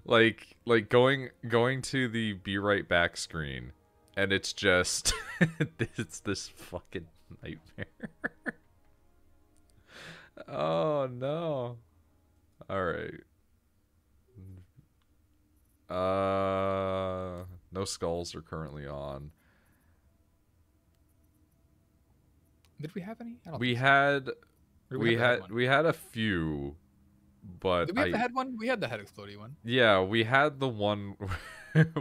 Like going to the be right back screen, and it's just it's this fucking nightmare. Oh no. All right. No skulls are currently on. Did we have any? I don't We think so. had Or we had a few, but Did we have the head one? We had the head explodey one. yeah, we had the one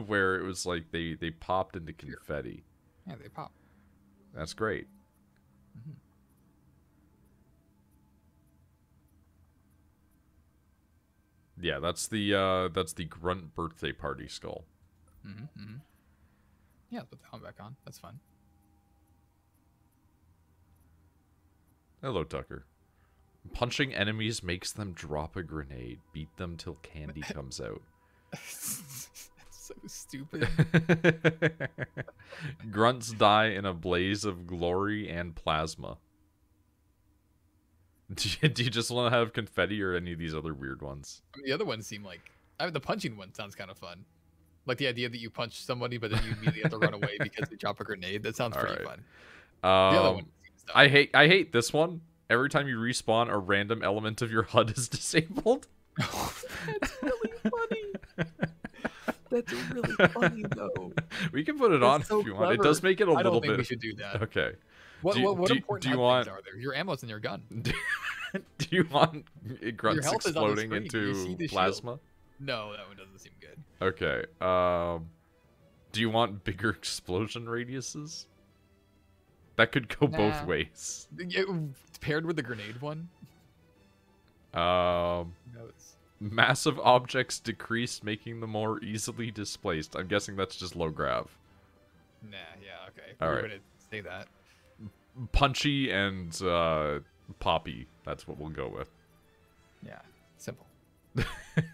where it was like they popped into confetti. Yeah, they pop. That's great. Mm-hmm. Yeah, that's the grunt birthday party skull. Mm-hmm. Mm-hmm. Yeah, put that one back on. That's fun. Hello, Tucker. Punching enemies makes them drop a grenade. Beat them till candy comes out. That's so stupid. Grunts die in a blaze of glory and plasma. Do you just want to have confetti or any of these other weird ones? I mean, the other ones seem like... the punching one sounds kind of fun. Like the idea that you punch somebody, but then you immediately have to run away because they drop a grenade. That sounds pretty fun. The other one seems dumb. I hate this one. Every time you respawn, a random element of your HUD is disabled. That's really funny. That's really funny, though. We can put it on if you want. It does make it a little bit... I don't think we should do that. Okay. What important things are there? Your ammo's in your gun. Do you want grunts exploding into plasma? Shield. No, that one doesn't seem good. Okay. Do you want bigger explosion radiuses? That could go both ways. Paired with the grenade one? Massive objects decrease, making them more easily displaced. I'm guessing that's just low grav. Nah, yeah, okay. All We're right. gonna say that. Punchy and poppy. That's what we'll go with. Yeah, simple.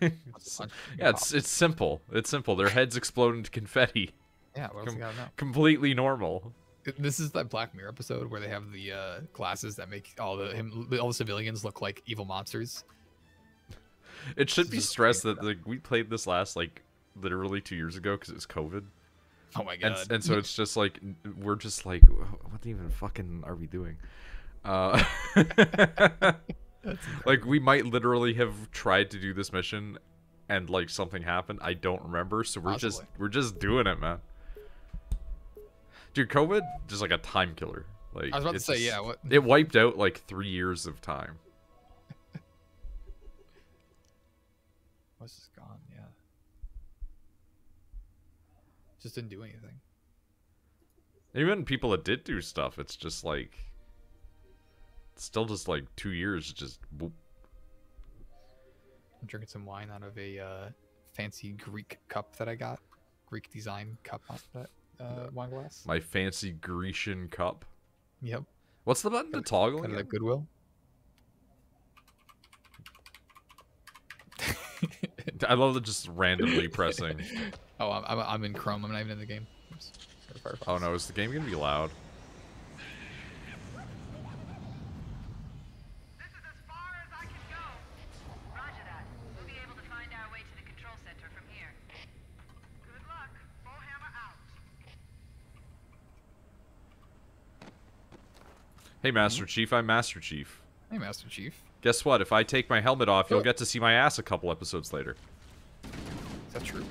Yeah, it's simple. It's simple. Their heads explode into confetti. Yeah, what else you gotta know? Completely normal. This is that Black Mirror episode where they have the glasses that make all the civilians look like evil monsters. It should be stressed that like we played this last like literally 2 years ago because it's COVID. Oh my god! And so it's just like we're just like, what even fucking are we doing? Like we might literally have tried to do this mission, and like something happened. I don't remember, so we're just doing it, man. Dude, COVID just like a time killer. Like I was about to say, yeah. What? It wiped out like 3 years of time. What's just gone? Yeah. Just didn't do anything. Even people that did do stuff, it's just like, it's still just like 2 years. Just. Whoop. I'm drinking some wine out of a fancy Greek cup that I got. Greek design cup off that wine glass. My fancy Grecian cup. Yep. What's the button to toggle? Kind of like Goodwill. I love the just randomly pressing. Oh, I'm in Chrome. I'm not even in the game. Oops. Oh no, is the game gonna be loud? This is as far as I can go. Roger that. We'll be able to find our way to the control center from here. Good luck. Bullhammer out. Hey, Master Chief. I'm Master Chief. Hey, Master Chief. Guess what? If I take my helmet off, you'll get to see my ass a couple episodes later. Is that true?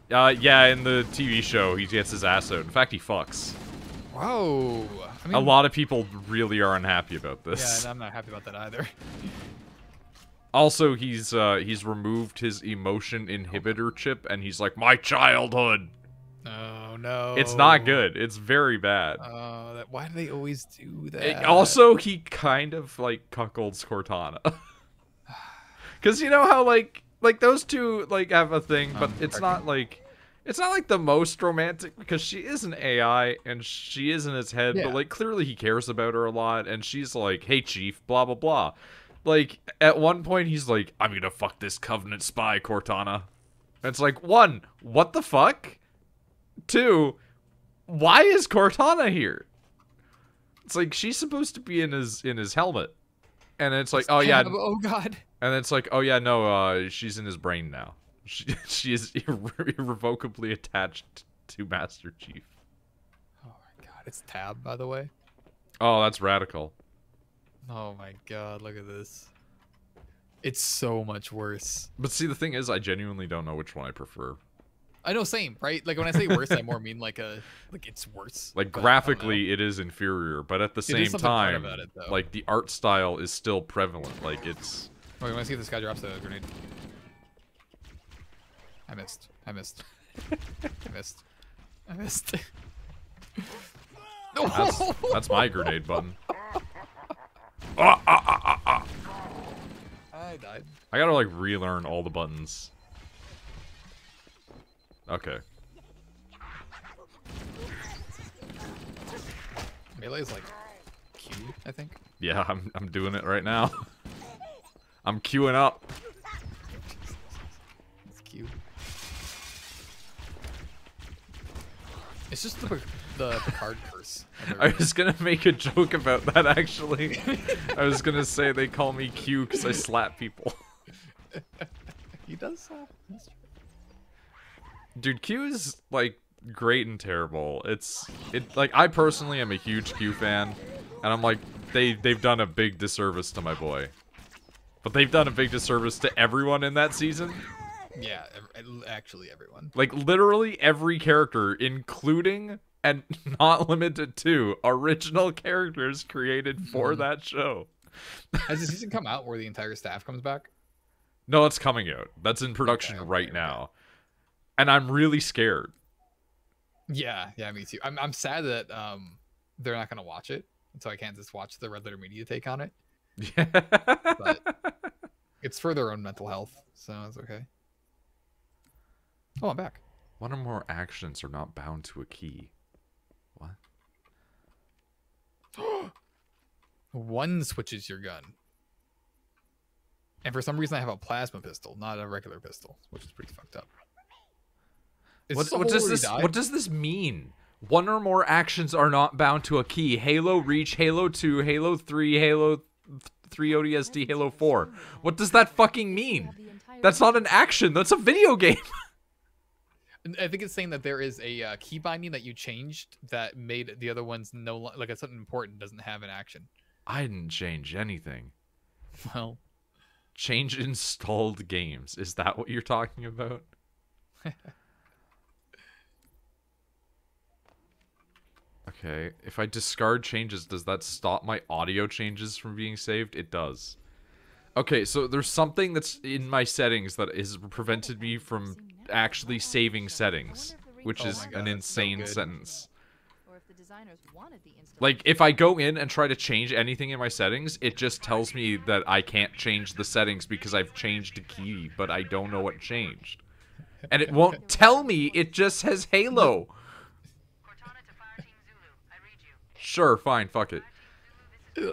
Yeah, in the TV show, he gets his ass out. In fact, he fucks. Whoa. I mean, a lot of people really are unhappy about this. Yeah, and I'm not happy about that either. Also, he's removed his emotion inhibitor chip, and he's like, my childhood. Oh no. It's not good. It's very bad. Why do they always do that? Also, he kind of like cuckolds Cortana. Because you know how like those two like have a thing, but it's not like the most romantic because she is an AI and she is in his head, but like clearly he cares about her a lot, and she's like, hey Chief, blah blah blah. Like at one point he's like, I'm gonna fuck this Covenant spy, Cortana. And it's like, 1, what the fuck? 2, why is Cortana here? It's like she's supposed to be in his helmet. And it's like, oh yeah. Oh god. And it's like, oh yeah, no, she's in his brain now. She is irrevocably attached to Master Chief. Oh my god, it's Tab, by the way. Oh, that's radical. Oh my god, look at this. It's so much worse. But see, the thing is, I genuinely don't know which one I prefer. I know, same, right? Like when I say worse, I more mean like it's worse. Like graphically, it is inferior, but at the same time, about it, like the art style is still prevalent. Like it's. Oh, you want to see if this guy drops the grenade? I missed. I missed. I missed. I missed. That's my grenade button. I died. I gotta like relearn all the buttons. Okay. Melee is like Q, I think. Yeah, I'm doing it right now. I'm queuing up. It's Q. It's just the card curse. I was gonna make a joke about that actually. I was gonna say they call me Q because I slap people. He does slap. Dude, Q is like great and terrible. Like I personally am a huge Q fan, and I'm like they've done a big disservice to my boy. But they've done a big disservice to everyone in that season. Yeah, actually everyone. Like literally every character, including and not limited to original characters created for that show. Has the season come out where the entire staff comes back? No, it's coming out. That's in production right now. And I'm really scared. Yeah, me too. I'm sad that they're not gonna watch it, so I can't just watch the Red Letter Media take on it. Yeah. But it's for their own mental health, so it's okay. Oh, I'm back. One or more actions are not bound to a key. What? One switches your gun. And for some reason I have a plasma pistol, not a regular pistol, which is pretty fucked up. What does this mean? One or more actions are not bound to a key. Halo Reach, Halo 2, Halo 3, Halo 3 ODST, Halo 4. What does that fucking mean? That's not an action. That's a video game. I think it's saying that there is a key binding that you changed that made the other ones like something important doesn't have an action. I didn't change anything. Well, change installed games. Is that what you're talking about? Okay, if I discard changes, does that stop my audio changes from being saved? It does. Okay, so there's something that's in my settings that has prevented me from actually saving settings, which is an insane sentence. Like, if I go in and try to change anything in my settings, it just tells me that I can't change the settings because I've changed a key, but I don't know what changed. And it won't tell me, it just says Halo. Sure, fine, fuck it.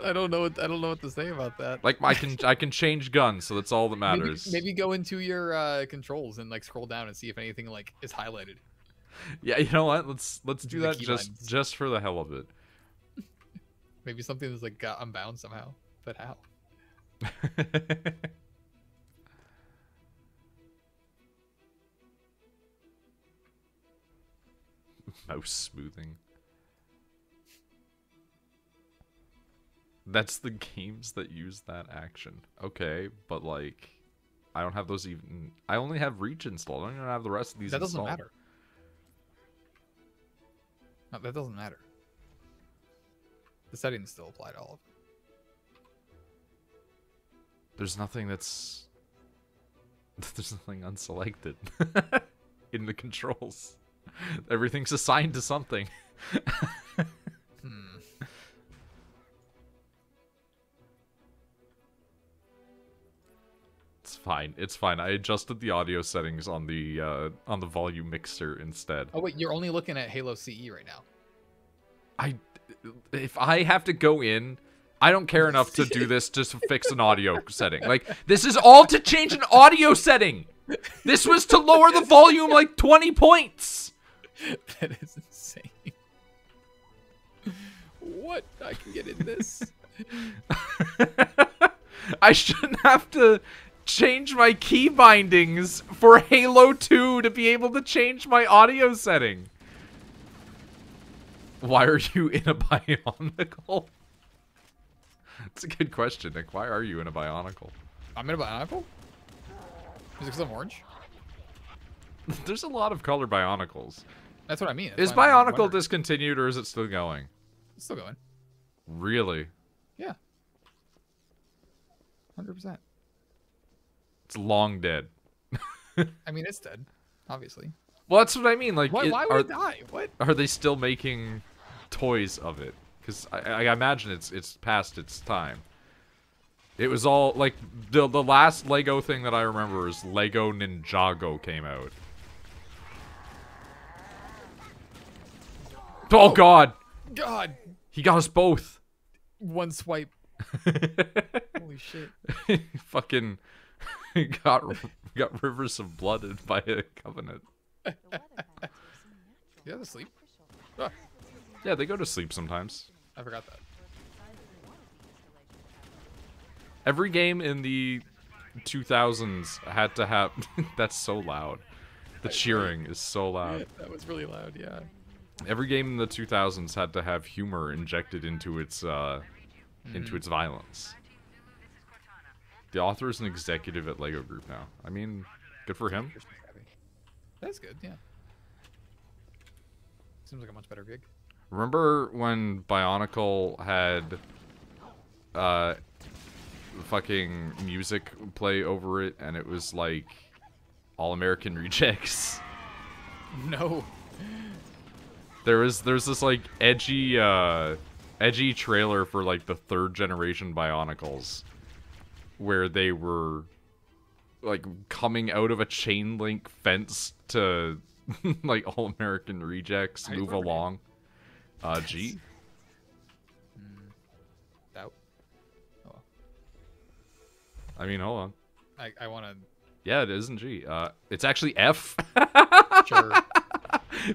I don't know what to say about that. Like I can change guns, so that's all that matters. Maybe go into your controls and like scroll down and see if anything like is highlighted. Yeah, you know what? Let's do that just for the hell of it. Maybe something that's like got unbound somehow, but how? Mouse smoothing. That's the games that use that action. Okay, but like, I don't have those even. I only have Reach installed. I don't even have the rest of these installed. That doesn't matter. No, that doesn't matter. The settings still apply to all of them. There's nothing that's... There's nothing unselected in the controls. Everything's assigned to something. It's fine. It's fine. I adjusted the audio settings on the volume mixer instead. Oh wait, you're only looking at Halo CE right now. If I have to go in, I don't care enough to do this just to fix an audio setting. Like, this is all to change an audio setting. This was to lower the volume like 20 points. That is insane. What? I can get in this. I shouldn't have to change my key bindings for Halo 2 to be able to change my audio setting. Why are you in a Bionicle? That's a good question, Nick. Why are you in a Bionicle? I'm in a Bionicle? Is it because I'm orange? There's a lot of color Bionicles. That's what I mean. Is Bionicle discontinued or is it still going? It's still going. Really? Yeah. 100%. It's long dead. I mean, it's dead, obviously. Well, that's what I mean. Like, why would it die? What? Are they still making toys of it? Because I imagine it's past its time. It was all like the last Lego thing that I remember is Lego Ninjago came out. Oh God! God! He got us both. One swipe. Holy shit! Fucking got rivers of blood by a covenant. You have to sleep. Oh, Yeah, they go to sleep sometimes. I forgot that. Every game in the 2000s had to have... That's so loud. The cheering is so loud. That was really loud, yeah. Every game in the 2000s had to have humor injected into its violence. The author is an executive at Lego Group now. I mean, good for him. That's good, yeah. Seems like a much better gig. Remember when Bionicle had fucking music play over it and it was like All American Rejects? No. There's this like edgy trailer for like the 3rd generation Bionicles where they were like coming out of a chain link fence to like All American Rejects, Move Along. G. Doubt. Oh well. I mean, hold on. I want to. Yeah, it isn't G. It's actually F. Sure.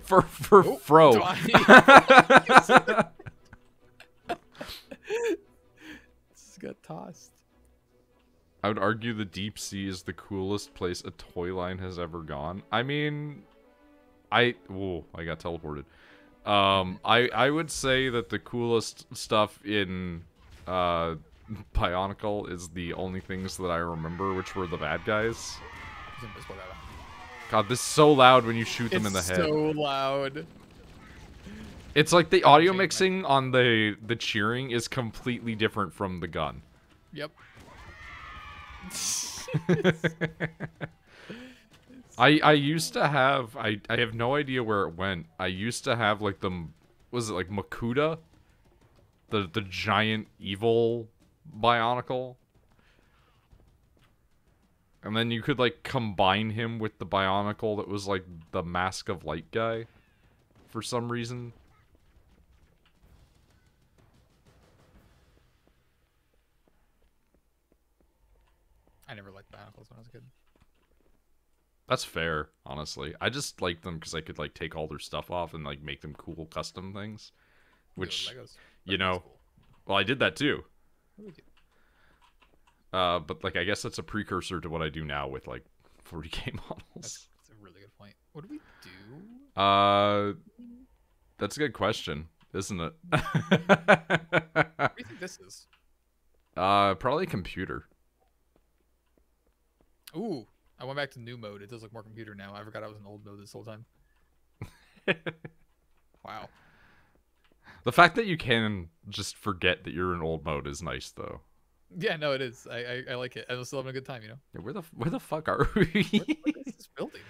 for fro. This got tossed. I would argue the deep sea is the coolest place a toy line has ever gone. I mean, I got teleported. I would say that the coolest stuff in Bionicle is the only things that I remember, which were the bad guys. God, this is so loud when you shoot them in the head. It's so loud. It's like the audio mixing on the cheering is completely different from the gun. Yep. I used to have I have no idea where it went. I used to have like was it like Makuta? The giant evil Bionicle. And then you could like combine him with the Bionicle that was like the Mask of Light guy for some reason. I never liked Bionicles when I was a kid. That's fair, honestly. I just like them because I could like take all their stuff off and like make them cool custom things. Which, Legos. you know, Cool. well, I did that too. What do we do? But like I guess that's a precursor to what I do now with like 40K models. That's a really good point. What do we do? That's a good question, isn't it? What do you think this is? Probably computer. Ooh, I went back to new mode. It does look more computer now. I forgot I was in old mode this whole time. Wow. The fact that you can just forget that you're in old mode is nice, though. Yeah, no, it is. I like it. I'm still having a good time, you know. Yeah, where the fuck are we? What is this building?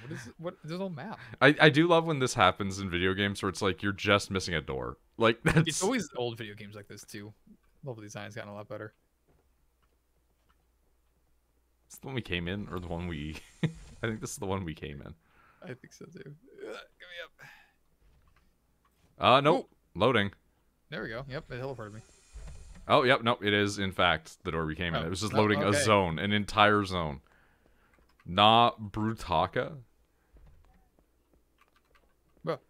There's no map. I do love when this happens in video games where it's like you're just missing a door. Like that's It's always old video games like this too. Level design's gotten a lot better. It's the one we came in, or the one we... I think this is the one we came in. I think so too. Give me up. Nope. Ooh. Loading. There we go. Yep, it teleported me. Oh, yep, nope. It is, in fact, the door we came in. It was just loading a zone, an entire zone. Na Brutaka? Well.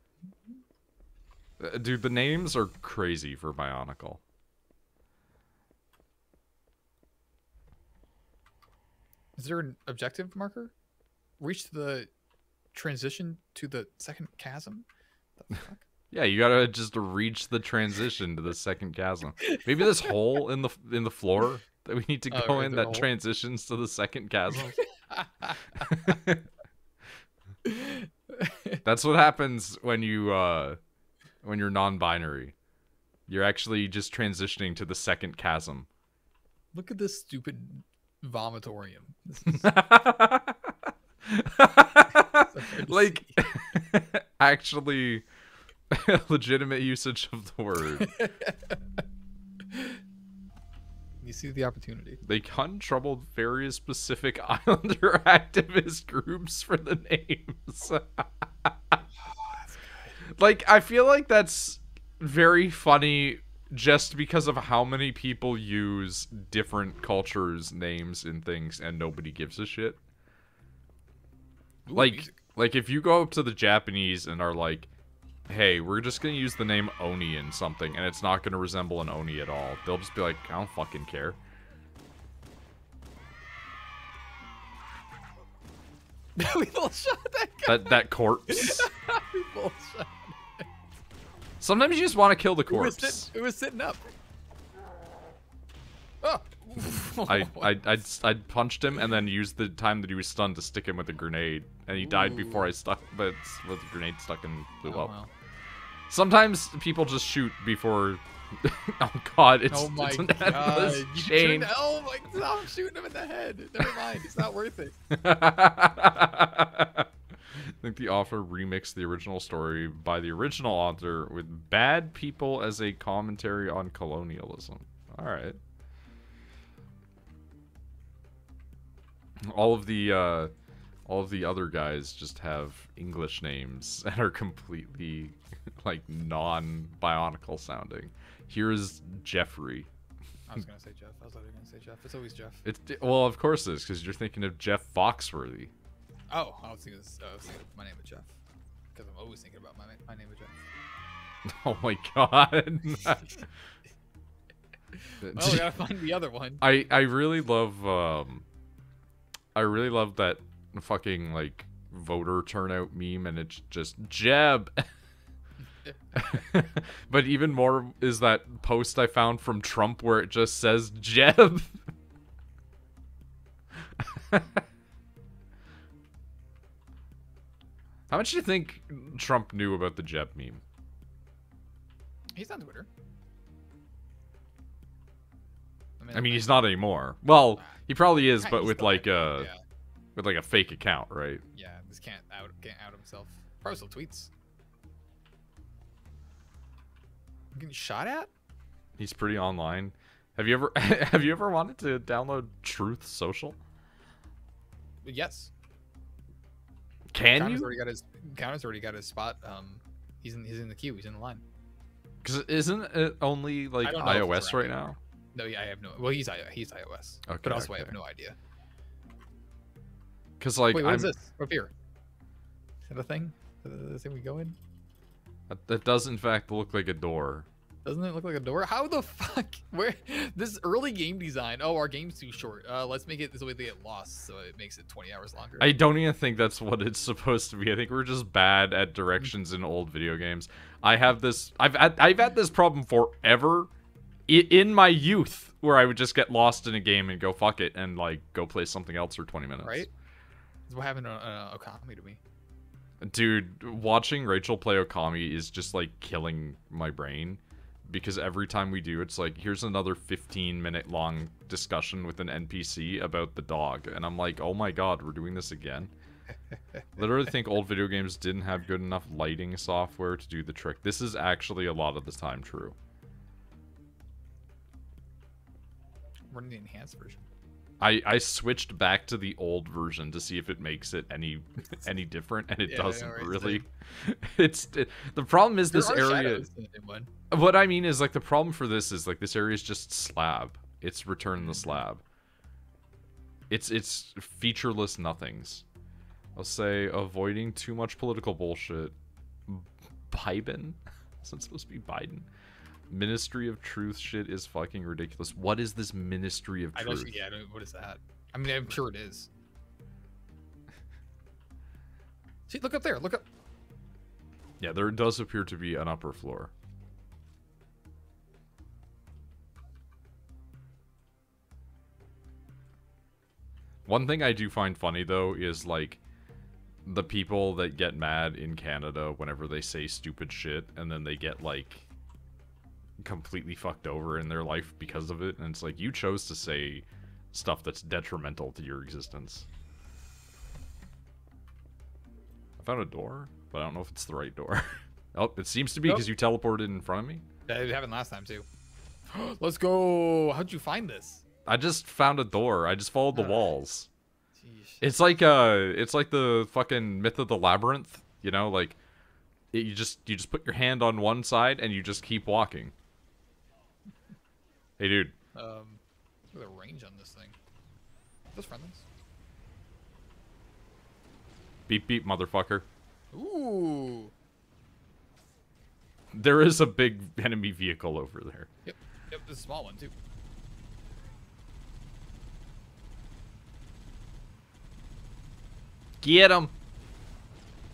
Dude, the names are crazy for Bionicle. Is there an objective marker? Reach the transition to the second chasm? The fuck? Yeah, you gotta just reach the transition to the second chasm. Maybe this hole in the floor that we need to go Right, in the that hole. transitions to the second chasm. That's what happens when you're non-binary. You're actually just transitioning to the second chasm. Look at this stupid vomitorium. This is like actually legitimate usage of the word. You see the opportunity. They untroubled various Pacific Islander activist groups for the names. Like, I feel like that's very funny just because of how many people use different cultures' names in things and nobody gives a shit. Ooh, Like if you go up to the Japanese and are like, hey, we're just gonna use the name Oni in something and it's not gonna resemble an Oni at all, they'll just be like, I don't fucking care. We both shot that guy. That corpse. We both shot. Sometimes you just want to kill the corpse. It was sitting up. Oh. I punched him and then used the time that he was stunned to stick him with a grenade, and he died before I stuck, but with the grenade stuck and blew up. Wow. Sometimes people just shoot before. Oh god, it's Oh my it's an god! endless chain. Oh my! Stop shooting him in the head. Never mind. It's not worth it. I think the author remixed the original story by the original author with bad people as a commentary on colonialism. All right. All of the other guys just have English names and are completely like non-bionicle sounding. Here's Jeffrey. I was gonna say Jeff. I was literally gonna say Jeff. It's always Jeff. Well, of course it is, because you're thinking of Jeff Foxworthy. Oh, I was thinking of my name is Jeff. Because I'm always thinking about my name is Jeff. Oh my god. Oh, we gotta find the other one. I really love that fucking like voter turnout meme, and it's just Jeb. But even more is that post I found from Trump where it just says Jeb. How much do you think Trump knew about the Jeb meme? He's on Twitter. I mean, he's not anymore. Well, he probably is, but He's with still like active, with like a fake account, right? yeah, this can't out himself. Probably still tweets. I'm getting shot at? He's pretty online. Have you ever wanted to download Truth Social? Yes. Can Connor's you? already got his spot. He's in the queue. He's in the line. Because isn't it only like I don't know if it's iOS around right here. now? No, yeah, I have no. Well, he's iOS. Okay, but also I okay. have no idea. Because like Wait, what is this? Up here. Is that a thing? The thing we go in? That does in fact look like a door. Doesn't it look like a door? How the fuck? Where? This early game design. Oh, our game's too short. Let's make it this way they get lost, so it makes it 20 hours longer. I don't even think that's what it's supposed to be. I think we're just bad at directions in old video games. I've had this problem forever in my youth, where I would just get lost in a game and go fuck it and like go play something else for 20 minutes. Right? That's what happened to Okami to me. Dude, watching Rachel play Okami is just like killing my brain. Because every time we do, it's like, here's another 15-minute long discussion with an NPC about the dog. And I'm like, oh my god, we're doing this again? Literally think old video games didn't have good enough lighting software to do the trick. This is actually a lot of the time true. We're in the enhanced version. I switched back to the old version to see if it makes it any different, and it doesn't no, right, really. The problem is this area. Shadows in the new one. What I mean is like the problem for this is like this area is just slab. It's return the slab. It's featureless nothings. I'll say avoiding too much political bullshit. Biden? Is it supposed to be Biden? Ministry of Truth shit is fucking ridiculous. What is this Ministry of Truth? What is that? I mean, I'm sure it is. See, look up there. Look up. Yeah, there does appear to be an upper floor. One thing I do find funny, though, is, like, the people that get mad in Canada whenever they say stupid shit, and then they get, like, completely fucked over in their life because of it, and it's like, you chose to say stuff that's detrimental to your existence. I found a door, but I don't know if it's the right door. Oh, it seems to be, because you teleported in front of me. Yeah, it happened last time, too. Let's go. How'd you find this? I just found a door. I just followed the walls. Jeez. It's like the fucking Myth of the Labyrinth, you know, like you just put your hand on one side and you just keep walking. Hey, dude. Look at the range on this thing. Those friendlies. Beep beep, motherfucker. Ooh. There is a big enemy vehicle over there. Yep. Yep. This is a small one too. Get him!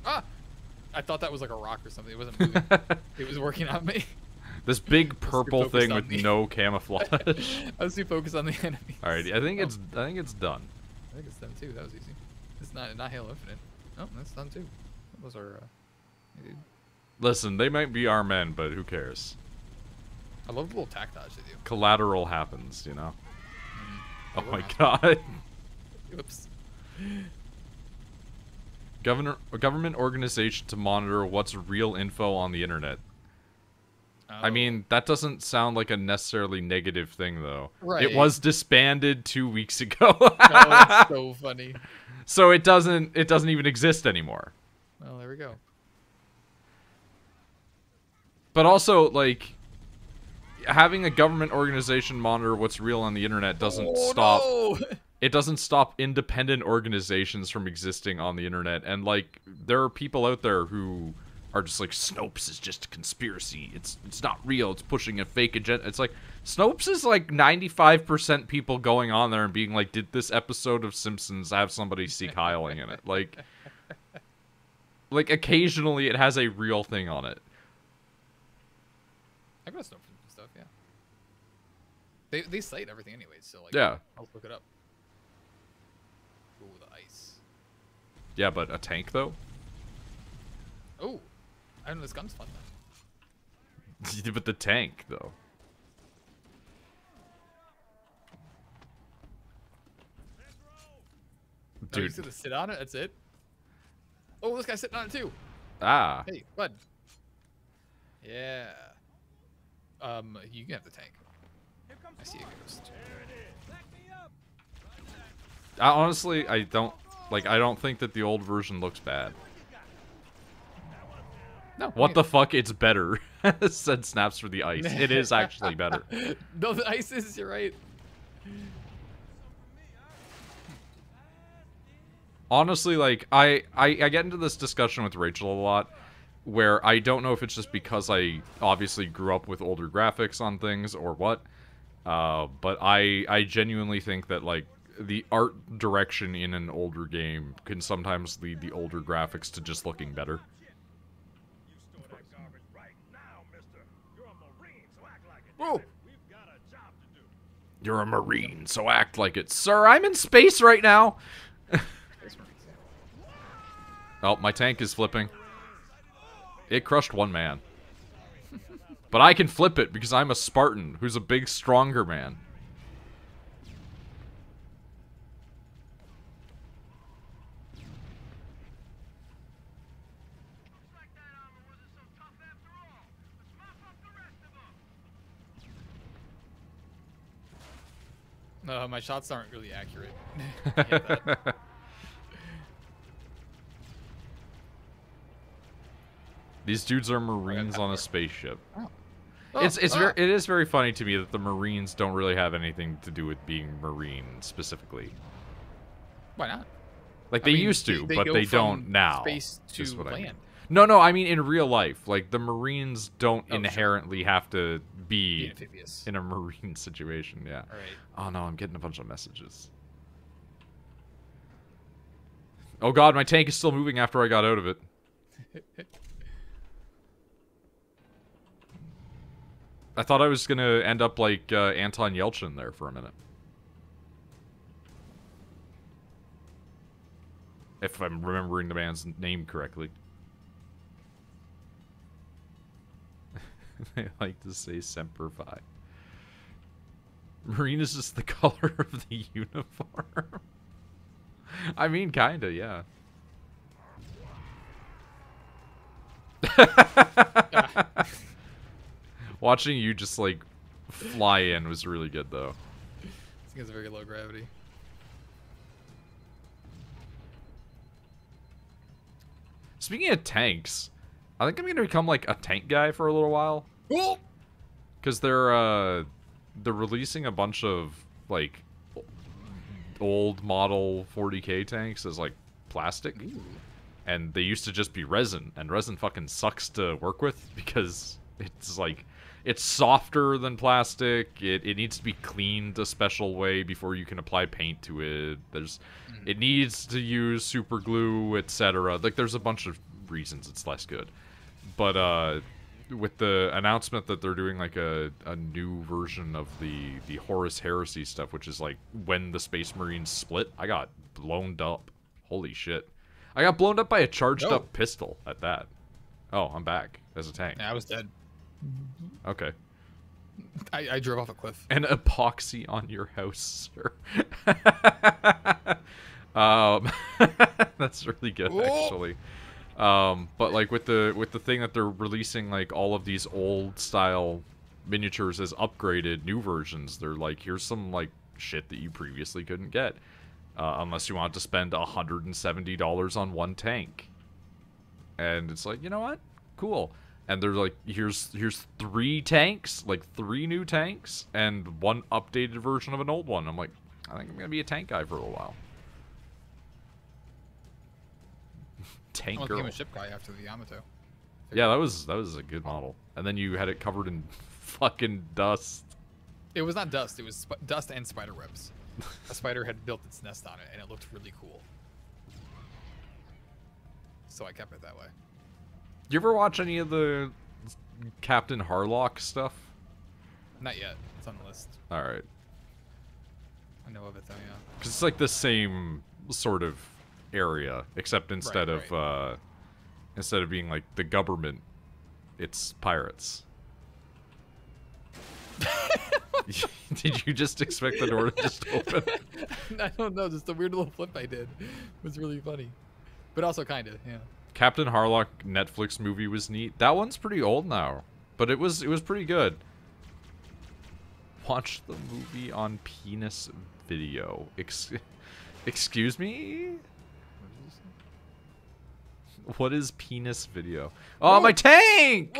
Ah! I thought that was like a rock or something. It wasn't moving. It was working on me. This big purple thing with no camouflage. I was too focused on the enemy. Alrighty, I think it's done. I think it's done too. That was easy. It's not Halo Infinite. Oh, that's done too. Those are. Hey, dude. Listen, they might be our men, but who cares? I love the little tac dodge they do. Collateral happens, you know. Oh my god. Whoops. Government organization to monitor what's real info on the internet. Oh. I mean, that doesn't sound like a necessarily negative thing, though. Right. It was disbanded 2 weeks ago. Oh, that's so funny. So it doesn't even exist anymore. Well, there we go. But also, like, having a government organization monitor what's real on the internet doesn't stop. No! It doesn't stop independent organizations from existing on the internet. And, like, there are people out there who are just like, Snopes is just a conspiracy. It's not real. It's pushing a fake agenda. It's like, Snopes is like 95% people going on there and being like, did this episode of Simpsons have somebody Seek Heiling in it? Like, occasionally it has a real thing on it. I got Snopes and stuff, yeah. They cite everything anyways, so like, yeah. I'll look it up. Ooh, the ice. Yeah, but a tank though? Oh, I know this gun's fun though. But the tank though. Dude, Dude. he's gonna sit on it. That's it. Oh, this guy's sitting on it too. Ah. Hey, bud. Yeah. You can have the tank. I see a ghost. Honestly, I don't think that the old version looks bad. No. What the fuck? It's better. Said Snaps for the ice. It is actually better. No, the ice is. You're right. Honestly, like, I get into this discussion with Rachel a lot, where I don't know if it's just because I obviously grew up with older graphics on things or what, but I genuinely think that, like, the art direction in an older game can sometimes lead the older graphics to just looking better. Whoa! You're a Marine, so act like it. Sir, I'm in space right now! Oh, my tank is flipping. It crushed one man. But I can flip it because I'm a Spartan who's a big, stronger man. No, my shots aren't really accurate. I hate that. These dudes are Marines on a spaceship. Oh. It is very funny to me that the Marines don't really have anything to do with being Marine specifically. Why not? Like they used to, but they don't now. Space to land. I mean. No, I mean in real life. Like the Marines don't inherently have to be amphibious in a Marine situation. Yeah. All right. Oh no, I'm getting a bunch of messages. Oh god, my tank is still moving after I got out of it. I thought I was gonna end up like Anton Yelchin there for a minute. If I'm remembering the man's name correctly. I like to say Semper Fi. Marine is just the color of the uniform. I mean, kinda, yeah. Watching you just like fly in was really good, though. This thing has very low gravity. Speaking of tanks, I think I'm gonna become like a tank guy for a little while. Because they're releasing a bunch of like old model 40K tanks as like plastic. Ooh. And they used to just be resin, and resin fucking sucks to work with because it's like it's softer than plastic. It needs to be cleaned a special way before you can apply paint to it. It needs to use super glue, etc. Like there's a bunch of reasons it's less good. But with the announcement that they're doing like a new version of the Horus Heresy stuff, which is like when the Space Marines split, I got blown up. Holy shit. I got blown up by a charged up pistol at that. Oh, I'm back as a tank. Yeah, I was dead. Okay. I drove off a cliff. An epoxy on your house, sir. That's really good, actually. But like with the thing that they're releasing, like all of these old style miniatures as upgraded new versions, they're like, here's some like shit that you previously couldn't get, unless you want to spend $170 on one tank. And it's like, you know what? Cool. And they're like, here's 3 tanks, like 3 new tanks, and 1 updated version of an old one. I'm like, I think I'm gonna be a tank guy for a little while. Tank girl. I became a ship guy after the Yamato. Yeah, that was a good model. And then you had it covered in fucking dust. It was not dust. It was dust and spider webs. A spider had built its nest on it, and it looked really cool. So I kept it that way. You ever watch any of the Captain Harlock stuff? Not yet. It's on the list. All right. I know of it though, yeah. Because it's like the same sort of area, except instead of being like the government, it's pirates. Did you just expect the door to just open? I don't know. Just a weird little flip I did. It was really funny, but also kind of, yeah. Captain Harlock Netflix movie was neat. That one's pretty old now, but it was pretty good. Watch the movie on penis video. Excuse me? What is penis video? Oh, my tank!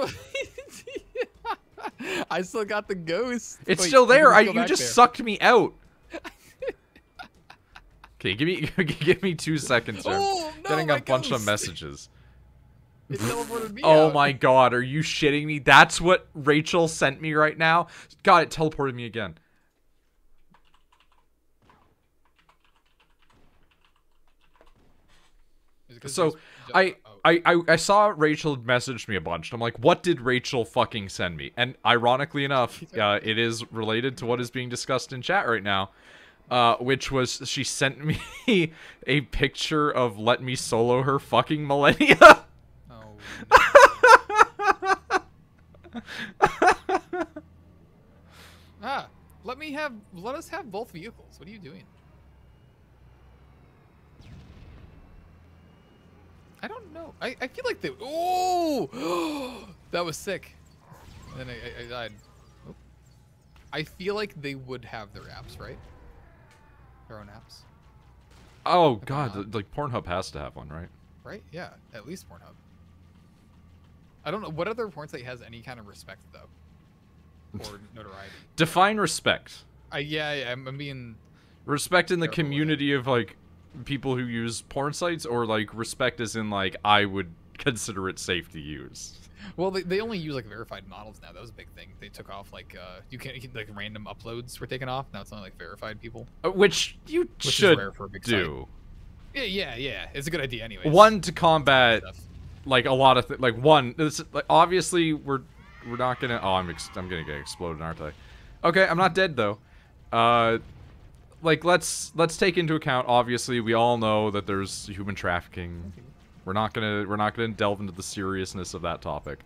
I still got the ghost. It's still there. You just sucked me out. Okay, give me 2 seconds. Oh, no, getting a bunch of messages. It teleported me Oh out. my god, are you shitting me? That's what Rachel sent me right now? God, it teleported me again. So, I saw Rachel message me a bunch. I'm like, what did Rachel fucking send me? And ironically enough, it is related to what is being discussed in chat right now. Which was, she sent me a picture of Let Me Solo Her fucking Millennia. Oh, no. Let us have both vehicles. What are you doing? I don't know. I feel like they... Oh! That was sick. And then I died. Oh. I feel like they would have their apps, right? Their own apps. Oh, God. Like, Pornhub has to have one, right? Right? Yeah. At least Pornhub. I don't know. What other porn site has any kind of respect, though? Or notoriety? Define respect. Yeah, I'm being... Respect in the community of, like, people who use porn sites, or, like, respect as in, like, I would consider it safe to use? Well, they only use, like, verified models now. That was a big thing. They took off, like, like, random uploads were taken off. Now it's only, like, verified people. Which you should is rare for a big do. Site. Yeah. It's a good idea anyway. One to combat like a lot of like one. This like obviously we're not gonna. Oh, I'm gonna get exploded, aren't I? Okay, I'm not dead though. Like let's take into account. Obviously, we all know that there's human trafficking. We're not gonna delve into the seriousness of that topic.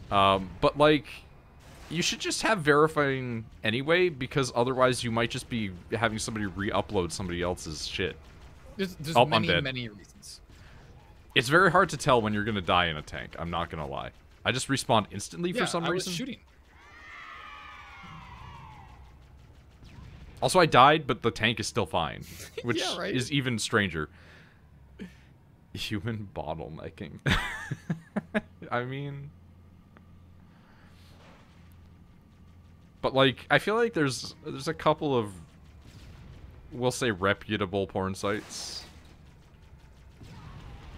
But like, you should just have verifying anyway, because otherwise you might just be having somebody re-upload somebody else's shit. There's many reasons. It's very hard to tell when you're gonna die in a tank. I'm not gonna lie. I just respawned instantly for some reason. I was shooting. Also, I died, but the tank is still fine, which Yeah, right. is even stranger. Human bottlenecking. I mean... But, like, I feel like there's a couple of, we'll say, reputable porn sites.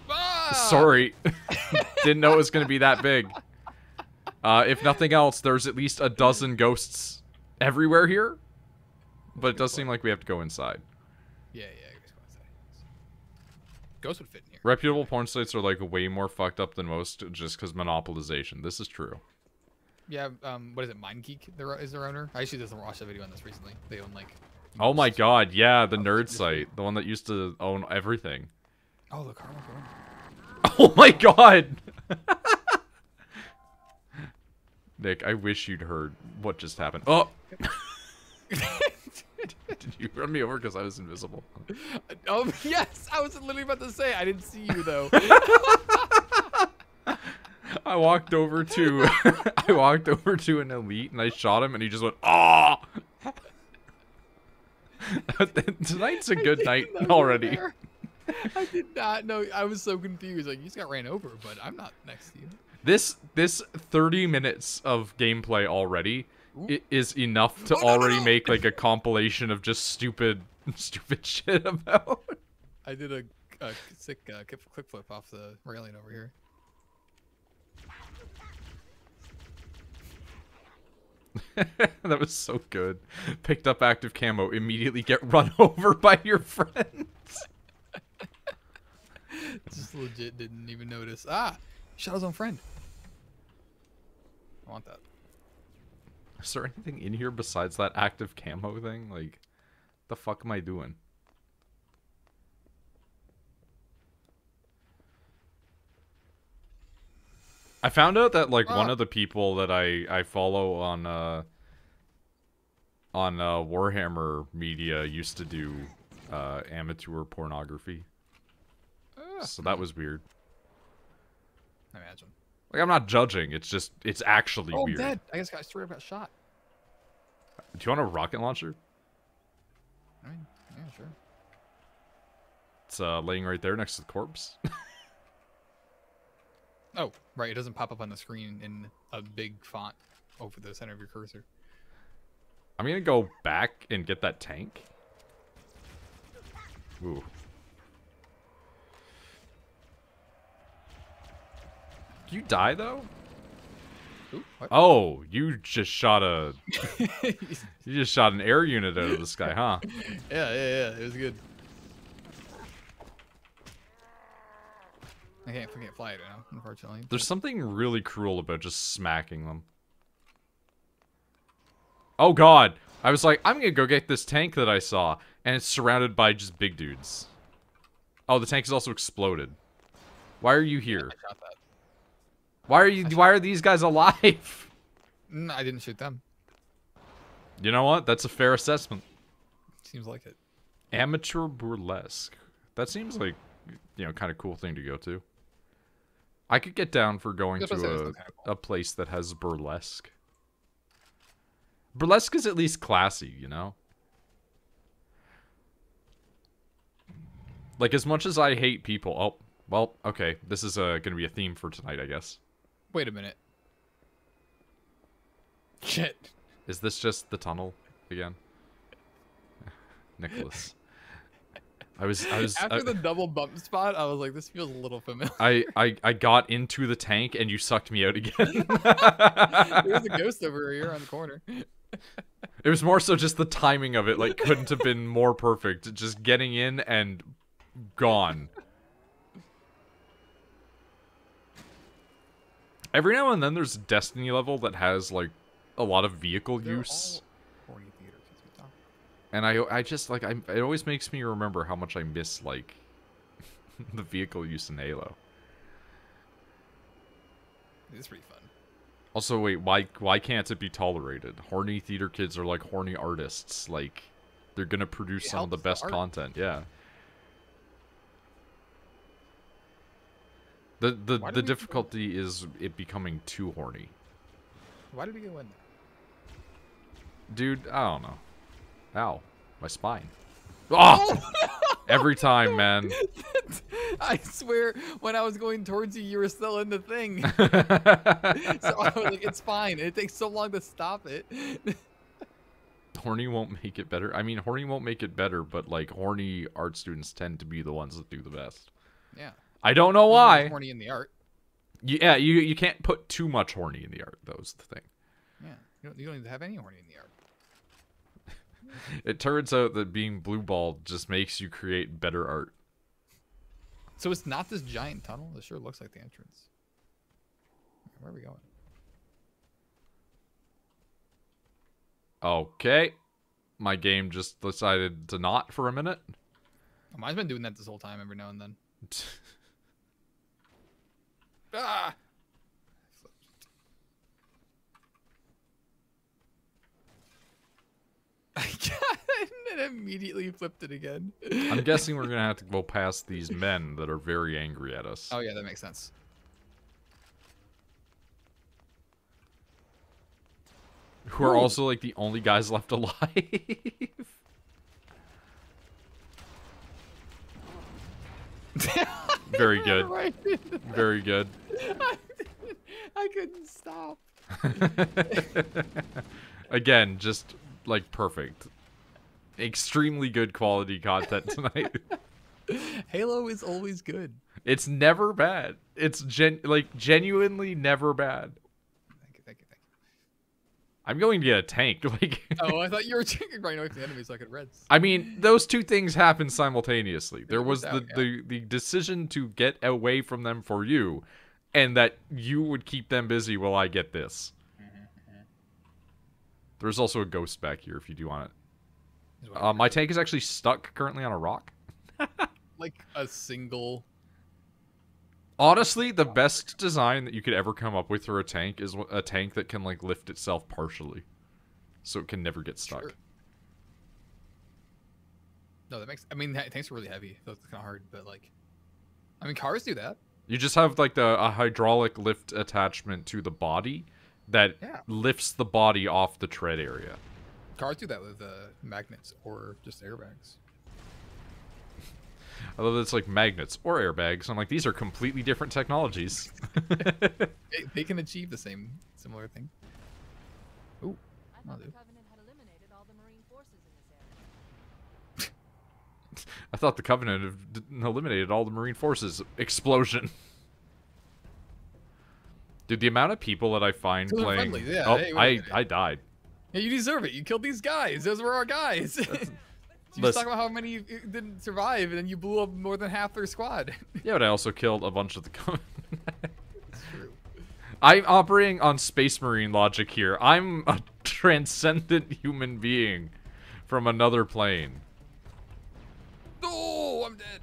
Ah! Sorry. Didn't know it was going to be that big. If nothing else, there's at least a dozen ghosts everywhere here. But it does seem like we have to go inside. Yeah. Ghost would fit in here. Reputable porn sites are, like, way more fucked up than most just because monopolization. This is true. Yeah, what is it? MindGeek is their owner? I actually just watched a video on this recently. They own, like... Oh my god, yeah, the nerd site. The one that used to own everything. Oh, the Karma Corner. Oh my god! Nick, I wish you'd heard what just happened. Oh! Did you run me over because I was invisible? Oh, yes! I was literally about to say, I didn't see you, though. I walked over to an elite and I shot him and he just went, "Ah!" Tonight's a good night already. I did not know. I was so confused. Like, you just got ran over, but I'm not next to you. This 30 minutes of gameplay already is enough to already make like a compilation of just stupid shit about. I did a sick kick flip off the railing over here. That was so good. Picked up active camo, immediately get run over by your friends. Just legit didn't even notice. Ah, shot his own friend. I want that. Is there anything in here besides that active camo thing? Like, the fuck am I doing? I found out that like one of the people that I follow on Warhammer Media used to do amateur pornography. So that was weird. I imagine. Like, I'm not judging. It's just, it's actually weird. Oh, I'm dead. I guess I straight up got shot. Do you want a rocket launcher? I mean, yeah, sure. It's laying right there next to the corpse. Oh, right. It doesn't pop up on the screen in a big font over the center of your cursor. I'm gonna go back and get that tank. Ooh. You die though? Ooh, what? Oh, you just shot a you just shot an air unit out of the sky, huh? Yeah. It was good. I can't fly it now, unfortunately. There's something really cruel about just smacking them. Oh god! I was like, I'm gonna go get this tank that I saw, and it's surrounded by just big dudes. Oh, the tank is also exploded. Why are you here? I shot that. Why are these guys alive? No, I didn't shoot them. You know what? That's a fair assessment. Seems like it. Amateur burlesque. That seems like, you know, kind of cool thing to go to. I could get down for going to a place that has burlesque. Burlesque is at least classy, you know? Like, as much as I hate people... Oh, well, okay. This is going to be a theme for tonight, I guess. Wait a minute. Shit. Is this just the tunnel again? Nicholas. I was After the double bump spot, I was like, this feels a little familiar. I got into the tank and you sucked me out again. There's a ghost over here on the corner. It was more so just the timing of it, like, couldn't have been more perfect. Just getting in and gone. Every now and then there's a Destiny level that has, like, a lot of vehicle use. Horny theater kids we talk. And I just, like, it always makes me remember how much I miss, like, the vehicle use in Halo. It's pretty fun. Also, wait, why can't it be tolerated? Horny theater kids are like horny artists. Like, they're gonna produce some of the best content. Yeah. The difficulty is it becoming too horny. Why did we go in there? Dude, I don't know. Ow, my spine. Oh! Every time, man. I swear, when I was going towards you, you were still in the thing. So I was like, it's fine. It takes so long to stop it. Horny won't make it better. I mean, horny won't make it better, but, like, horny art students tend to be the ones that do the best. Yeah. I don't know why. Horny in the art. Yeah, you can't put too much horny in the art, though, is the thing. Yeah. You don't need to have any horny in the art. It turns out that being blue-balled just makes you create better art. So it's not this giant tunnel? This sure looks like the entrance. Where are we going? Okay. My game just decided to not for a minute. Oh, mine's been doing that this whole time every now and then. Ah! I got it and immediately flipped it again. I'm guessing we're gonna have to go past these men that are very angry at us. Oh yeah, that makes sense. Who are also like the only guys left alive. Very good. Right. Very good. I couldn't stop. Again, just like perfect. Extremely good quality content tonight. Halo is always good. It's never bad. It's genuinely never bad. Thank you, thank you, thank you. I'm going to get a tank. Like, Oh, I thought you were running away from the enemy so I could reds. I mean, those two things happen simultaneously. There was out, the decision to get away from them for you, and that you would keep them busy while I get this. There's also a ghost back here if you do want it. My tank is actually stuck currently on a rock. Like a single... Honestly, the best design that you could ever come up with for a tank is a tank that can, like, lift itself partially. So it can never get stuck. Sure. No, that makes... I mean, tanks are really heavy, so it's kind of hard, but, like... I mean, cars do that. You just have, like, a hydraulic lift attachment to the body that lifts the body off the tread area. Cars do that with magnets or just airbags. I love that it's like magnets or airbags. I'm like, these are completely different technologies. They can achieve the similar thing. Ooh. I thought the Covenant had eliminated all the Marine forces in this area. I thought the Covenant had eliminated all the Marine forces. Explosion. Dude, the amount of people that I find Those are playing... friendly, yeah. Oh, Hey, I died. Yeah, you deserve it. You killed these guys. Those were our guys. You just talk about how many didn't survive, and then you blew up more than half their squad. Yeah, but I also killed a bunch of the Covenant. It's true. I'm operating on Space Marine logic here. I'm a transcendent human being from another plane. Oh, I'm dead.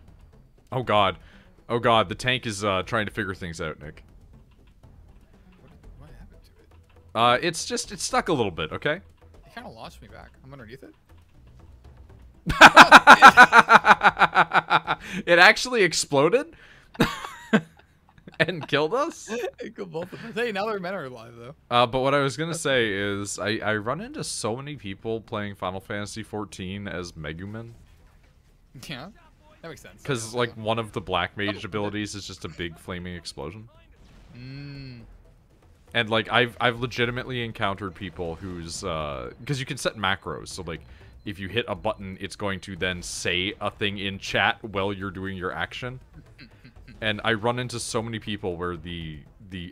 Oh god. Oh god, the tank is trying to figure things out, Nick. What happened to it? It's stuck a little bit, okay? It kind of launched me back. I'm underneath it. It actually exploded and killed us. It killed both of us. Hey, now their men are alive though. But what I was gonna say is I run into so many people playing Final Fantasy XIV as Megumin. Yeah, that makes sense. Because like one of the Black Mage abilities is just a big flaming explosion. And like I've legitimately encountered people who's because you can set macros, so like if you hit a button, it's going to then say a thing in chat while you're doing your action. And I run into so many people where the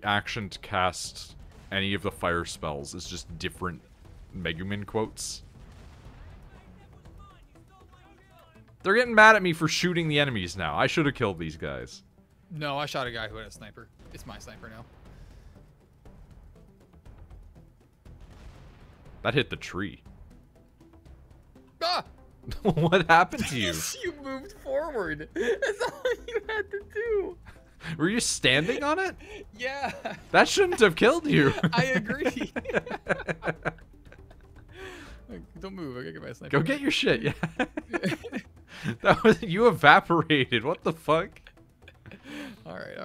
action to cast any of the fire spells is just different Megumin quotes. They're getting mad at me for shooting the enemies now. I should have killed these guys. No, I shot a guy who had a sniper. It's my sniper now. That hit the tree. Ah! What happened to you? You moved forward. That's all you had to do. Were you standing on it? Yeah. That shouldn't have killed you. I agree. Don't move. I gotta get my sniper. Go get your shit. Yeah. That was you evaporated. What the fuck? All right.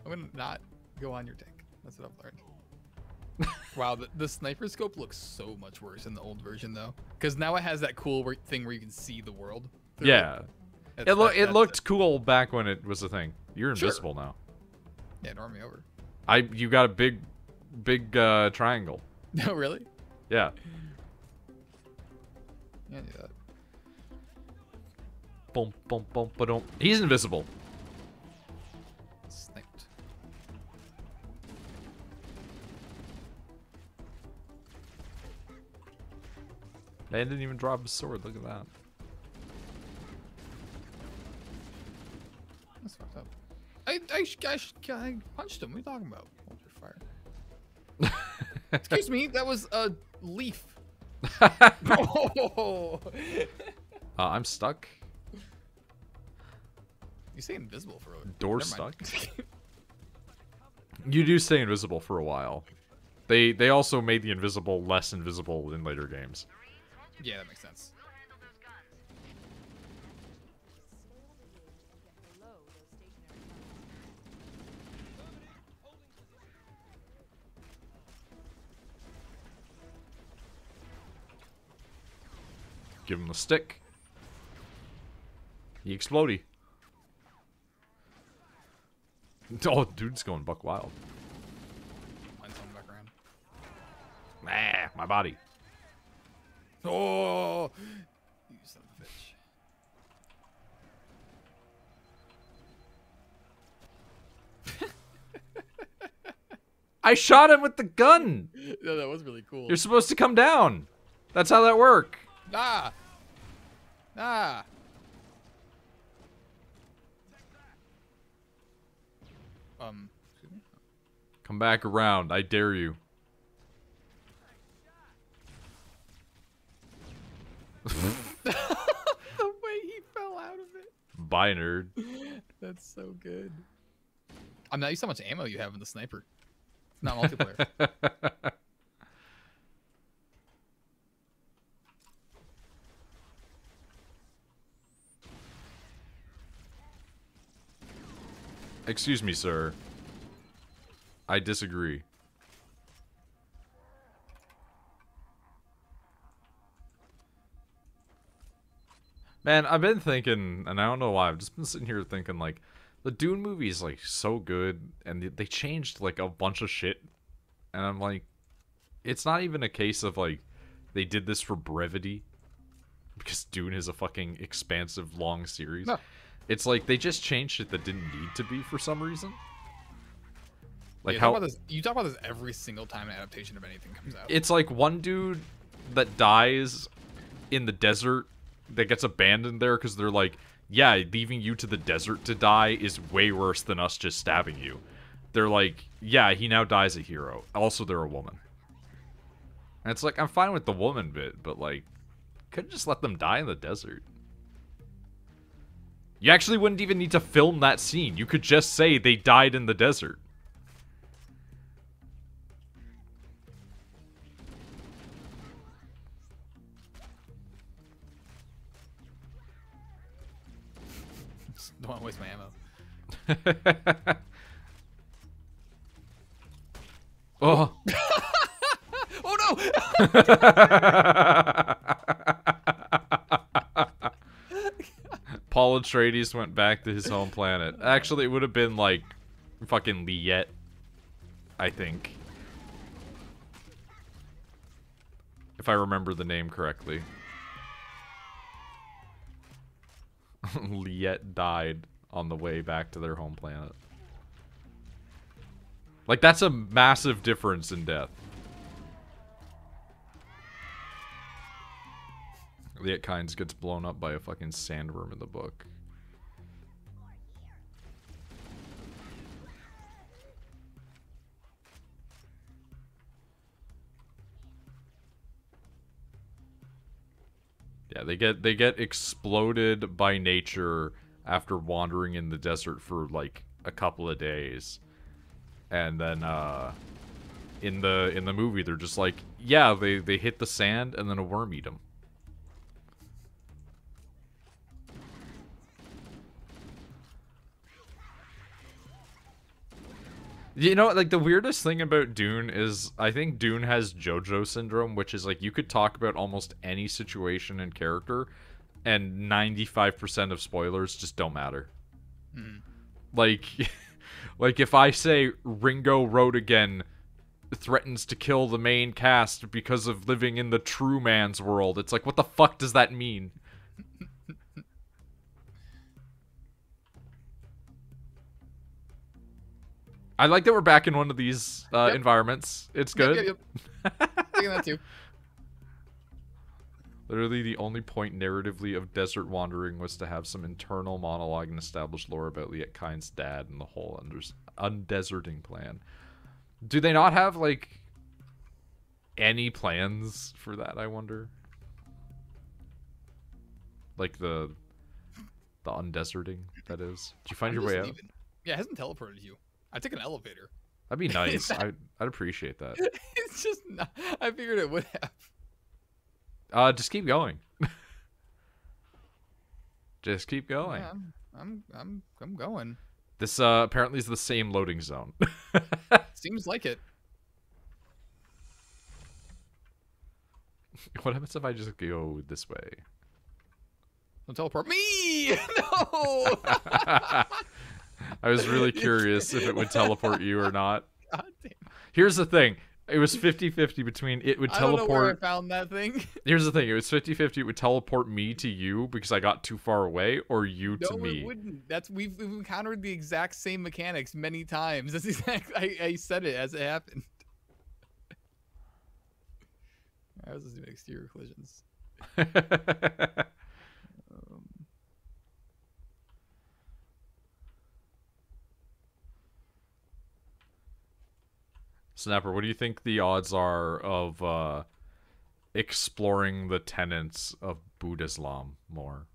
I'm gonna not go on your tank. That's what I've learned. Wow, the sniper scope looks so much worse in the old version though, because now it has that cool thing where you can see the world. Yeah. It looked cool back when it was a thing. You're invisible now. Yeah, ignore me over. You got a big triangle. No, really? Yeah. Yeah, I knew that. Boom, boom, boom, ba-dum. He's invisible. Sniped. Man didn't even drop his sword. Look at that. That's fucked up. I punched him. What are you talking about? Hold your fire. Excuse me, that was a leaf. Oh. I'm stuck. You stay invisible for a Door Never mind. stuck. You do stay invisible for a while. They also made the invisible less invisible in later games. Yeah, that makes sense. We'll handle those guns. Give him the stick. He explodey. Oh, dude's going buck wild. Mine's coming back around. Ah, my body. Oh, you son of a bitch. I shot him with the gun. No, that was really cool. You're supposed to come down. That's how that works. Ah! Ah! Excuse me? Come back around. I dare you. The way he fell out of it. Bye, nerd. That's so good. I'm not used to how much ammo you have in the sniper. It's not multiplayer. Excuse me, sir. I disagree. Man, I've been thinking, and I don't know why, I've just been sitting here thinking, like, the Dune movie is, like, so good, and they changed, like, a bunch of shit, and I'm like, it's not even a case of, like, they did this for brevity, because Dune is a fucking expansive, long series. No. It's like, they just changed shit that didn't need to be for some reason. Like, Yeah, how... you talk about this every single time an adaptation of anything comes out. It's like one dude that dies in the desert that gets abandoned there because they're like, yeah, leaving you to the desert to die is way worse than us just stabbing you. They're like, yeah, he now dies a hero. Also, they're a woman. And it's like, I'm fine with the woman bit, but like, couldn't just let them die in the desert. You actually wouldn't even need to film that scene. You could just say they died in the desert. Don't want to waste my ammo. Oh. Oh no! Paul Atreides went back to his home planet. Actually, it would have been like fucking Liet, I think. If I remember the name correctly. Liet died on the way back to their home planet. Like, that's a massive difference in death. Liet Kynes gets blown up by a fucking sandworm in the book. Yeah, they get exploded by nature after wandering in the desert for like a couple of days. And then in the movie they're just like, yeah, they hit the sand and then a worm eat them. You know, like, the weirdest thing about Dune is, I think Dune has JoJo syndrome, which is, like, you could talk about almost any situation and character, and 95% of spoilers just don't matter. Mm. Like, like, if I say Ringo Road again threatens to kill the main cast because of living in the true man's world, it's like, what the fuck does that mean? I like that we're back in one of these environments. It's good. Yep. Taking that too. Literally, the only point narratively of desert wandering was to have some internal monologue and establish lore about Liet Kynes' dad and the whole undeserting plan. Do they not have, like, any plans for that, I wonder? Like the undeserting, that is. Did you find your way out? Yeah, it hasn't teleported you. I took an elevator. That'd be nice. I'd appreciate that. It's just not, I figured it would have. Just keep going. Just keep going. Yeah, I'm going. This apparently is the same loading zone. Seems like it. What happens if I just go this way? Don't teleport me! No! I was really curious if it would teleport you or not. God damn. Here's the thing. It was 50-50 between it would teleport... I don't know where I found that thing. Here's the thing. It was 50-50. It would teleport me to you because I got too far away, or you to me. No, it wouldn't. We've encountered the exact same mechanics many times. That's exactly... I said it as it happened. I was just doing exterior collisions. Snapper, what do you think the odds are of exploring the tenets of Buddhism more?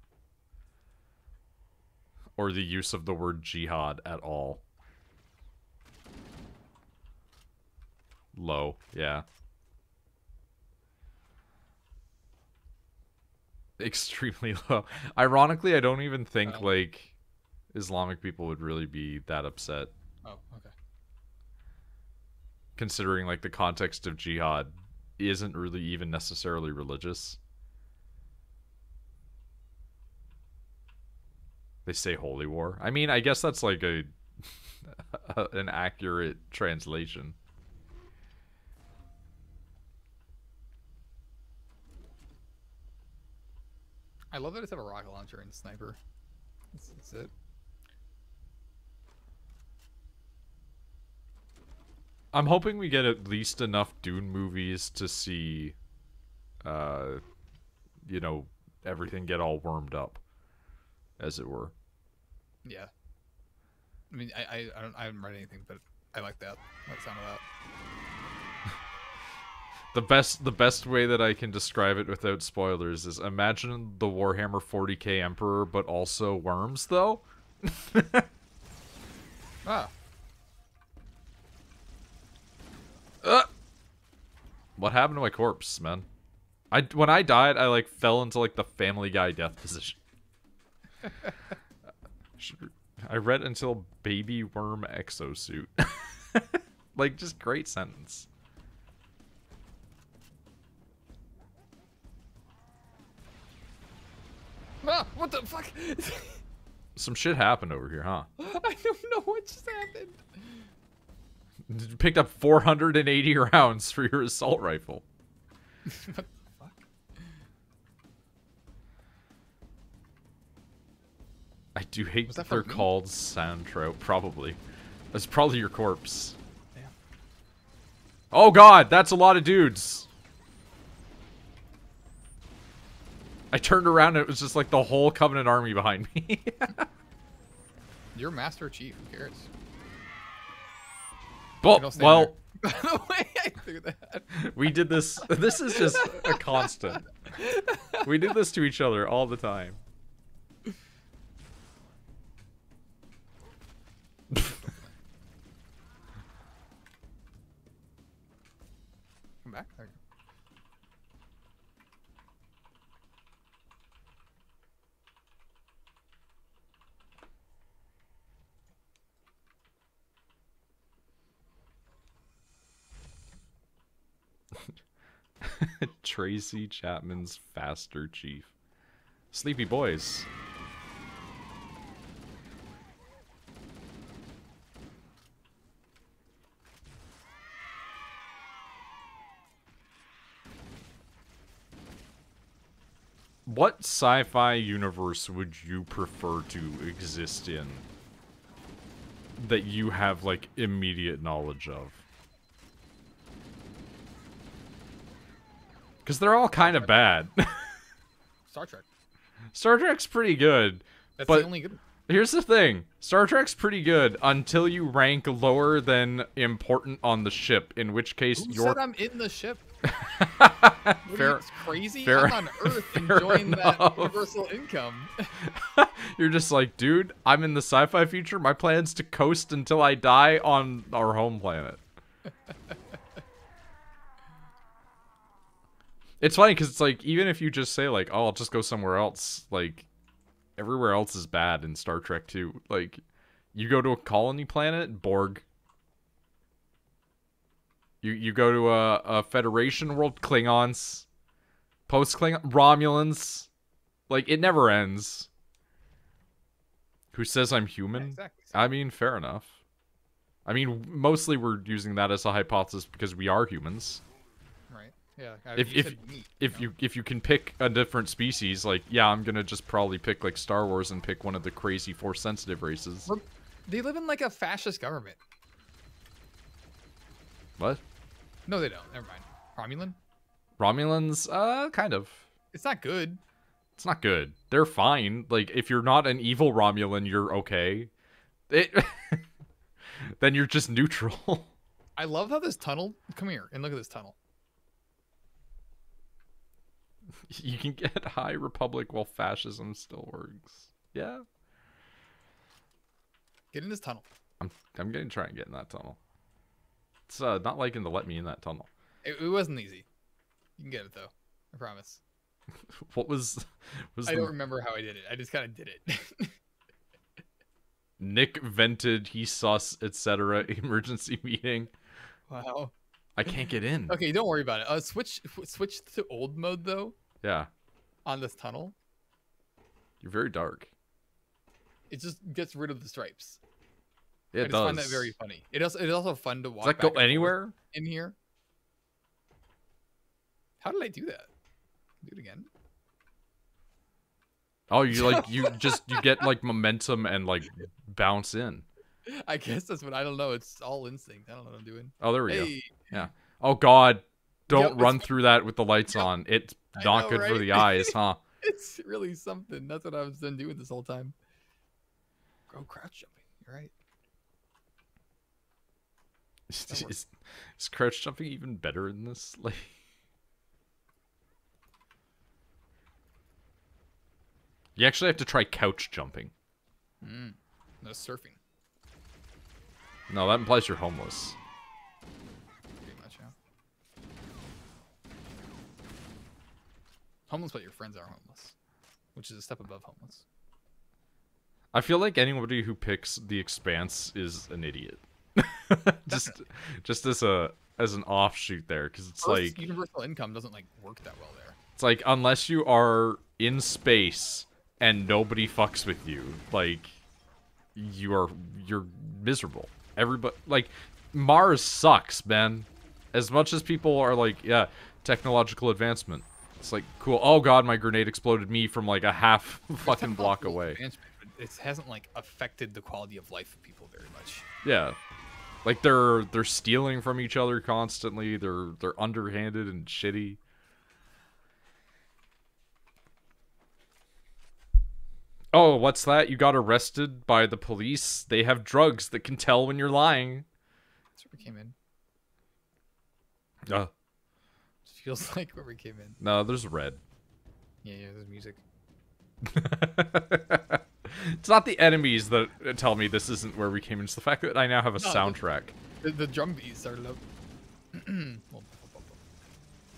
Or the use of the word jihad at all? Low, yeah. Extremely low. Ironically, I don't even think, like, Islamic people would really be that upset. Oh, okay. Considering, like, the context of jihad isn't really even necessarily religious. They say holy war. I mean, I guess that's like an accurate translation. I love that it's have a rocket launcher and sniper. That's it. I'm hoping we get at least enough Dune movies to see, you know, everything get all wormed up, as it were. Yeah. I mean, I haven't read anything, but I like that. I like the sound of that. The best way that I can describe it without spoilers is imagine the Warhammer 40k Emperor, but also worms, though. Ah. What happened to my corpse, man? When I died, I like fell into like the Family Guy death position. I read until baby worm exosuit. Like, just great sentence. Ah, what the fuck? Some shit happened over here, huh? I don't know what just happened. You picked up 480 rounds for your assault rifle. What the fuck? I do hate that they're called sound trout. Probably. That's probably your corpse. Damn. Oh god, that's a lot of dudes. I turned around and it was just like the whole Covenant army behind me. You're Master Chief. Who cares? Well, By the way I threw that. we did this. This is just a constant. We did this to each other all the time. Come back. There you Tracy Chapman's Faster Chief. Sleepy Boys. What sci-fi universe would you prefer to exist in that you have, like, immediate knowledge of? Because they're all kind of bad. Star Trek. Star Trek's pretty good. That's but the only good. here's the thing. Star Trek's pretty good until you rank lower than important on the ship, in which case Who you're... said I'm in the ship? What Fair, are you, crazy? fair- I'm on Earth enjoying that enough. universal income. You're just like, dude, I'm in the sci-fi future. My plan's to coast until I die on our home planet. It's funny because it's like, even if you just say like, oh, I'll just go somewhere else, like, everywhere else is bad in Star Trek too. Like, you go to a colony planet, Borg. You go to a Federation world, Klingons. Post-Klingon, Romulans. Like, it never ends. Who says I'm human? Yeah, exactly. I mean, fair enough. I mean, mostly we're using that as a hypothesis because we are humans. Right. Yeah. If you can pick a different species, like, yeah, I'm gonna just probably pick like Star Wars and pick one of the crazy force sensitive races. They live in like a fascist government. What? No, they don't. Never mind. Romulan? Romulans? Kind of. It's not good. It's not good. They're fine. Like, if you're not an evil Romulan, you're okay. Then you're just neutral. I love how this tunnel. Come here and look at this tunnel. You can get High Republic while fascism still works. Yeah. Get in this tunnel. I'm gonna try and get in that tunnel. It's not liking to let me in that tunnel. It wasn't easy. You can get it though. I promise. What was I don't remember how I did it. I just kind of did it. Nick vented, he sus, etc. emergency meeting. Wow. I can't get in. Okay, don't worry about it. Switch to old mode though. Yeah. On this tunnel. You're very dark. It just gets rid of the stripes. Yeah, I just find that very funny. It's also fun to watch. Does that go anywhere? In here? How did I do that? Do it again. Oh, you get like momentum and like bounce in. I guess that's what I don't know. It's all instinct. I don't know what I'm doing. Oh, there we go. Yeah. Oh God, don't Yep, run through that with the lights on. It's not know, good for right? the eyes, huh? It's really something. That's what I was done doing this whole time. Go crouch jumping. You're right. Is crouch jumping even better in this? Like, you actually have to try couch jumping. No surfing. No, that implies you're homeless. Pretty much, yeah. Homeless, but your friends are homeless, which is a step above homeless. I feel like anybody who picks The Expanse is an idiot. just as an offshoot there, because it's Earth's like universal income doesn't like work that well there. it's like, unless you are in space and nobody fucks with you, like you're miserable. Everybody, like, Mars sucks, man. As much as people are like, yeah, technological advancement, it's like, cool. Oh God, my grenade exploded me from like a half fucking block away. But it hasn't like affected the quality of life of people very much. Yeah. Like, they're stealing from each other constantly. They're underhanded and shitty. Oh, what's that? You got arrested by the police? They have drugs that can tell when you're lying. That's where we came in. Uh, Feels like where we came in. no, there's red. Yeah, there's music. It's not the enemies that tell me this isn't where we came in. It's the fact that I now have a soundtrack. The drum beat started up.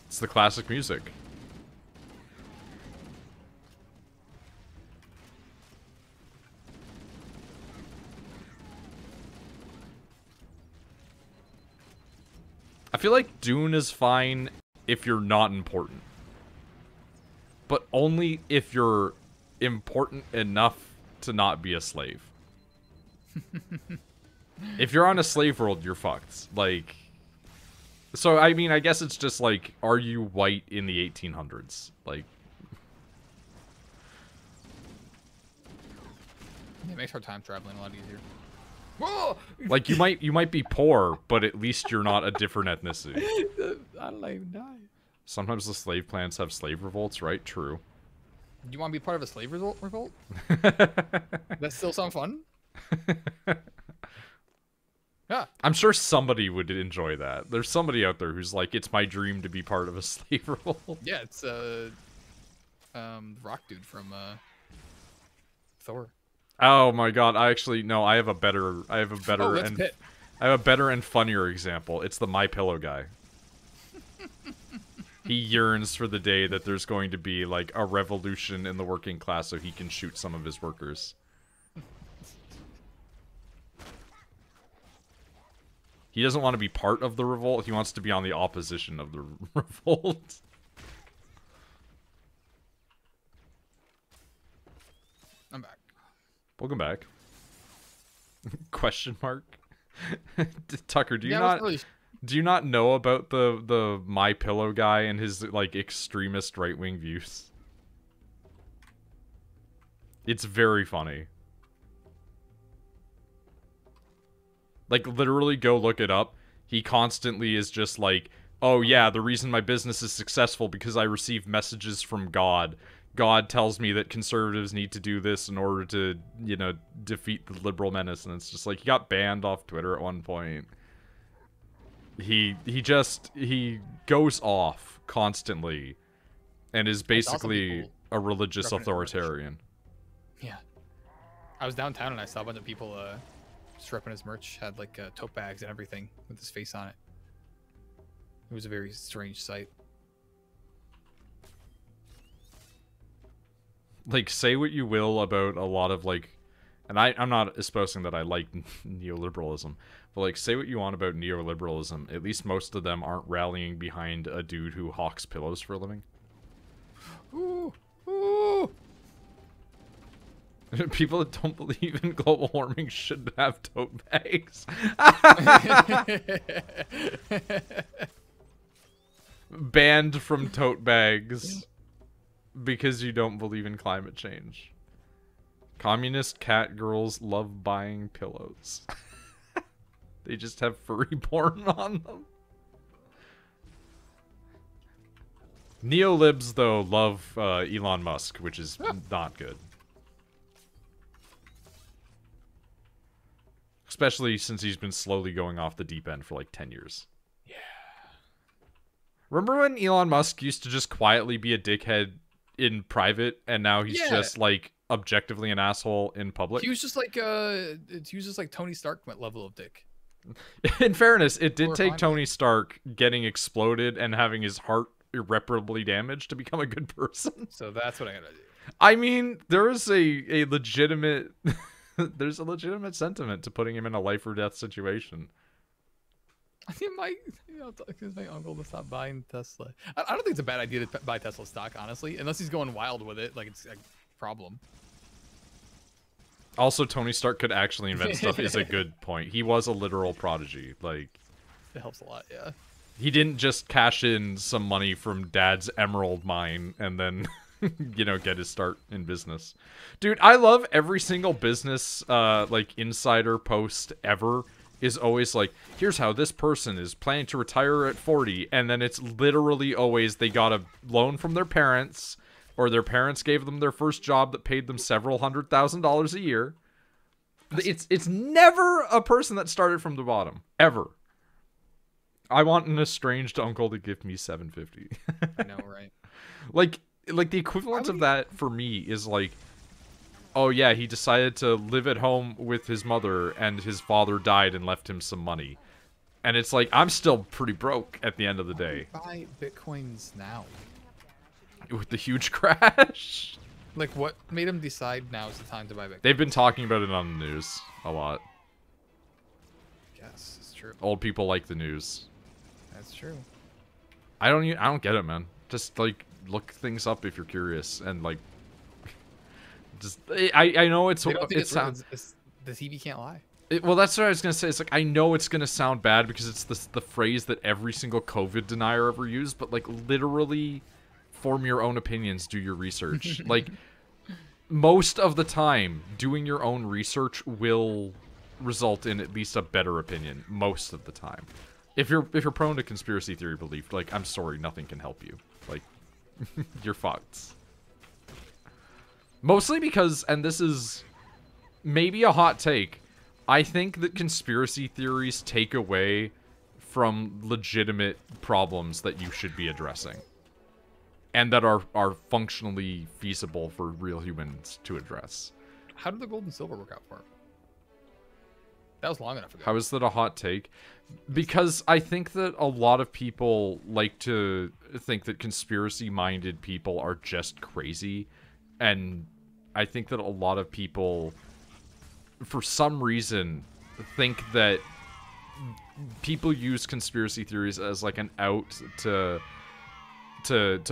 It's the classic music. I feel like Dune is fine if you're not important. But only if you're important enough to not be a slave. If you're on a slave world, you're fucked. Like... So, I mean, I guess it's just like, are you white in the 1800s? Like... It makes our time traveling a lot easier. Whoa! Like, you might be poor, but at least you're not a different ethnicity. I don't even die. Sometimes the slave plants have slave revolts, right? True. Do you want to be part of a slave revolt? That still sound fun? Yeah. I'm sure somebody would enjoy that. There's somebody out there who's like, it's my dream to be part of a slave revolt. Yeah, it's rock dude from Thor. Oh my god, I actually no, I have a better Pitt. I have a better and funnier example. It's the My Pillow guy. He yearns for the day that there's going to be like a revolution in the working class so he can shoot some of his workers. He doesn't want to be part of the revolt, he wants to be on the opposition of the revolt. I'm back. Welcome back. Question mark? Tucker, do you do you not know about the My Pillow guy and his like extremist right-wing views? It's very funny. Like, literally go look it up. He constantly is just like, oh yeah, the reason my business is successful because I receive messages from God. God tells me that conservatives need to do this in order to, you know, defeat the liberal menace. And it's just like, he got banned off Twitter at one point. He goes off constantly and is basically a religious authoritarian. Yeah. I was downtown and I saw a bunch of people just repping his merch, had like tote bags and everything with his face on it. It was a very strange sight. Like, say what you will about a lot of, like... And I'm not espousing that I like neoliberalism. But, like, say what you want about neoliberalism. At least most of them aren't rallying behind a dude who hawks pillows for a living. Ooh! Ooh! People that don't believe in global warming should have tote bags. Banned from tote bags. Because you don't believe in climate change. Communist cat girls love buying pillows. They just have furry porn on them. Neolibs, though, love Elon Musk, which is not good. Especially since he's been slowly going off the deep end for like 10 years. Yeah. Remember when Elon Musk used to just quietly be a dickhead in private, and now he's just like objectively an asshole in public? He was just like Tony Stark level of dick. In fairness, it did take Tony Stark getting exploded and having his heart irreparably damaged to become a good person. So that's what I gotta do. I mean, there is a legitimate there's a legitimate sentiment to putting him in a life or death situation. I think my uncle to stop buying Tesla. I don't think it's a bad idea to buy Tesla stock, honestly, unless he's going wild with it. Like, it's a problem. Also, Tony Stark could actually invent stuff is a good point. He was a literal prodigy. Like, it helps a lot, yeah. He didn't just cash in some money from Dad's emerald mine and then, you know, get his start in business. Dude, I love every single business, like, insider post ever is always like, here's how this person is planning to retire at 40, and then it's literally always they got a loan from their parents, or their parents gave them their first job that paid them several $100,000 a year. It's never a person that started from the bottom, ever. I want an estranged uncle to give me $750. I know, right? Like the equivalent of that for me is like, oh yeah, he decided to live at home with his mother and his father died and left him some money. And it's like, I'm still pretty broke at the end of the day. Buy Bitcoins now. With the huge crash. Like, what made him decide now is the time to buy Bitcoin? They've been talking about it on the news a lot. Yes, it's true. Old people like the news. That's true. I don't get it, man. Just like look things up if you're curious and like just I know it's They don't think it sounds the TV can't lie. well, that's what I was gonna say. It's like I know it's gonna sound bad because it's the phrase that every single COVID denier ever used, but like literally form your own opinions, do your research. Like most of the time, doing your own research will result in at least a better opinion. Most of the time, if you're prone to conspiracy theory belief, like I'm sorry, nothing can help you. Like you're fucked. Mostly because, and this is maybe a hot take, I think that conspiracy theories take away from legitimate problems that you should be addressing. And that are functionally feasible for real humans to address. How did the gold and silver work out for him? That was long enough ago. How is that a hot take? Because I think that a lot of people like to think that conspiracy-minded people are just crazy. And I think that a lot of people, for some reason, think that people use conspiracy theories as like an out to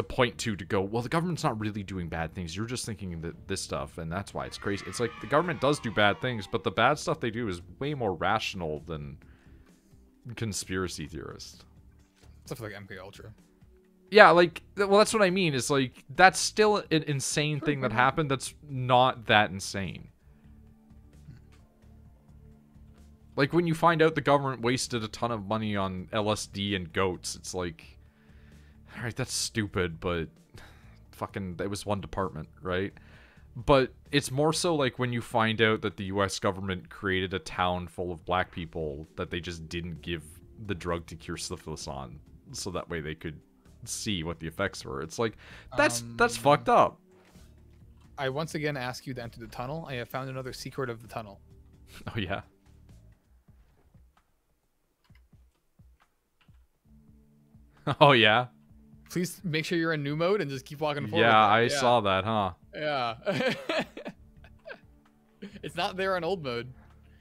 point to go, well, the government's not really doing bad things. You're just thinking that this stuff, and that's why it's crazy. It's like the government does do bad things, but the bad stuff they do is way more rational than conspiracy theorists. Stuff like MK Ultra. Yeah, like, well, that's what I mean. Is like that's still an insane thing that happened. That's not that insane. Like when you find out the government wasted a ton of money on LSD and goats, it's like, all right, that's stupid, but fucking, it was one department, right? But it's more so like when you find out that the US government created a town full of black people that they just didn't give the drug to cure syphilis on, so that way they could see what the effects were. It's like, that's fucked up. I once again ask you to enter the tunnel. I have found another secret of the tunnel. Oh, yeah? Oh, yeah? Please make sure you're in new mode and just keep walking forward. Yeah, I saw that, huh? Yeah. It's not there on old mode.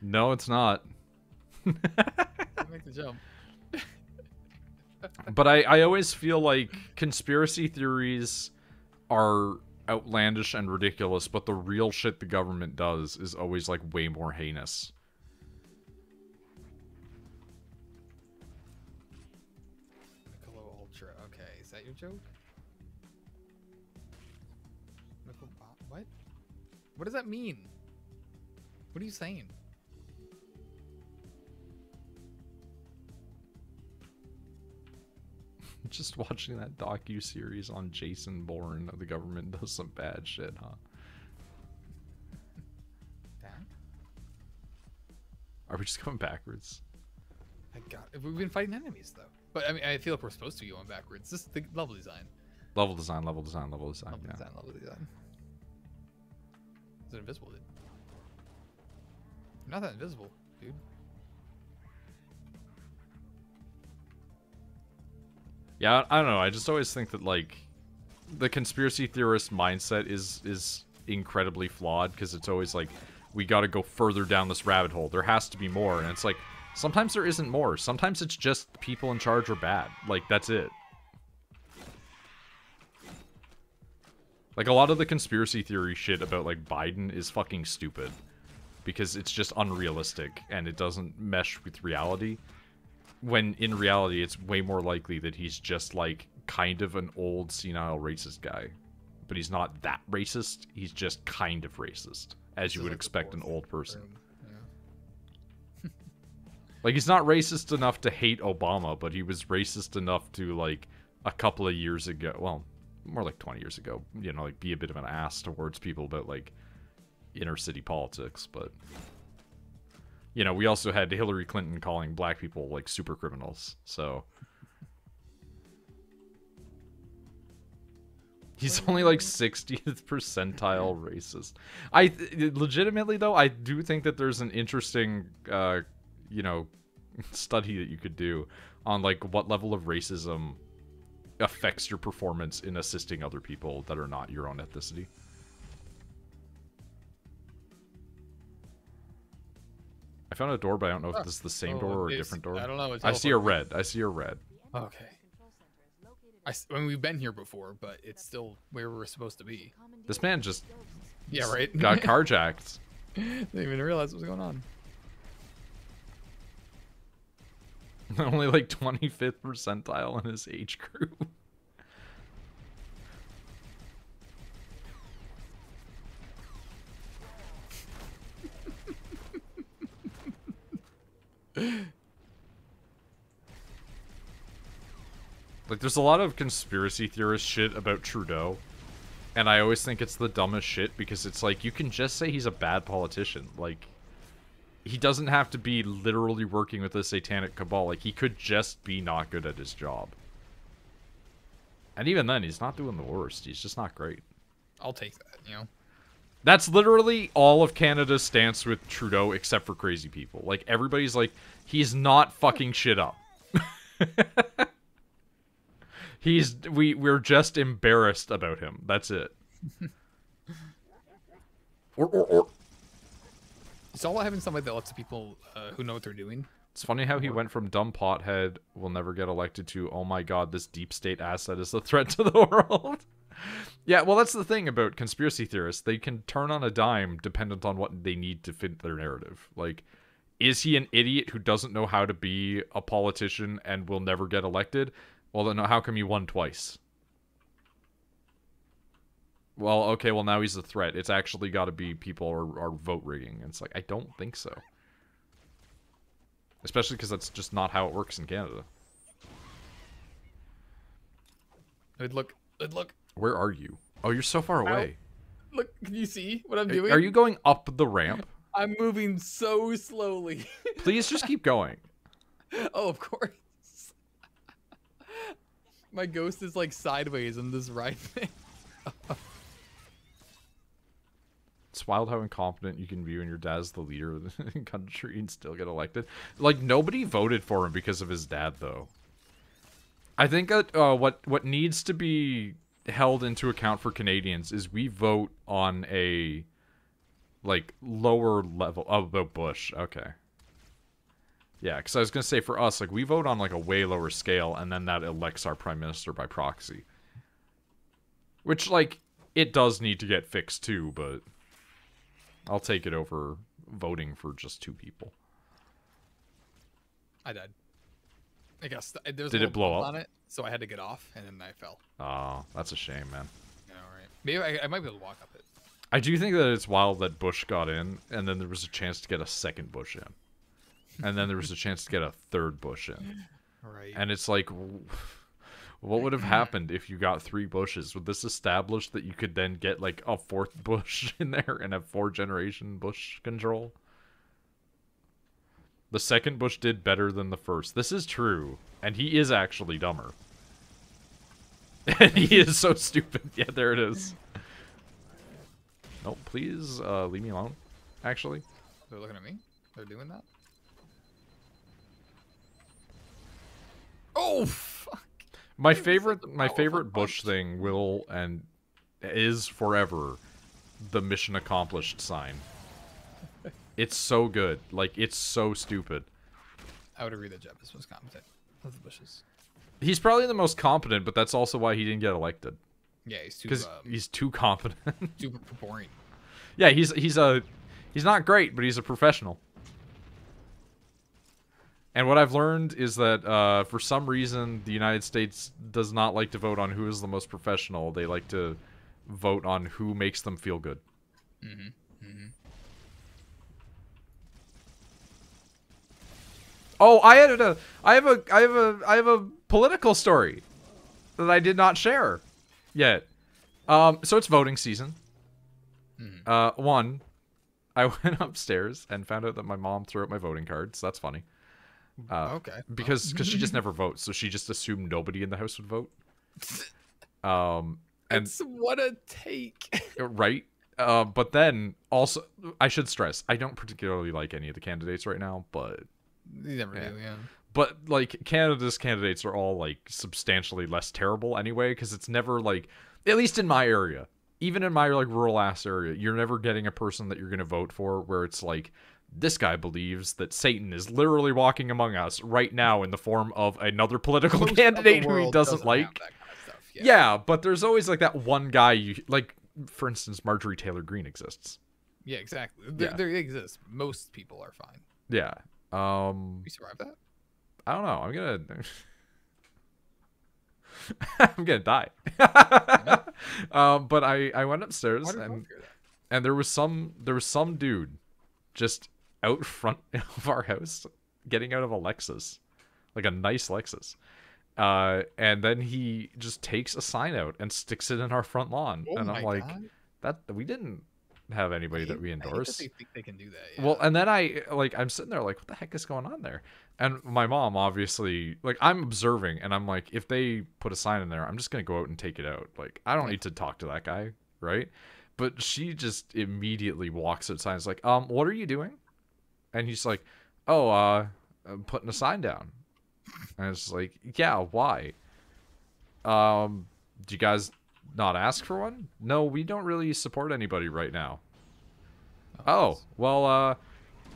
No, it's not. Make the jump. But I always feel like conspiracy theories are outlandish and ridiculous, but the real shit the government does is always like way more heinous. Ultra. Okay, is that your joke? What? What does that mean? What are you saying? Just watching that docu-series on Jason Bourne, the government does some bad shit, huh? Damn. Are we just going backwards? We've been fighting enemies though. But I mean, I feel like we're supposed to be going backwards. This is the level design. Level design, level design, level design. Level Yeah. design, level design. Is it invisible, dude? You're not that invisible, dude. Yeah, I don't know. I just always think that like the conspiracy theorist mindset is incredibly flawed because it's always like we got to go further down this rabbit hole. There has to be more, and it's like sometimes there isn't more. Sometimes it's just the people in charge are bad. Like that's it. Like a lot of the conspiracy theory shit about like Biden is fucking stupid because it's just unrealistic and it doesn't mesh with reality. When in reality, it's way more likely that he's just like kind of an old senile racist guy. But he's not that racist. He's just kind of racist, as you would expect an old person. Yeah. Like he's not racist enough to hate Obama, but he was racist enough to like a couple of years ago. Well, more like 20 years ago, you know, like be a bit of an ass towards people about like inner city politics, but you know, we also had Hillary Clinton calling black people like super criminals. So he's only like 60th percentile racist. Legitimately though, I do think that there's an interesting you know, study that you could do on like what level of racism affects your performance in assisting other people that are not your own ethnicity. I found a door, but I don't know if this is the same door or a different door. I don't know. I see a red. I see a red. Okay. I mean, we've been here before, but it's still where we're supposed to be. This man just right. got carjacked. Didn't even realize what was going on. Only like 25th percentile in his age group. Like, there's a lot of conspiracy theorist shit about Trudeau, and I always think it's the dumbest shit because it's like, you can just say he's a bad politician. Like, he doesn't have to be literally working with the satanic cabal. Like, he could just be not good at his job. And even then, he's not doing the worst. He's just not great. I'll take that, you know? That's literally all of Canada's stance with Trudeau, except for crazy people. Like, everybody's like, he's not fucking shit up. We're just embarrassed about him. That's it. It's all having somebody that lets people who know what they're doing. It's funny how he went from dumb pothead will never get elected to, oh my god, this deep state asset is a threat to the world. Yeah, well, that's the thing about conspiracy theorists. They can turn on a dime dependent on what they need to fit their narrative. Like, is he an idiot who doesn't know how to be a politician and will never get elected? Well, then how come he won twice? Well, okay, well, now he's a threat. It's actually got to be people are vote rigging. And it's like, I don't think so. Especially because that's just not how it works in Canada. Look. Where are you? Oh, you're so far away. Look, can you see what I'm doing? Are you going up the ramp? I'm moving so slowly. Please just keep going. Oh, of course. My ghost is like sideways in this ride thing. It's wild how incompetent you can be when your dad's the leader of the country and still get elected. Like, nobody voted for him because of his dad, though. I think that what needs to be held into account for Canadians is we vote on a, like, lower level. Oh, about Bush. Okay. Yeah, because I was going to say, for us, like, we vote on, like, a way lower scale, and then that elects our prime minister by proxy. Which, like, it does need to get fixed, too, but I'll take it over voting for just 2 people. I died. I guess there's Did it blow up on it, so I had to get off, and then I fell. Oh, that's a shame, man. Yeah, all right. Maybe I might be able to walk up it. I do think that it's wild that Bush got in, and then there was a chance to get a second Bush in. And then there was a chance to get a third Bush in. Right. And it's like, what would have happened if you got 3 Bushes? Would this establish that you could then get, like, a 4th Bush in there and have 4th-generation Bush control? The second Bush did better than the first. This is true. And he is actually dumber. And he is so stupid. Yeah, there it is. No, please leave me alone, actually. They're looking at me? They're doing that? Oh, fuck. My favorite Bush thing will and is forever the mission accomplished sign. It's so good. Like, it's so stupid. I would agree that Jeb is most competent of the Bushes. He's probably the most competent, but that's also why he didn't get elected. Yeah, he's too Because he's too competent. too boring. Yeah, he's not great, but he's a professional. And what I've learned is that for some reason the United States does not like to vote on who is the most professional. They like to vote on who makes them feel good. Mm-hmm. Mm-hmm. Oh, I have a political story that I did not share. Yet. So it's voting season. One, I went upstairs and found out that my mom threw out my voting cards. That's funny. Okay. Because she just never votes, so she just assumed nobody in the house would vote. And It's what a take. right. But then also, I should stress, I don't particularly like any of the candidates right now, but You never do, yeah. But like Canada's candidates are all like substantially less terrible anyway, because it's never like, at least in my area, even in my like rural ass area, you're never getting a person that you're gonna vote for where it's like, this guy believes that Satan is literally walking among us right now in the form of another political Most of candidate the who he world doesn't have like. that kind of stuff, Yeah, but there's always like that one guy you like. For instance, Marjorie Taylor Greene exists. Yeah, exactly. Yeah. There exists. Most people are fine. Yeah. We survived that? I don't know. I'm gonna I'm gonna die. But I went upstairs Why did I fear that? and there was some dude just out front of our house getting out of a Lexus, like a nice Lexus. And then he just takes a sign out and sticks it in our front lawn. Oh And I'm my like, God. that we didn't have anybody that we I hate that endorse. they think they can do that. Yeah. Well, and then I'm sitting there like, what the heck is going on there? And my mom obviously, like, I'm observing and I'm like, if they put a sign in there, I'm just gonna go out and take it out. Like, I don't need to talk to that guy, right? But she just immediately walks outside and is like, what are you doing? And he's like, oh, I'm putting a sign down. And it's like, yeah, why? Do you guys not ask for one? No, we don't really support anybody right now. Oh, well,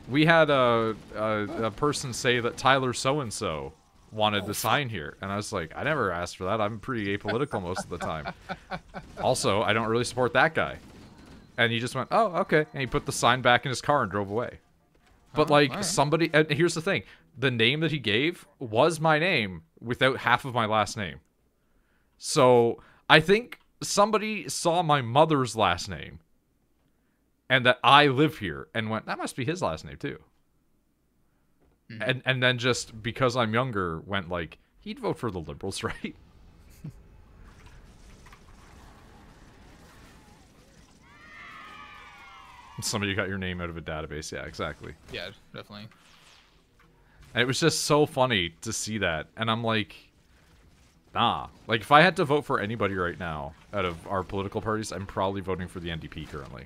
we had a person say that Tyler so-and-so wanted the sign here. And I was like, I never asked for that. I'm pretty apolitical most of the time. Also, I don't really support that guy. And he just went, oh, okay. And he put the sign back in his car and drove away. But, like, somebody... And here's the thing. The name that he gave was my name without half of my last name. So, I think somebody saw my mother's last name and that I live here and went, that must be his last name, too. And then just because I'm younger, went like, he'd vote for the Liberals, right? Somebody got your name out of a database. Yeah, exactly. Yeah, definitely. And it was just so funny to see that. And I'm like, nah. Like, if I had to vote for anybody right now out of our political parties, I'm probably voting for the NDP currently.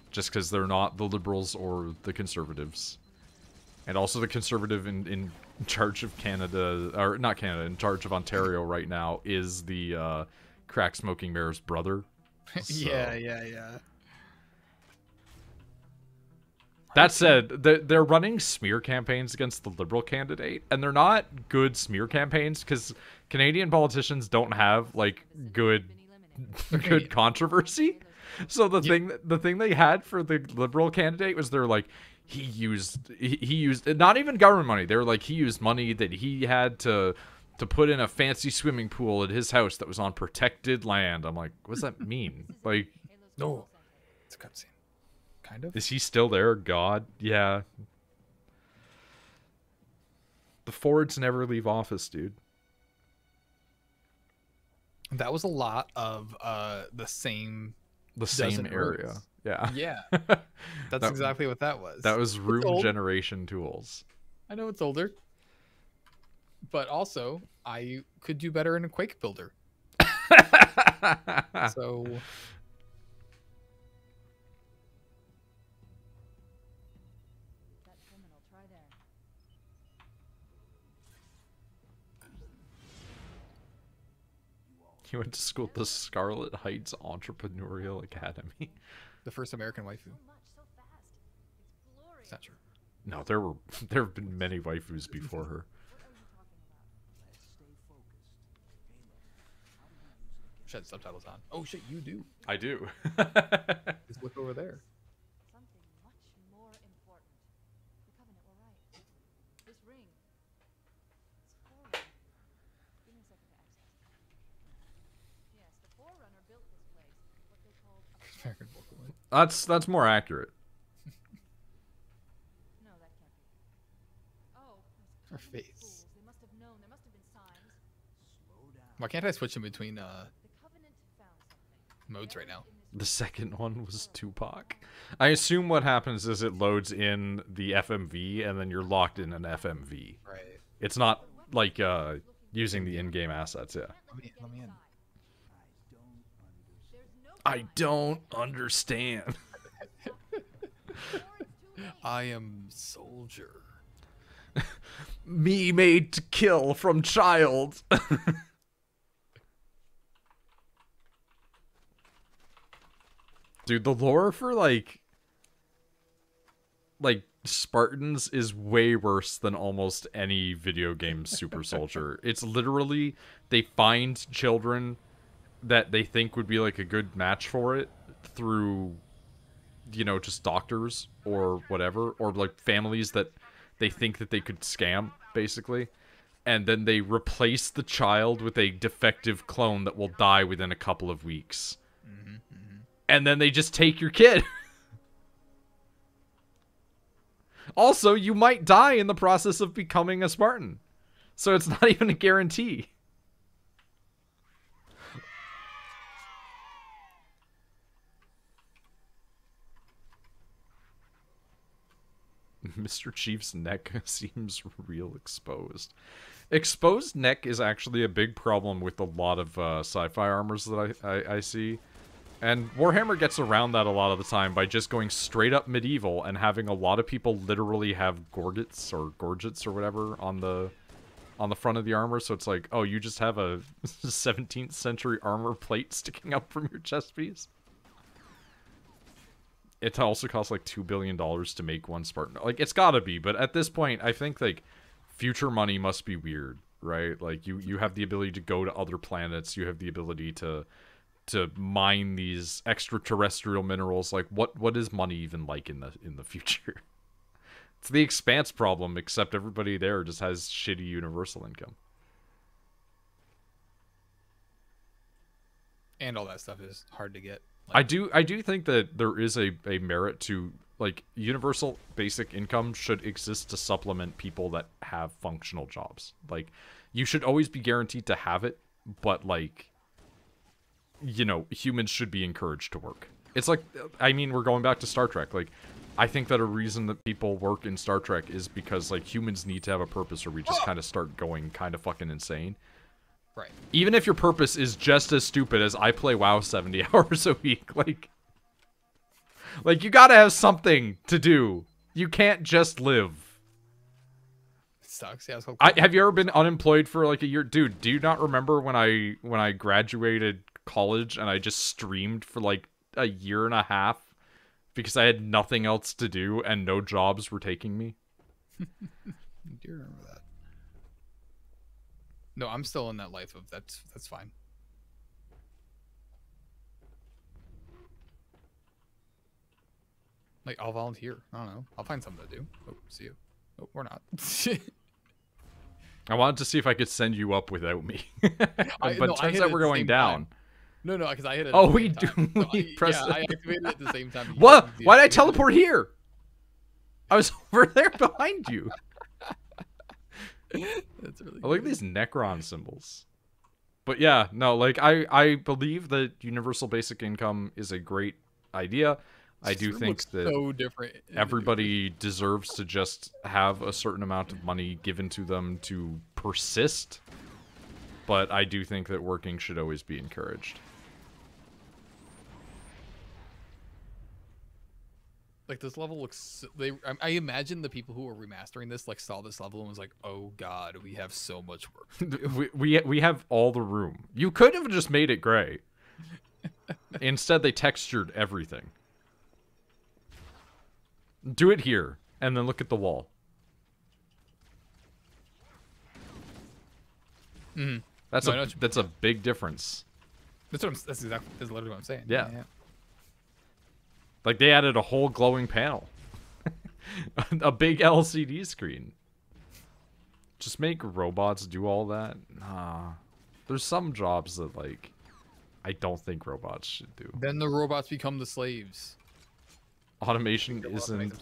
Just because they're not the Liberals or the Conservatives. And also the Conservative in charge of Canada, or not Canada, in charge of Ontario right now is the crack-smoking mayor's brother. So. Yeah. That said, they're running smear campaigns against the Liberal candidate, and they're not good smear campaigns because Canadian politicians don't have like good controversy. So the thing they had for the Liberal candidate was they're like he used not even government money. They were like he used money that he had to put in a fancy swimming pool at his house that was on protected land. I'm like, what does that mean? Like, No, it's a cutscene. Kind of. Is he still there? God, yeah. The Fords never leave office, dude. That was a lot of the same area. rooms. Yeah. Yeah. That's exactly what that was. That was room old. generation tools. I know it's older. But also, I could do better in a Quake builder. So He went to school at the Scarlet Heights Entrepreneurial Academy. the first American waifu. Is that true? No, there have been many waifus before her. Should have subtitles on. Oh shit, you do. I do. Just look over there. Something much more important. The Covenant were right. This ring. It's Forerunner. Give me a second to access it. Yes, the Forerunner built this place. What they called a American Vocaloid. That's more accurate. No, that can't be. Oh, Her these face. fools. They must have known. There must have been signs. Why can't I switch in between The Covenant found something. modes right now? The second one was Tupac. I assume what happens is it loads in the FMV and then you're locked in an FMV. Right. It's not like using the in-game assets, yeah. Let me in. I don't understand. I am soldier. Me made to kill from child. Dude, the lore for like Spartans is way worse than almost any video game super soldier. It's literally they find children that they think would be like a good match for it through, you know, just doctors or whatever, or like families that they think that they could scam, basically. And then they replace the child with a defective clone that will die within a couple of weeks. And then they just take your kid. Also, you might die in the process of becoming a Spartan. So it's not even a guarantee. Mr. Chief's neck seems real exposed. Exposed neck is actually a big problem with a lot of sci-fi armors that I see. And Warhammer gets around that a lot of the time by just going straight up medieval and having a lot of people literally have gorgets or whatever on the front of the armor. So it's like, oh, you just have a 17th century armor plate sticking up from your chest piece. It also costs like $2 billion to make one Spartan. Like, it's gotta be, but at this point, I think like future money must be weird, right? Like you have the ability to go to other planets, you have the ability to mine these extraterrestrial minerals. Like what is money even like in the future? It's the Expanse problem, except everybody there just has shitty universal income. And all that stuff is hard to get. I do think that there is a merit to, like, universal basic income should exist to supplement people that have functional jobs. Like, you should always be guaranteed to have it, but, like, you know, humans should be encouraged to work. It's like, I mean, we're going back to Star Trek. Like, I think that a reason that people work in Star Trek is because, like, humans need to have a purpose or we just kind of start going kind of fucking insane. Right. Even if your purpose is just as stupid as I play WoW 70 hours a week, like you gotta have something to do. You can't just live. It sucks. Yeah. Have you ever been unemployed for like a year? Dude, do you not remember when I graduated college and I just streamed for like a year and a half because I had nothing else to do and no jobs were taking me? Do you remember that? No, I'm still in that life of that's fine. Like, I'll volunteer. I don't know. I'll find something to do. Oh, see you. Oh, we're not. I wanted to see if I could send you up without me. But no, turns out we're going down. No, because I hit it. Oh, we do. So We pressed I activated it at the same time. What? Why did I teleport here? I was over there behind you. That's really I like these Necron symbols. But yeah, no, like I believe that universal basic income is a great idea. I do think that so different. everybody deserves to just have a certain amount of money given to them to persist. But I do think that working should always be encouraged. Like, this level looks. I imagine the people who are remastering this like saw this level and was like, "Oh God, we have so much work to do." we have all the room. You could have just made it gray. Instead, they textured everything. Do it here, and then look at the wall. Mm-hmm. That's a big difference. That's literally what I'm saying. Yeah. Like, they added a whole glowing panel. A big LCD screen. Just make robots do all that? Nah. There's some jobs that, like, I don't think robots should do. Then the robots become the slaves. Automation isn't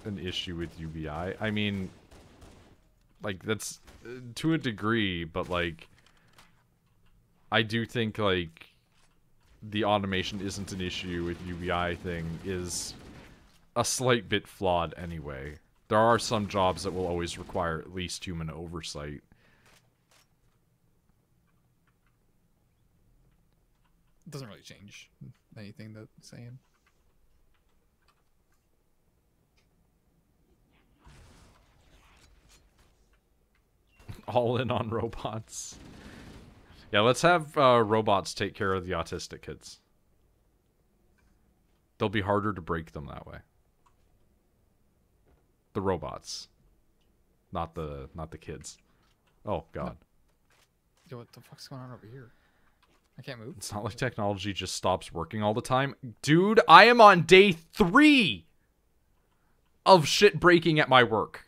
an issue with UBI. I mean, like, that's to a degree, but, like, I do think like the automation isn't an issue with UBI thing is a slight bit flawed anyway. There are some jobs that will always require at least human oversight. It doesn't really change anything that's saying. All in on robots. Yeah, let's have robots take care of the autistic kids. They'll be harder to break them that way. The robots, not the kids. Oh God. Yo, what the fuck's going on over here? I can't move. It's not like technology just stops working all the time. Dude, I am on day 3 of shit breaking at my work.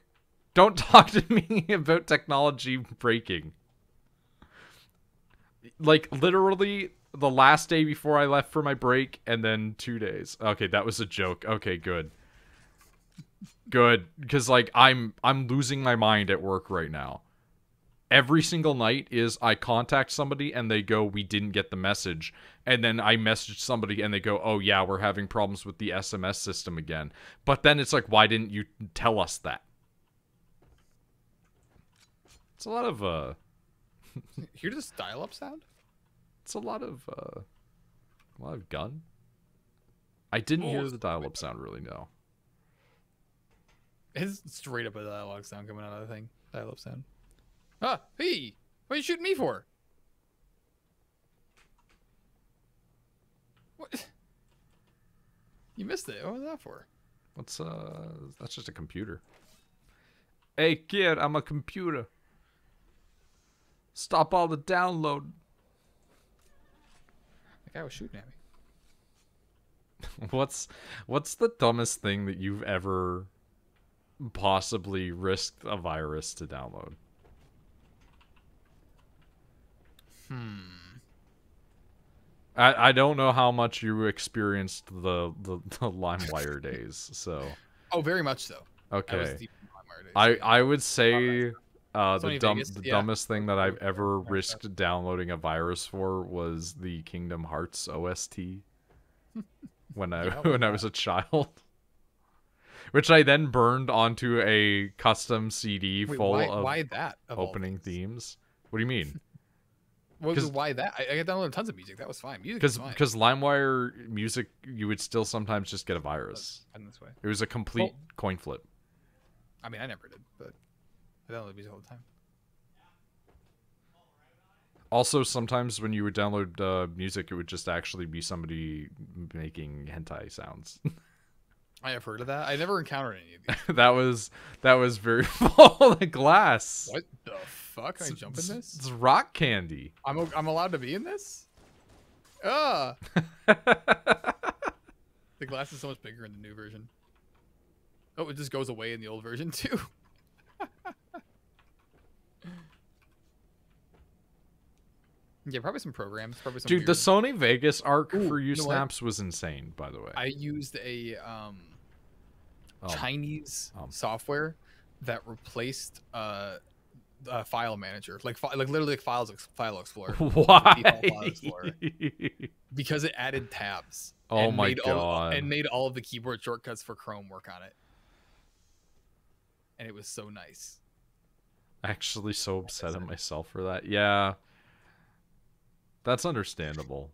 Don't talk to me about technology breaking. Like, literally, the last day before I left for my break, and then 2 days. Okay, that was a joke. Okay, good. Good. Because, like, I'm losing my mind at work right now. Every single night is I contact somebody and they go, we didn't get the message. And then I message somebody and they go, oh yeah, we're having problems with the SMS system again. But then it's like, why didn't you tell us that? It's a lot of, Hear this dial-up sound? it's a lot of gun. I didn't hear the dial-up sound really, no. It's straight up a dialogue sound coming out of the thing. Dial-up sound. Ah, hey! What are you shooting me for? What? You missed it. What was that for? What's, that's just a computer. Hey, kid, I'm a computer. Stop all the download. That guy was shooting at me. What's the dumbest thing that you've ever possibly risked a virus to download? I don't know how much you experienced the LimeWire days, so. Oh, very much so. Okay. I I would say Sony Vegas, the yeah. dumbest thing that I've ever risked downloading a virus for was the Kingdom Hearts OST when I was a child. Which I then burned onto a custom CD full of why that of all opening things? themes. What do you mean? Why that? I got downloaded tons of music. That was fine. Music was fine. Because LimeWire music, you would still sometimes just get a virus. And this way. It was a complete coin flip. I mean, I never did, but I download music all the time. Also, sometimes when you would download music, it would just actually be somebody making hentai sounds. I have heard of that. I never encountered any of these. that was very full of glass. What the fuck? Can I jump in this? It's rock candy. I'm allowed to be in this? Ah! The glass is so much bigger in the new version. Oh, it just goes away in the old version too. Yeah, probably some programs. Probably some Dude, the weird... Sony Vegas arc Ooh, for you know what? snaps was insane, by the way. I used a Chinese software that replaced file manager, like literally like File Explorer. Why? Default File Explorer. Because it added tabs. Oh and my made god! And made all of the keyboard shortcuts for Chrome work on it, and it was so nice. Actually, so upset at myself for that. Yeah, that's understandable.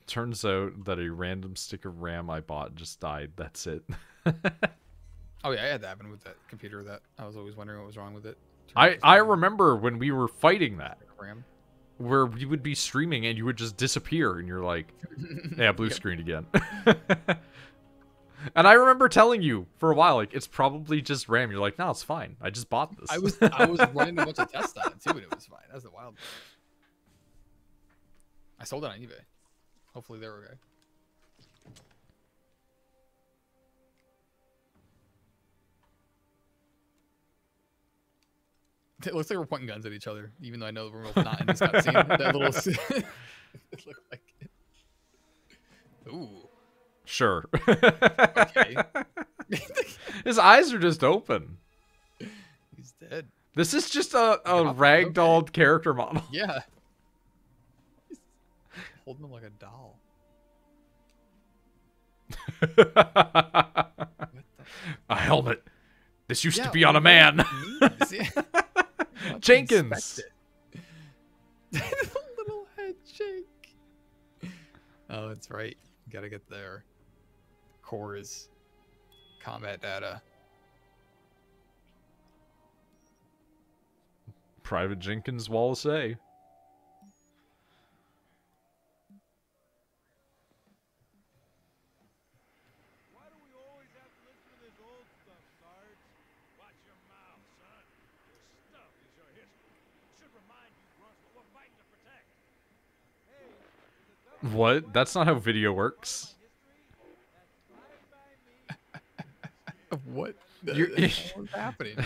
Turns out that a random stick of RAM I bought just died. That's it. Oh yeah, I had that happen with that computer. That I was always wondering what was wrong with it. I remember when we were fighting that, RAM. where we would be streaming and you would just disappear, and you're like, "Yeah, blue screen again." And I remember telling you for a while, like, it's probably just RAM. You're like, no, it's fine. I just bought this. I was running a bunch of tests on it too, and it was fine. That was the wild part. I sold it on eBay. Hopefully they're okay. It looks like we're pointing guns at each other, even though I know we're both not in this cutscene. That little it looked like it. Ooh. Sure. Okay. His eyes are just open. He's dead. This is just a ragdolled character model. Yeah. He's holding him like a doll. A helmet. This used to be on a man. Jenkins. Little head shake. Oh, that's right. Gotta get their cores combat data. Private Jenkins Wallace A. What? That's not how video works. What? What's happening?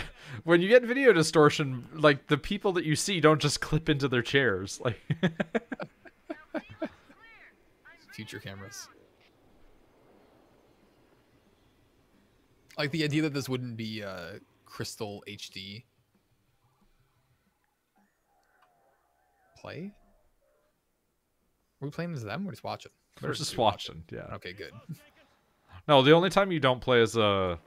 When you get video distortion, like, the people that you see don't just clip into their chairs. Like, future cameras. Like the idea that this wouldn't be crystal HD. Play? Are we playing as them? We're just watching. we're just watching. Yeah. Okay, good. No, the only time you don't play as a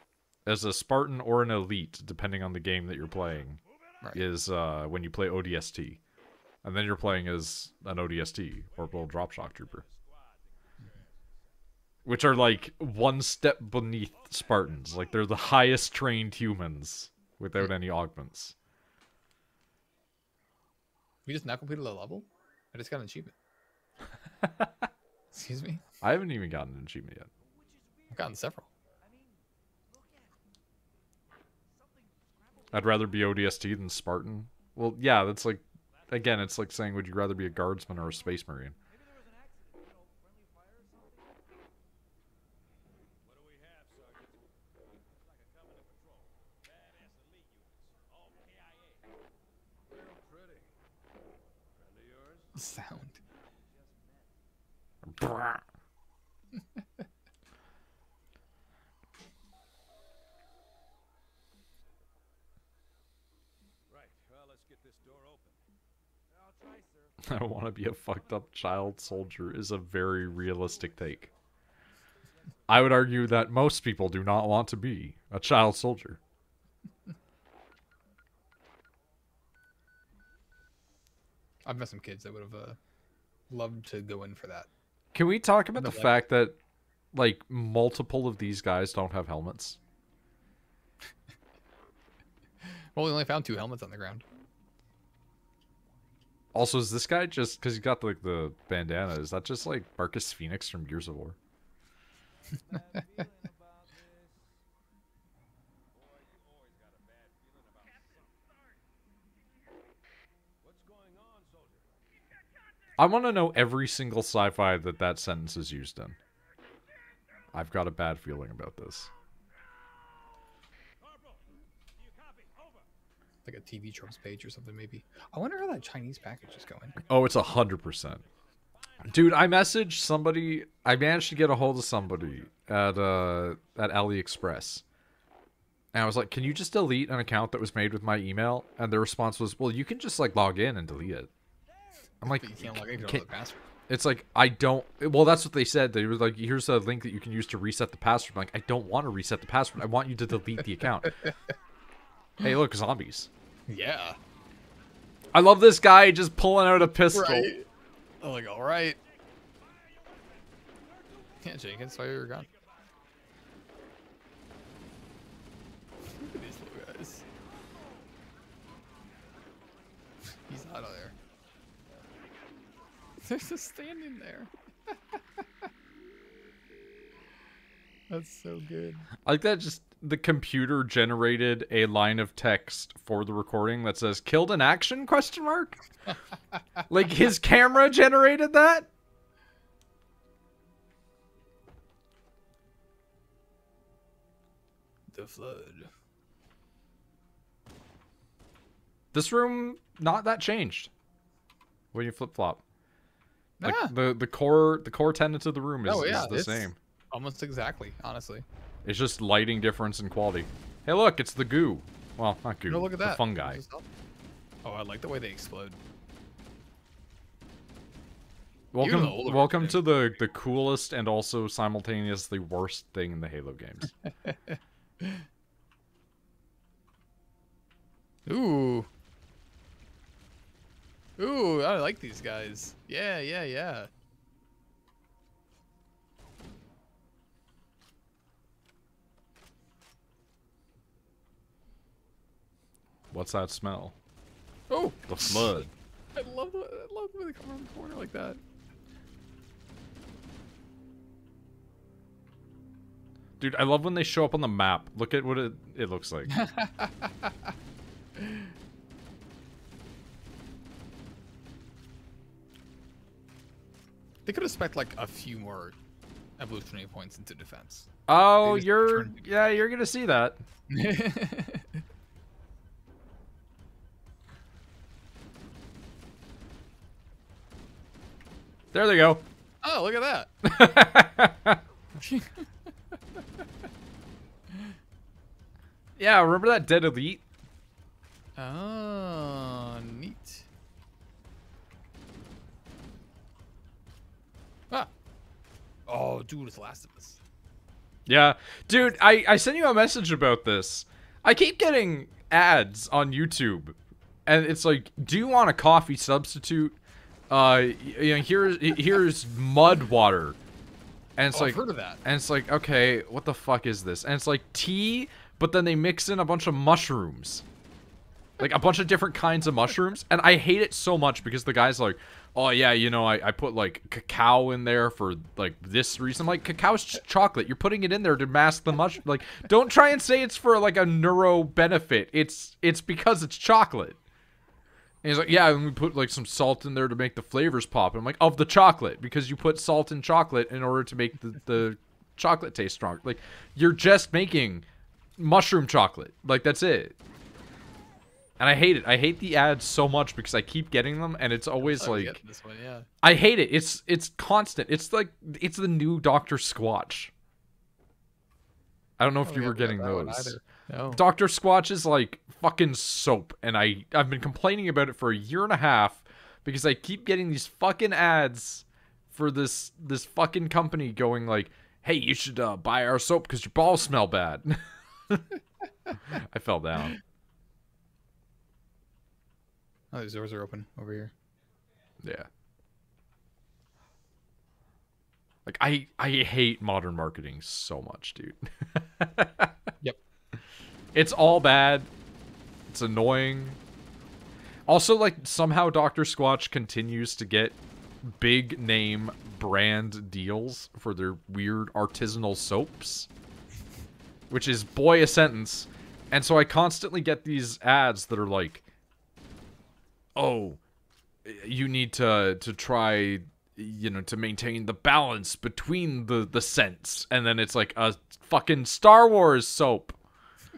Spartan or an elite, depending on the game that you're playing, Right. is when you play ODST, and then you're playing as an ODST, Orbital Drop Shock Trooper, which are like one step beneath Spartans. Like they're the highest trained humans without any augments. We just now completed a level? I just got an achievement. Excuse me? I haven't even gotten an achievement yet. I've gotten several. I'd rather be ODST than Spartan. Well, yeah, that's like, again, it's like saying, would you rather be a guardsman or a space marine? Sound. I want to be a fucked up child soldier is a very realistic take. I would argue that most people do not want to be a child soldier. I've met some kids that would have loved to go in for that. Can we talk about the Like- fact that, like, multiple of these guys don't have helmets? Well, we only found 2 helmets on the ground. Also, is this guy just, because he's got, like, the bandana, is that just, like, Marcus Phoenix from Gears of War? I want to know every single sci-fi that sentence is used in. I've got a bad feeling about this. Like a TV tropes page or something, maybe. I wonder how that Chinese package is going. Oh, it's 100%. Dude, I messaged somebody. I managed to get a hold of somebody at AliExpress. And I was like, can you just delete an account that was made with my email? And their response was, well, you can just, like, log in and delete it. I'm like, But you can't log in, you don't know the password. it's like, I don't... Well, that's what they said. They were like, here's a link that you can use to reset the password. I'm like, I don't want to reset the password. I want you to delete the account. Hey, look, zombies. Yeah. I love this guy just pulling out a pistol. Right. I'm like, all right. Yeah, Jenkins, fire your gun. Look at these little guys. He's out of there. They're just standing there. That's so good. I like that just the computer generated a line of text for the recording that says killed in action ? Like his camera generated that? The flood. This room not that changed. When you flip flop. Like the core tenets of the room is, is the same. Almost exactly, honestly. It's just lighting difference and quality. Hey look, it's the goo. Well, not goo. No, look at the that. fungi. Oh, I like the way they explode. Welcome to the coolest and also simultaneously worst thing in the Halo games. Ooh. Ooh, I like these guys. Yeah, yeah, yeah. What's that smell? Oh, The flood. I love the way they come around the corner like that. Dude, I love when they show up on the map. Look at what it looks like. They could have spec like a few more evolutionary points into defense. Oh, you're gonna see that. There they go. Oh, look at that. Yeah, remember that dead elite? Oh, neat. Ah. Oh, dude, it's Last of Us. Yeah. Dude, I sent you a message about this. I keep getting ads on YouTube. And it's like, do you want a coffee substitute? Here's mud water. And it's like, I've heard of that. And it's like, okay, what the fuck is this? And it's like tea, but then they mix in a bunch of mushrooms. Like a bunch of different kinds of mushrooms. And I hate it so much because the guy's like, oh yeah, you know, I put like cacao in there for like this reason. I'm like, cacao's chocolate. You're putting it in there to mask the mushroom. Like, don't try and say it's for like a neuro benefit. It's because it's chocolate. And he's like, yeah, and we put like some salt in there to make the flavors pop. And I'm like, of the chocolate, because you put salt in chocolate in order to make the chocolate taste stronger. Like, you're just making mushroom chocolate. Like, that's it. And I hate it. I hate the ads so much because I keep getting them, and it's always like, this one, yeah. I hate it. It's constant. It's like, it's the new Dr. Squatch. I don't know if you were getting those. No. Dr. Squatch is like fucking soap, and I've been complaining about it for a year and a half because I keep getting these fucking ads for this fucking company going like, hey, you should buy our soap because your balls smell bad. I fell down. Oh, these doors are open over here. Yeah. Like, I hate modern marketing so much, dude. Yep. It's all bad. It's annoying. Also, like, somehow Dr. Squatch continues to get big name brand deals for their weird artisanal soaps. Which is, boy, a sentence. And so I constantly get these ads that are like, oh, you need to try, you know, to maintain the balance between the scents. And then it's like a fucking Star Wars soap.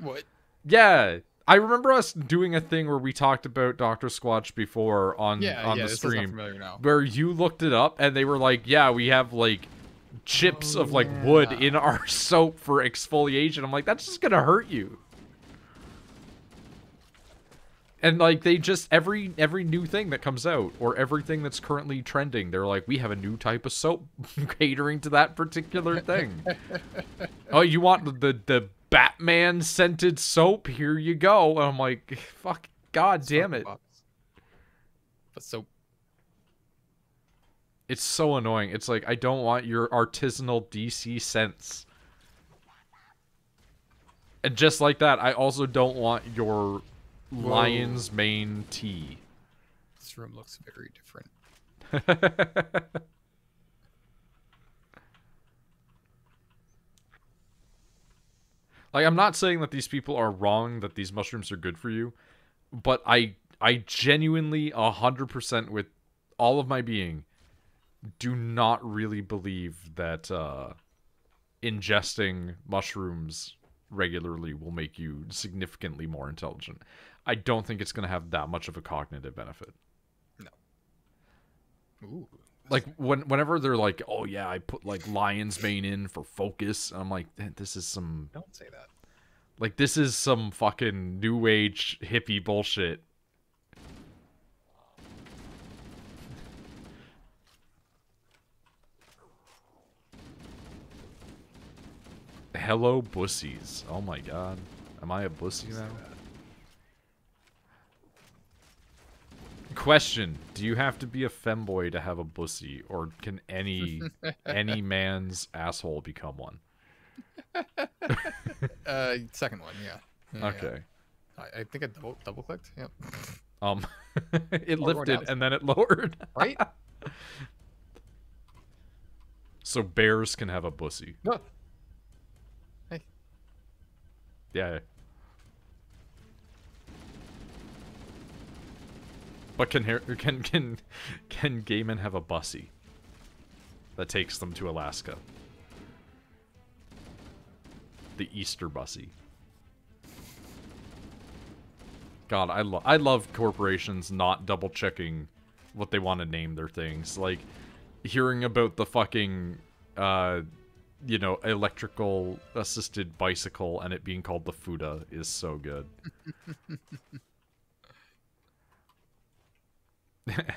What? Yeah. I remember us doing a thing where we talked about Dr. Squatch before on the stream. Familiar now. Where you looked it up and they were like, yeah, we have like chips of like wood in our soap for exfoliation. I'm like, that's just gonna hurt you. And like they just every new thing that comes out or everything that's currently trending, they're like, we have a new type of soap catering to that particular thing. Oh, you want the Batman scented soap? Here you go. And I'm like, fuck, god damn it. But soap. It's so annoying. It's like, I don't want your artisanal DC scents. And just like that, I also don't want your lion's mane tea. This room looks very different. Like, I'm not saying that these people are wrong, that these mushrooms are good for you, but I genuinely 100% with all of my being do not really believe that ingesting mushrooms regularly will make you significantly more intelligent. I don't think it's going to have that much of a cognitive benefit. No. Ooh. Like, whenever they're like, oh yeah, I put like lion's mane in for focus, and I'm like, this is some... Don't say that. Like, this is some fucking new age hippie bullshit. Hello, bussies. Oh my god. Am I a bussy now? Question: do you have to be a femboy to have a bussy, or can any man's asshole become one? Second one, yeah. Okay. Yeah. I think I double clicked. Yep. It Or lifted down. and then it lowered. Right? So bears can have a bussy. No. Hey. Yeah. But can gay men have a bussy that takes them to Alaska? The Easter bussy. God, I love corporations not double checking what they want to name their things. Like hearing about the fucking you know, electrical assisted bicycle and it being called the Fuda is so good.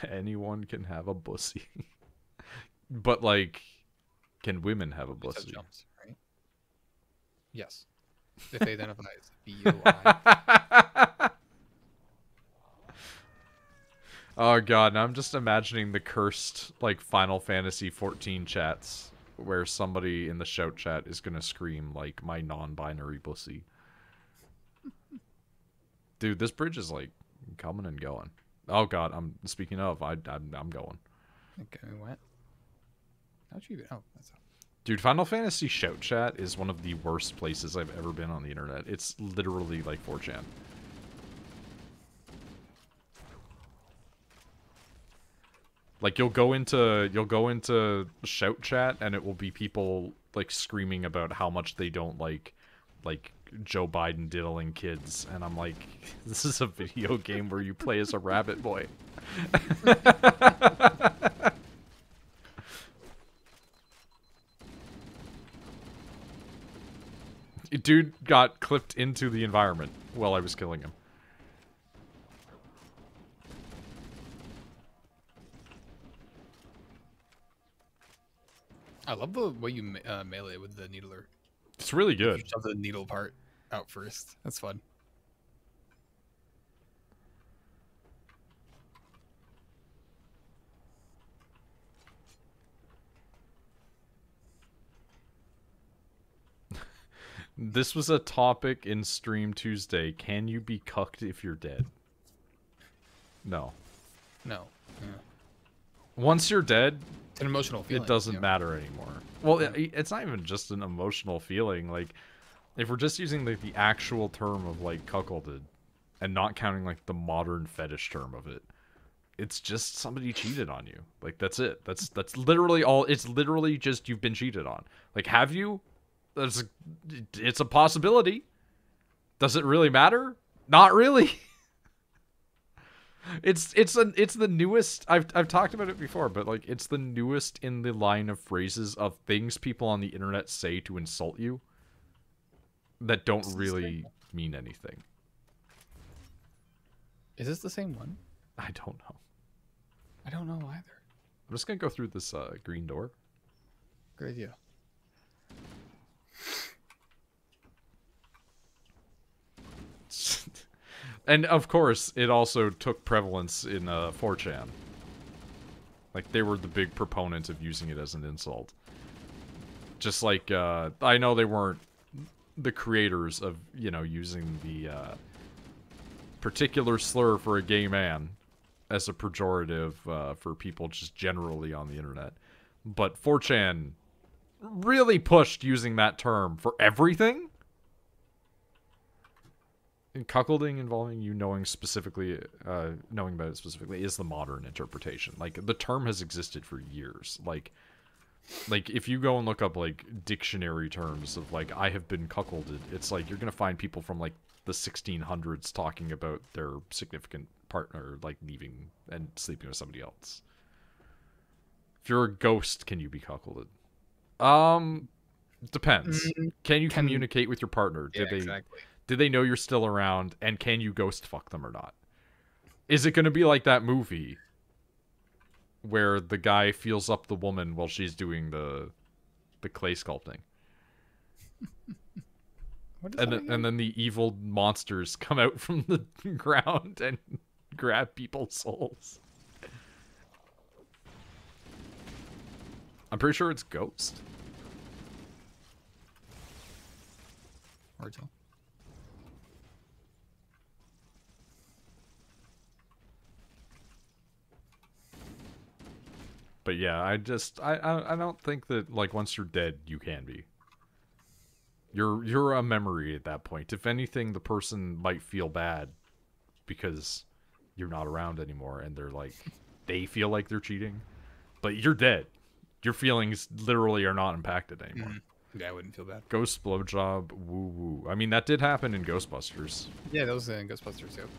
Anyone can have a bussy. But like, can women have a bussy? Jumps, right? Yes. If they identify as BUI. Oh god, now I'm just imagining the cursed, like, Final Fantasy 14 chats, where somebody in the shout chat is gonna scream, like, my non-binary bussy. Dude, this bridge is, like, coming and going. Oh god, speaking of, I'm going. Okay, what? How'd you even... Oh, that's how... Dude, Final Fantasy shout chat is one of the worst places I've ever been on the internet. It's literally like 4chan. Like you'll go into shout chat and it will be people like screaming about how much they don't like Joe Biden diddling kids, and I'm like, this is a video game where you play as a rabbit boy. Dude got clipped into the environment while I was killing him. I love the way you melee with the needler. It's really good. You shove the needle part out first. That's fun. This was a topic in Stream Tuesday. Can you be cucked if you're dead? No. No. Yeah. Once you're dead, It's an emotional feeling. it doesn't matter anymore. Well, it's not even just an emotional feeling. Like, if we're just using like the actual term of like cuckolded, and not counting like the modern fetish term of it, it's just somebody cheated on you. Like that's it. That's literally all. It's literally just you've been cheated on. Like, have you? It's a possibility. Does it really matter? Not really. It's the newest. I've talked about it before, but like it's the newest in the line of phrases of things people on the internet say to insult you that don't really mean anything. Is this the same one? I don't know. I don't know either. I'm just gonna go through this green door. Good idea. And of course, it also took prevalence in 4chan. Like, they were the big proponent of using it as an insult. Just like, I know they weren't the creators of, you know, using the particular slur for a gay man as a pejorative for people just generally on the internet. But 4chan really pushed using that term for everything. And cuckolding involving you knowing about it specifically is the modern interpretation. Like, the term has existed for years. Like if you go and look up like dictionary terms of like I have been cuckolded, it's like you're gonna find people from like the 1600s talking about their significant partner like leaving and sleeping with somebody else. If you're a ghost, can you be cuckolded? Depends. Can you communicate with your partner? Yeah, exactly. Did they know you're still around, and can you ghost fuck them or not? Is it going to be like that movie where the guy feels up the woman while she's doing the clay sculpting? And then the evil monsters come out from the ground and grab people's souls. I'm pretty sure it's Ghost. Hard to tell. But yeah, I don't think that like once you're dead you can be. You're a memory at that point. If anything, the person might feel bad because you're not around anymore, and they feel like they're cheating, but you're dead. Your feelings literally are not impacted anymore. Yeah, I wouldn't feel bad. Ghost blowjob, woo woo. I mean, that did happen in Ghostbusters. Yeah, that was in Ghostbusters, yep.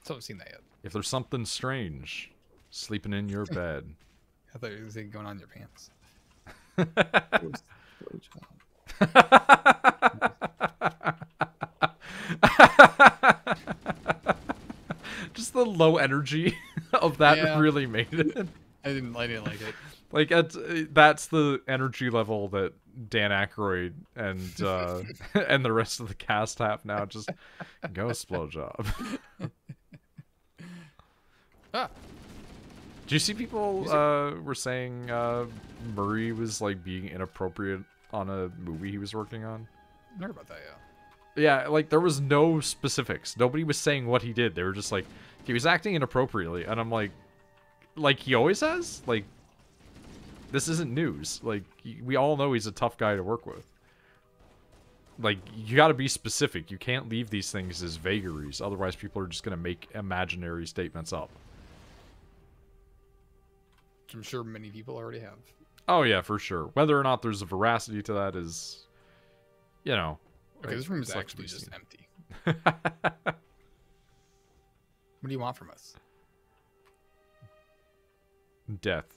Still haven't seen that yet. If there's something strange sleeping in your bed. I thought it was going on in your pants. Just the low energy of that really made it. I didn't like it. Like that's the energy level that Dan Aykroyd and and the rest of the cast have now. Just ghost blowjob. Do you see people were saying Murray was like being inappropriate on a movie he was working on? I heard about that, yeah. Yeah, like there was no specifics. Nobody was saying what he did. They were just like, he was acting inappropriately, and I'm like he always has? Like, this isn't news. Like, we all know he's a tough guy to work with. Like, you gotta be specific. You can't leave these things as vagaries, otherwise people are just gonna make imaginary statements up. Which I'm sure many people already have. Oh yeah, for sure. Whether or not there's a veracity to that is, you know. Okay, this room is actually just empty. What do you want from us? Death.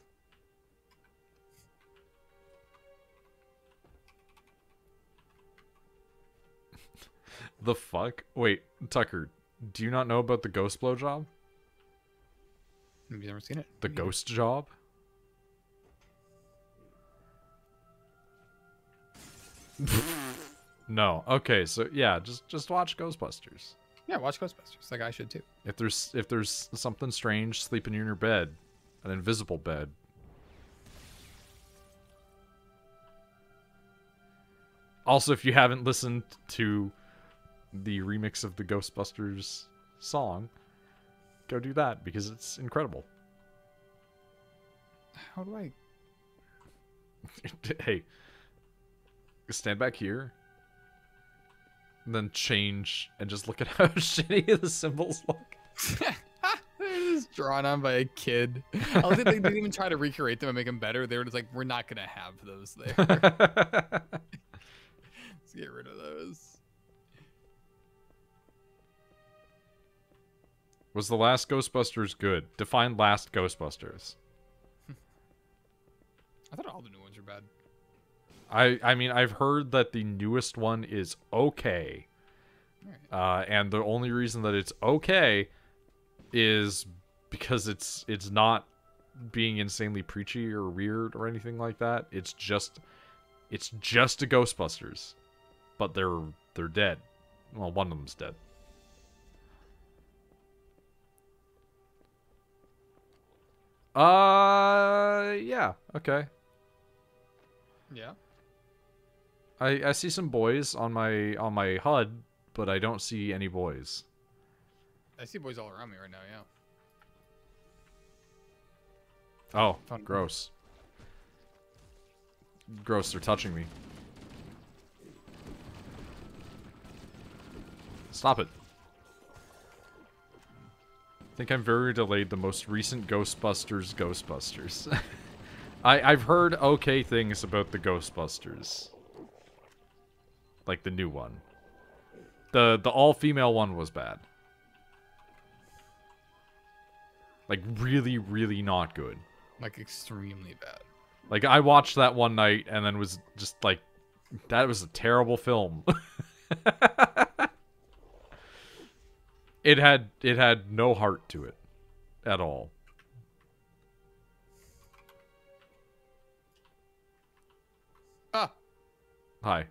The fuck? Wait, Tucker, do you not know about the ghost blowjob? Have you never seen it? The ghost job? No. Okay, so yeah, just watch Ghostbusters. Yeah, watch Ghostbusters. Like I should too. If there's something strange sleeping in your bed, an invisible bed. Also, if you haven't listened to the remix of the Ghostbusters song, go do that because it's incredible. How do I? Hey, stand back here. And then change and just look at how shitty the symbols look. They're just drawn on by a kid. I don't think they didn't even try to recreate them and make them better. They were just like, we're not gonna have those there. Let's get rid of those. Was the last Ghostbusters good? Define last Ghostbusters. I thought all the new ones were bad. I mean, I've heard that the newest one is okay. Right. And the only reason that it's okay is because it's not being insanely preachy or weird or anything like that. It's just a Ghostbusters, but they're dead. Well, one of them's dead. Yeah, okay. Yeah. I see some boys on my HUD, but I don't see any boys. I see boys all around me right now, yeah. Oh, Fun. gross. Gross, they're touching me. Stop it. I think I'm very delayed. The most recent Ghostbusters. I've heard okay things about the Ghostbusters. Like the new one. The all-female one was bad. Like really, really not good. Like extremely bad. Like, I watched that one night and then was just like, that was a terrible film. It had no heart to it at all. Ah. Hi.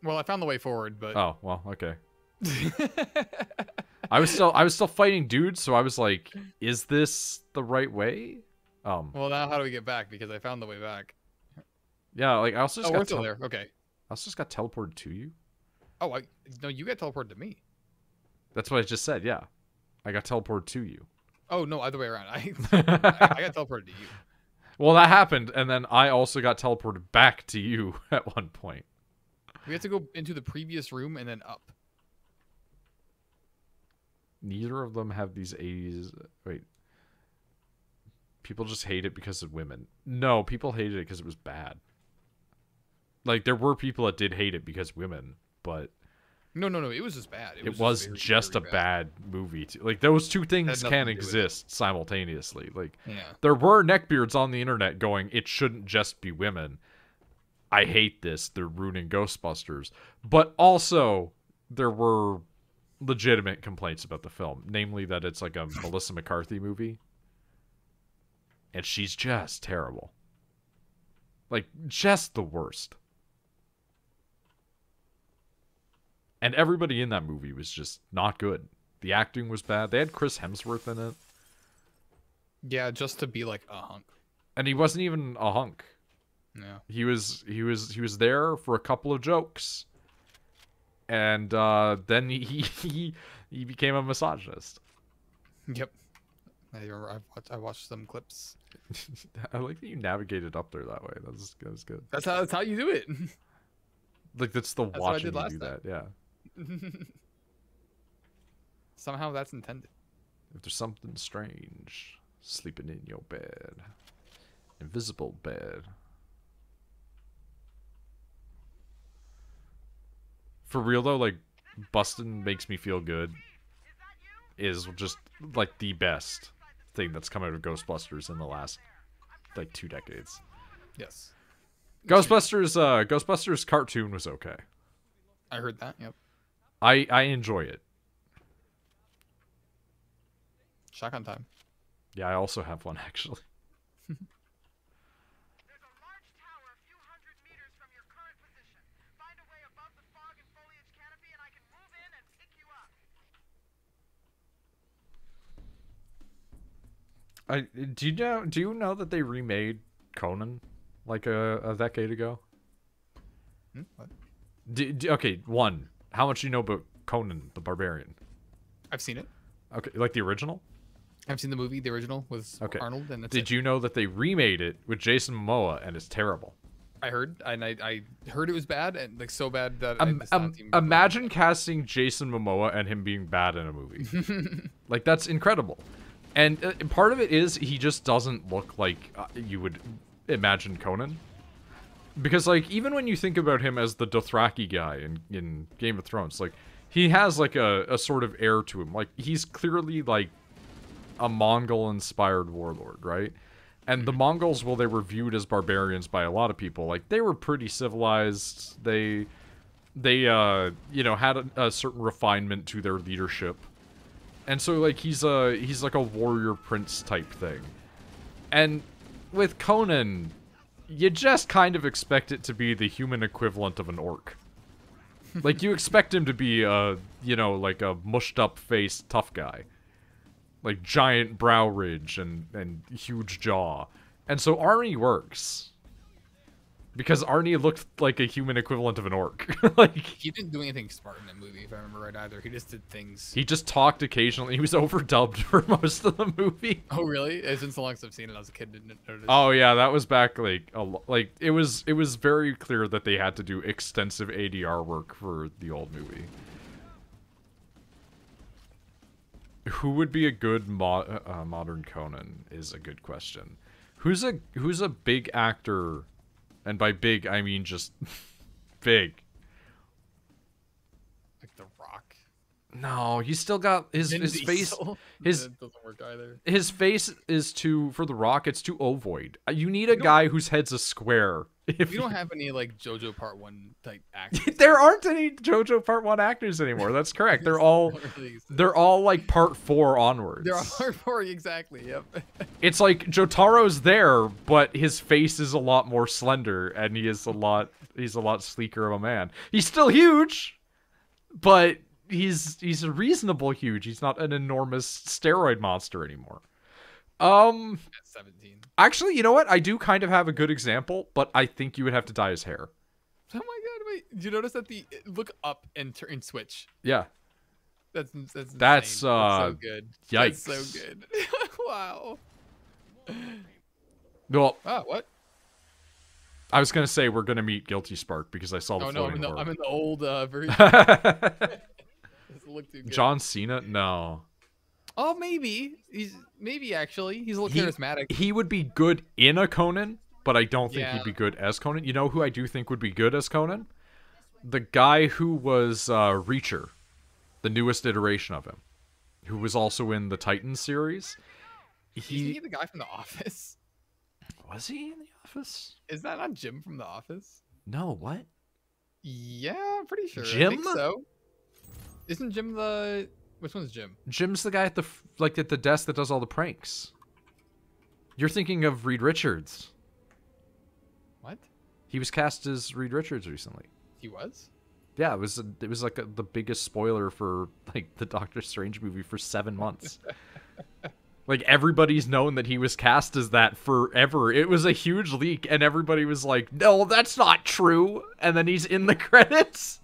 Well, I found the way forward, but Oh, well, okay. I was still fighting dudes, so I was like, is this the right way? Well, now how do we get back? Because I found the way back. Yeah, like I also just We're got still there. Okay. I also just got teleported to you. Oh, no, you got teleported to me. That's what I just said. Yeah, I got teleported to you. Oh no, other way around. I got teleported to you. Well, that happened, and then I also got teleported back to you at one point. We had to go into the previous room and then up. Neither of them have these 80s. Wait. People just hate it because of women. No, people hated it because it was bad. Like, there were people that did hate it because women, but... No, it was just bad. It was very, just very a bad movie. Too. Like, those two things nothing can to do with exist simultaneously. Like, Yeah. there were neckbeards on the internet going, it shouldn't just be women. I hate this. They're ruining Ghostbusters. But also, there were legitimate complaints about the film. Namely that it's like a Melissa McCarthy movie. And she's just terrible. Like, just the worst. And everybody in that movie was just not good. The acting was bad. They had Chris Hemsworth in it. Yeah, just to be like a hunk. And he wasn't even a hunk. Yeah. He was there for a couple of jokes. And then he became a misogynist. Yep. I remember I watched some clips. I like that you navigated up there that way. That was good. That's how you do it. Like, that's the That's what I watching did you last do time. that, yeah. Somehow that's intended. If there's something strange sleeping in your bed. Invisible bed. For real though, like, Bustin' Makes Me Feel Good is just like the best thing that's come out of Ghostbusters in the last like 2 decades. Yes. Ghostbusters cartoon was okay. I heard that. Yep. I enjoy it. Shotgun time. Yeah, I also have one actually. There's a large tower a few hundred meters from your current position. Find a way above the fog and foliage canopy and I can move in and pick you up. Do you know that they remade Conan like a decade ago? What? Okay, one. How much do you know about Conan the Barbarian? I've seen it. Okay, like the original? I've seen the movie, the original with Arnold, and that's Did you know that they remade it with Jason Momoa and it's terrible? I heard, and I heard it was bad, and like so bad that Imagine casting Jason Momoa and him being bad in a movie. Like, that's incredible. And part of it is he just doesn't look like you would imagine Conan. Because, like, even when you think about him as the Dothraki guy in Game of Thrones, like, he has, like, a sort of air to him. Like, he's clearly, like, a Mongol-inspired warlord, right? And the Mongols, well, they were viewed as barbarians by a lot of people. Like, they were pretty civilized. They you know, had a certain refinement to their leadership. And so, like, he's like a warrior prince type thing. And with Conan, you just kind of expect it to be the human equivalent of an orc. Like, you expect him to be you know, like a mushed up face tough guy. Like, giant brow ridge and huge jaw. And so Arnie works. Because Arnie looked like a human equivalent of an orc. Like, he didn't do anything smart in that movie, if I remember right, either. He just did things. He just talked occasionally. He was overdubbed for most of the movie. Oh, really? It's been so long since I've seen it. I was a kid, didn't notice. Oh yeah, that was back like it was very clear that they had to do extensive ADR work for the old movie. Who would be a good modern Conan is a good question. Who's a big actor, and by big I mean just big. Like The Rock. No, he's still got his Vin face. Diesel? His That doesn't work either. his face is for The Rock. It's too ovoid. You need a guy whose head's a square. If We don't have any like JoJo Part 1 type actors. there aren't any JoJo Part 1 actors anymore. That's correct. They're all like Part 4 onwards. There are Part 4, exactly. Yep. It's like Jotaro's there, but his face is a lot more slender, and he's a lot sleeker of a man. He's still huge, but he's a reasonable huge. He's not an enormous steroid monster anymore. At 17. Actually, you know what? I do kind of have a good example, but I think you would have to dye his hair. Oh my god, wait. Did you notice that look up and turn switch? Yeah. That's insane. That's so good. Yikes. That's so good. Wow. Well, Oh, what? I was gonna say we're gonna meet Guilty Spark because I saw the Oh no, floating I'm in the old version. orb. Doesn't look too good. John Cena? No. Oh, maybe. Maybe actually. He's a little charismatic. He would be good in a Conan, but I don't think Yeah. he'd be good as Conan. You know who I do think would be good as Conan? The guy who was Reacher, the newest iteration of him, who was also in the Titans series. Isn't he the guy from The Office? Was he in The Office? Is that not Jim from The Office? No, what? Yeah, I'm pretty sure. I Jim? think so. Isn't Jim the... Which one's Jim? Jim's the guy at the desk that does all the pranks. You're thinking of Reed Richards. What? He was cast as Reed Richards recently. He was? Yeah, it was like the biggest spoiler for like the Doctor Strange movie for 7 months. Like everybody's known that he was cast as that forever. It was a huge leak, and everybody was like, "No, that's not true." And then he's in the credits.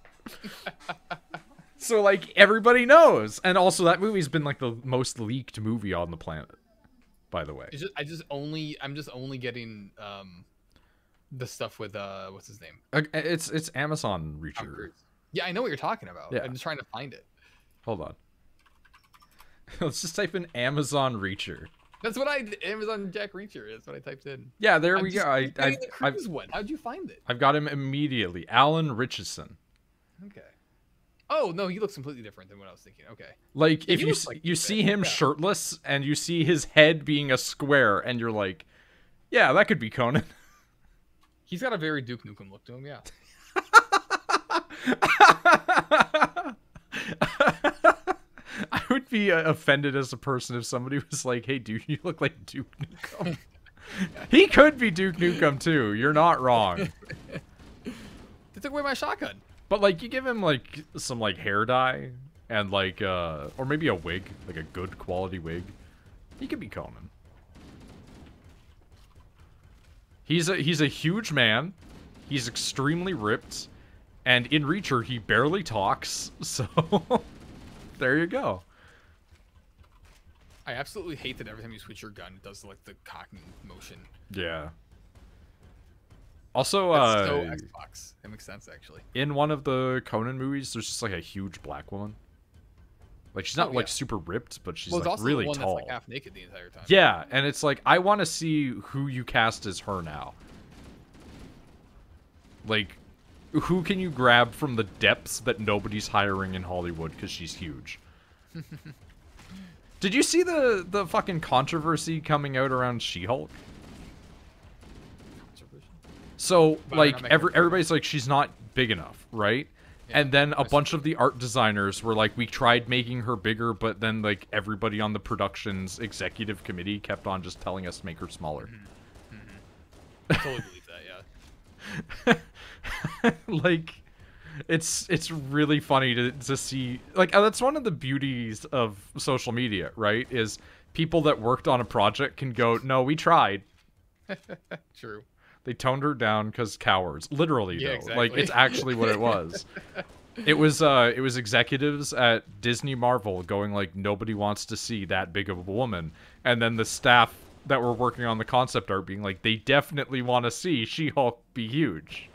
So like everybody knows, and also that movie's been like the most leaked movie on the planet. By the way, I'm just only getting the stuff with what's his name? it's Amazon Reacher. Yeah, I know what you're talking about. Yeah. I'm just trying to find it. Hold on. Let's just type in Amazon Reacher. That's what Amazon Jack Reacher is what I typed in. Yeah, there we go. How'd you find it? I've got him immediately. Alan Richardson. Okay. Oh no, he looks completely different than what I was thinking. Okay. Like Yeah, if he you looks like you he's see fit. him Yeah. shirtless and you see his head being a square, and you're like, yeah, that could be Conan. He's got a very Duke Nukem look to him. Yeah. I would be offended as a person if somebody was like, "Hey, dude, you look like Duke Nukem." He could be Duke Nukem too. You're not wrong. They took away my shotgun. But like, you give him like some like hair dye and like or maybe a wig, like a good quality wig. He could be Conan. He's a huge man. He's extremely ripped, and in Reacher he barely talks. So there you go. I absolutely hate that every time you switch your gun, it does like the cocking motion. Yeah. Also, That's so Xbox. That makes sense actually. in one of the Conan movies, there's just like a huge black woman. Like she's not Oh, like yeah. super ripped, but she's Well, it's like also really the one tall. that's like half naked the entire time. Yeah, and it's like I want to see who you cast as her now. Like, who can you grab from the depths that nobody's hiring in Hollywood because she's huge? Did you see the fucking controversy coming out around She-Hulk? So, But like, they're not making her everybody's like, she's not big enough, right? Yeah, And then a I bunch see. of the art designers were like, we tried making her bigger, but then, like, everybody on the production's executive committee kept on just telling us to make her smaller. I totally believe that. Yeah. Like, it's really funny to see. Like, that's one of the beauties of social media, right? Is people that worked on a project can go, no, we tried. True. They toned her down because cowards. Literally, Yeah, though. exactly. Like, it's actually what it was. It was executives at Disney Marvel going like, nobody wants to see that big of a woman, and then the staff that were working on the concept art being like, they definitely want to see She-Hulk be huge.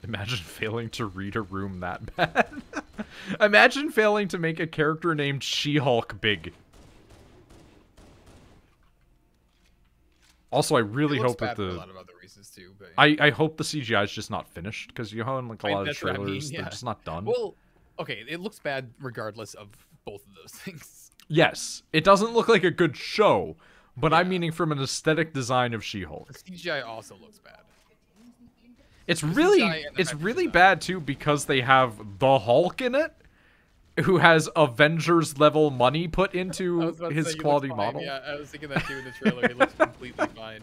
Imagine failing to read a room that bad. Imagine failing to make a character named She-Hulk big. Also, I really It looks hope that bad for a the lot of other reasons too. But I hope the CGI is just not finished, because you know in like a lot of that's what I mean, trailers they're yeah. just not done. Well, okay, it looks bad regardless of both of those things. Yes, it doesn't look like a good show, but I'm Yeah. meaning from an aesthetic design of The She-Hulk. CGI also looks bad. It's CGI really and the it's effects really design. bad too, because they have the Hulk in it, who has Avengers level money put I into was about to his say, he looks quality fine. model. Yeah, I was thinking that too in the trailer. He looks completely fine.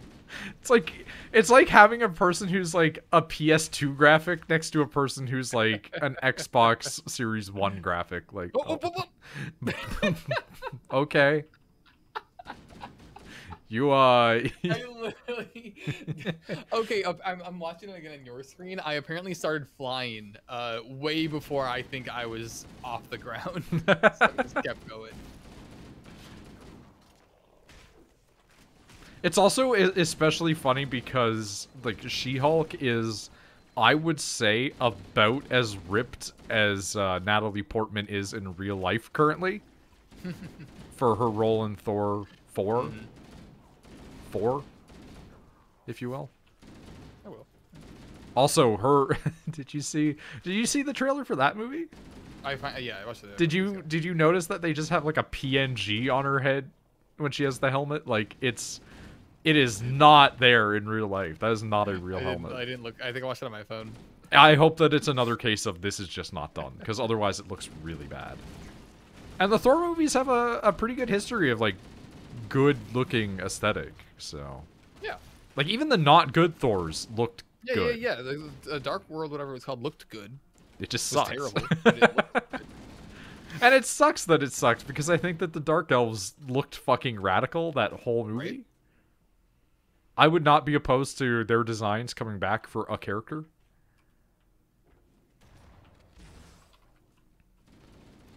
It's like having a person who's like a PS2 graphic next to a person who's like an Xbox Series 1 graphic. Like, Oh, okay. You I literally. Okay, I'm watching it again on your screen. I apparently started flying way before I think I was off the ground. So I just kept going. It's also especially funny because like She-Hulk is, I would say, about as ripped as Natalie Portman is in real life currently. For her role in Thor 4. 4, if you will. I will. Also, her. Did you see the trailer for that movie? Yeah, I watched it. Did you notice that they just have like a PNG on her head when she has the helmet? Like it is not there in real life. That is not a real helmet. I didn't look. I think I watched it on my phone. I hope that it's another case of this is just not done, because otherwise it looks really bad. And the Thor movies have a pretty good history of like good looking aesthetic. So Yeah. like even the not good Thors looked good. Yeah. The Dark World, whatever it was called, looked good. It just It was sucks. terrible. But it looked good. And it sucks that it sucks, because I think that the Dark Elves looked fucking radical that whole movie. Right. I would not be opposed to their designs coming back for a character.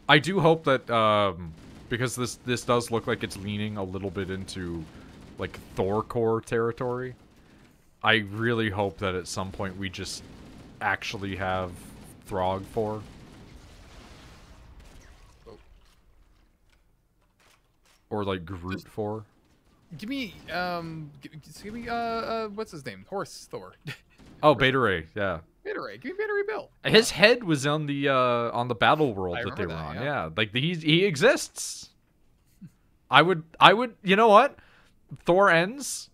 I do hope that because this does look like it's leaning a little bit into like Thorcore territory. I really hope that at some point we just actually have Throg 4. Or like Groot 4. Give me what's his name? Horse Thor. Oh, Beta Ray, yeah. Beta Ray. Give me Beta Ray Bill. His head was on the battle world I that they were remember that, on. yeah. Yeah, like he exists. I would you know what? Thor ends.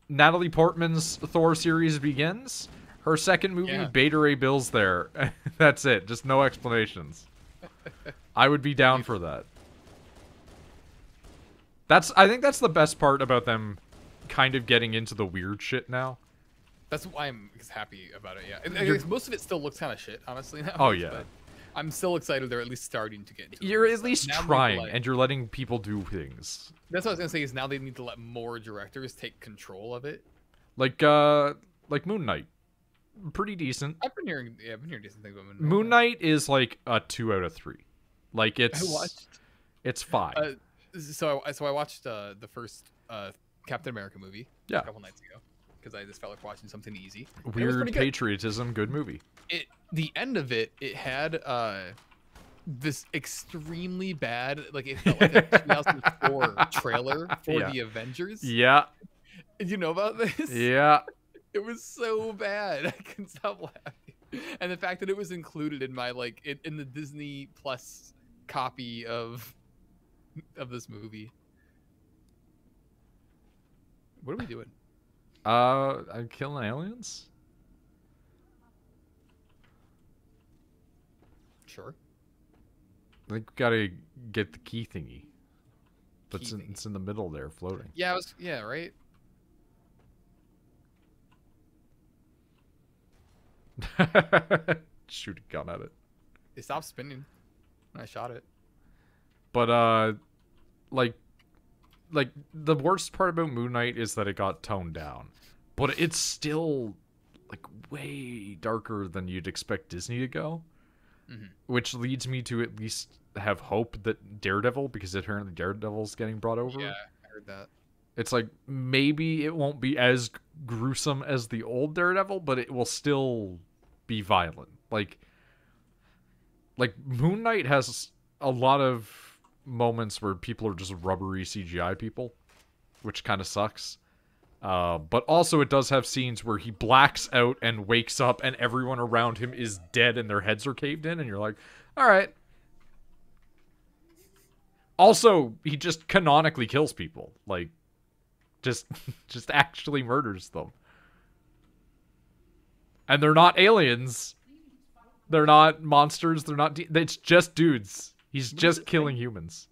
Natalie Portman's Thor series begins. Her second movie, Yeah. Beta Ray Bill's there. That's it. Just no explanations. I would be down for that. I think that's the best part about them kind of getting into the weird shit now. That's why I'm happy about it. Yeah, and I guess most of it still looks kind of shit, honestly. Now. Oh, yeah. But I'm still excited they're at least starting to get into it. You're at least Now they trying, let- and you're letting people do things. That's what I was gonna say. Is now they need to let more directors take control of it. Like Moon Knight. Pretty decent. I've been hearing decent things about Moon Knight is like a 2 out of 3. Like I watched. it's 5. So I watched the first Captain America movie Yeah. a couple nights ago because I just felt like watching something easy. And it was Weird pretty good. patriotism, good movie. The end of it had this extremely bad, like it felt like a 2004 trailer for Yeah. the Avengers. Yeah. Did you know about this? Yeah. It was so bad. I couldn't stop laughing. And the fact that it was included in my in the Disney Plus copy of this movie. What are we doing? I'm killing aliens? Sure. I think we gotta get the key thingy. But Key thingy. it's in the middle there, floating. Yeah, right. Shoot a gun at it. It stopped spinning when I shot it. But like the worst part about Moon Knight is that it got toned down. But it's still like way darker than you'd expect Disney to go. Mhm. Which leads me to at least have hope that Daredevil, because apparently Daredevil's getting brought over. Yeah, I heard that. It's like maybe it won't be as gruesome as the old Daredevil, but it will still be violent. Like Moon Knight has a lot of moments where people are just rubbery CGI people, which kind of sucks. But also it does have scenes where he blacks out and wakes up and everyone around him is dead and their heads are caved in and you're like, all right. Also, he just canonically kills people. Like, just actually murders them. And they're not aliens. They're not monsters. They're not... it's just dudes. He's just killing humans.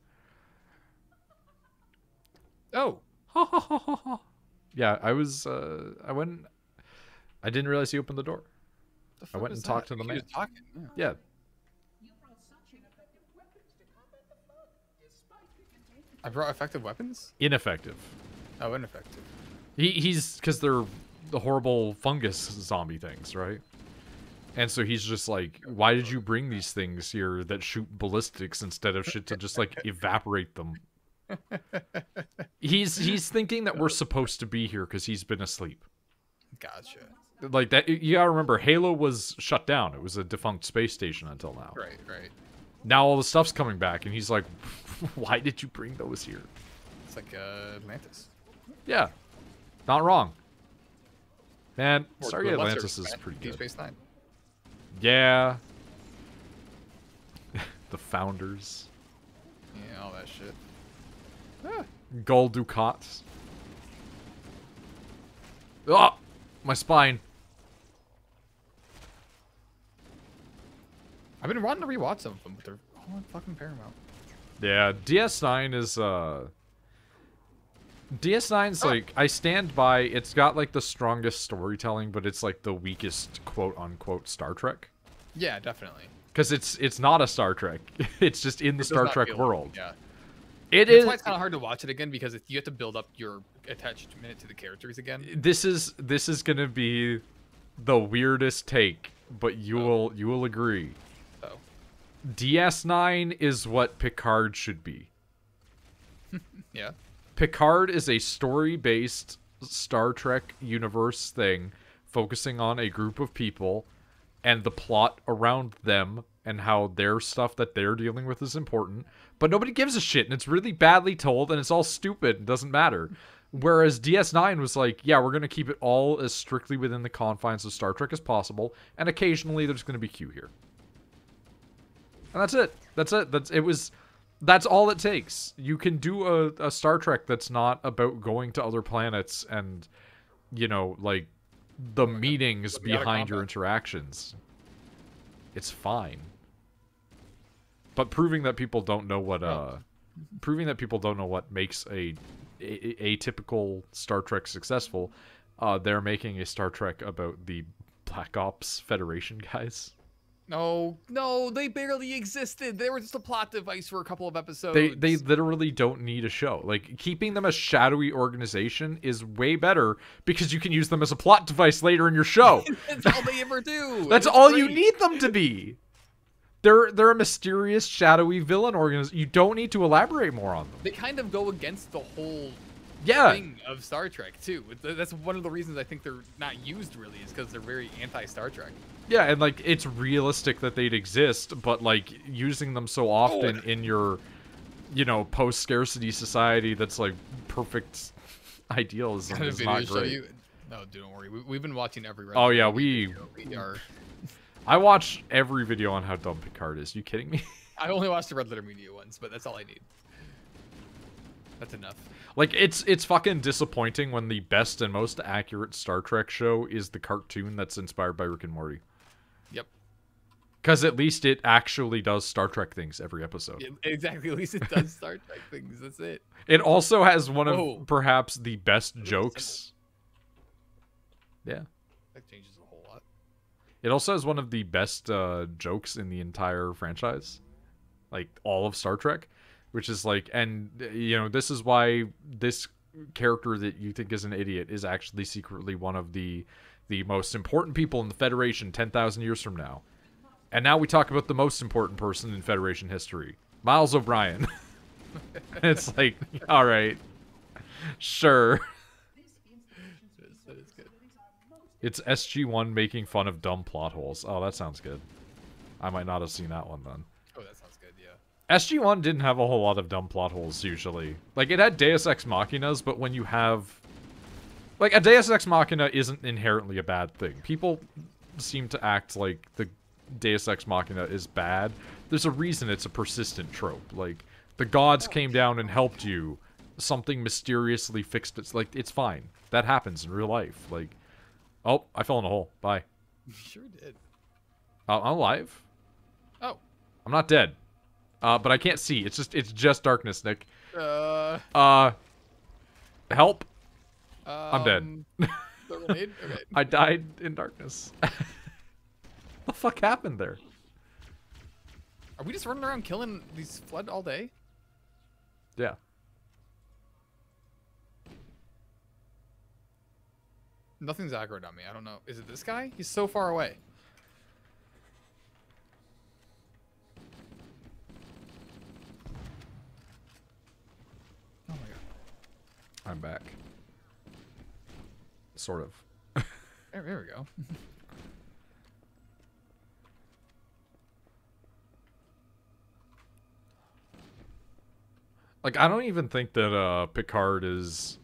Oh. Yeah, I was, I went... I didn't realize he opened the door. I went and talked to the man. Yeah. I brought effective weapons? Ineffective. Oh, ineffective. He's... Because they're the horrible fungus zombie things, right? And so he's just like, why did you bring these things here that shoot ballistics instead of shit to just, like, evaporate them? He's thinking that we're supposed to be here because he's been asleep. Gotcha. Like, that, you gotta remember, Halo was shut down. It was a defunct space station until now. Right, right. Now all the stuff's coming back, and he's like, why did you bring those here? It's like, Mantis. Yeah. Not wrong. Man, Or Stargate to a lesser Atlantis is extent, pretty Deep good. Space Nine. Yeah. The Founders. Yeah, all that shit. Gul Dukat. Oh! My spine. I've been wanting to rewatch some of them, but they're all on fucking Paramount. Yeah, DS9 is, DS9's like, I stand by, it's got like the strongest storytelling, but it's like the weakest quote-unquote Star Trek. Yeah, definitely. Because it's not a Star Trek. It's just in the Star Trek world. Yeah. It That's is. why it's kind of hard to watch it again, because you have to build up your attachment to the characters again. This is gonna be the weirdest take, but you will agree. Oh. DS9 is what Picard should be. Yeah. Picard is a story-based Star Trek universe thing, focusing on a group of people and the plot around them and how their stuff that they're dealing with is important. But nobody gives a shit, and it's really badly told, and it's all stupid and doesn't matter. Whereas DS9 was like, yeah, we're going to keep it all as strictly within the confines of Star Trek as possible, and occasionally there's going to be Q here. And that's it. That's it. That's all it takes. You can do a Star Trek that's not about going to other planets and, you know, like, the meanings behind your interactions. It's fine. But proving that people don't know what makes a typical Star Trek successful, they're making a Star Trek about the Black Ops Federation guys. No, they barely existed. They were just a plot device for a couple of episodes. They literally don't need a show. Like, keeping them a shadowy organization is way better because you can use them as a plot device later in your show. That's all they ever do. That's all you need them to be. They're a mysterious, shadowy villain organization. You don't need to elaborate more on them. They kind of go against the whole thing of Star Trek, too. That's one of the reasons I think they're not used, really, is because they're very anti-Star Trek. Yeah, and, like, it's realistic that they'd exist, but, like, using them so often in your, you know, post-scarcity society that's, like, perfect idealism is not great. No, don't worry. We've been watching every Oh, yeah, we are... I watch every video on how dumb Picard is. You kidding me? I only watched the Red Letter Media ones, but that's all I need. That's enough. Like, it's fucking disappointing when the best and most accurate Star Trek show is the cartoon that's inspired by Rick and Morty. Yep. Because at least it actually does Star Trek things every episode. Yeah, exactly. At least it does Star Trek things. That's it. It also has one of perhaps the best jokes. Yeah. That changes a whole lot. It also has one of the best jokes in the entire franchise. Like, all of Star Trek. Which is like, and, you know, this is why this character that you think is an idiot is actually secretly one of the most important people in the Federation 10,000 years from now. And now we talk about the most important person in Federation history. Miles O'Brien. It's like, alright. Sure. That is good. It's SG-1 making fun of dumb plot holes. Oh, that sounds good. I might not have seen that one then. Oh, that sounds good, yeah. SG-1 didn't have a whole lot of dumb plot holes, usually. Like, it had Deus Ex Machinas, but when you have... Like, a Deus Ex Machina isn't inherently a bad thing. People seem to act like the Deus Ex Machina is bad. There's a reason it's a persistent trope. Like, the gods came down and helped you. Something mysteriously fixed it. Like, it's fine. That happens in real life. Like, oh, I fell in a hole. Bye. You sure did. I'm alive. Oh. I'm not dead. But I can't see. It's just darkness, Nick. Help. I'm dead. The grenade? Okay. I died in darkness. What the fuck happened there? Are we just running around killing these flood all day? Yeah. Nothing's aggroed on me. I don't know. Is it this guy? He's so far away. Oh my god. I'm back. Sort of. There we go. Like, I don't even think that Picard is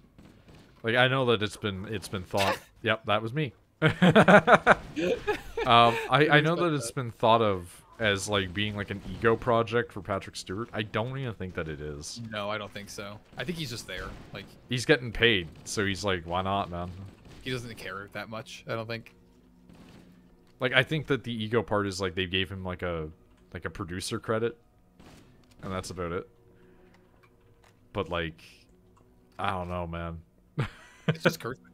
like, I know that it's been thought. Yep, that was me. I know that it's been thought of as like being like an ego project for Patrick Stewart. I don't even think that it is. No, I don't think so. I think he's just there. Like, he's getting paid, so he's like, why not, man? he doesn't care that much, I don't think. Like, I think that the ego part is like they gave him like a producer credit, and that's about it. But like, I don't know, man. It's just Kurtzman.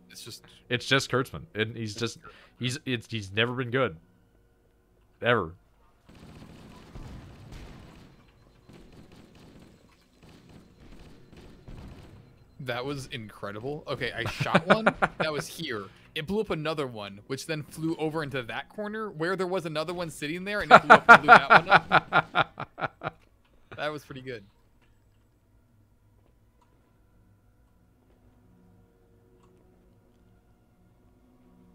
It's just Kurtzman, and he's never been good, ever. That was incredible. Okay, I shot one that was here. It blew up another one, which then flew over into that corner where there was another one sitting there, and it blew up and blew that one up. That was pretty good.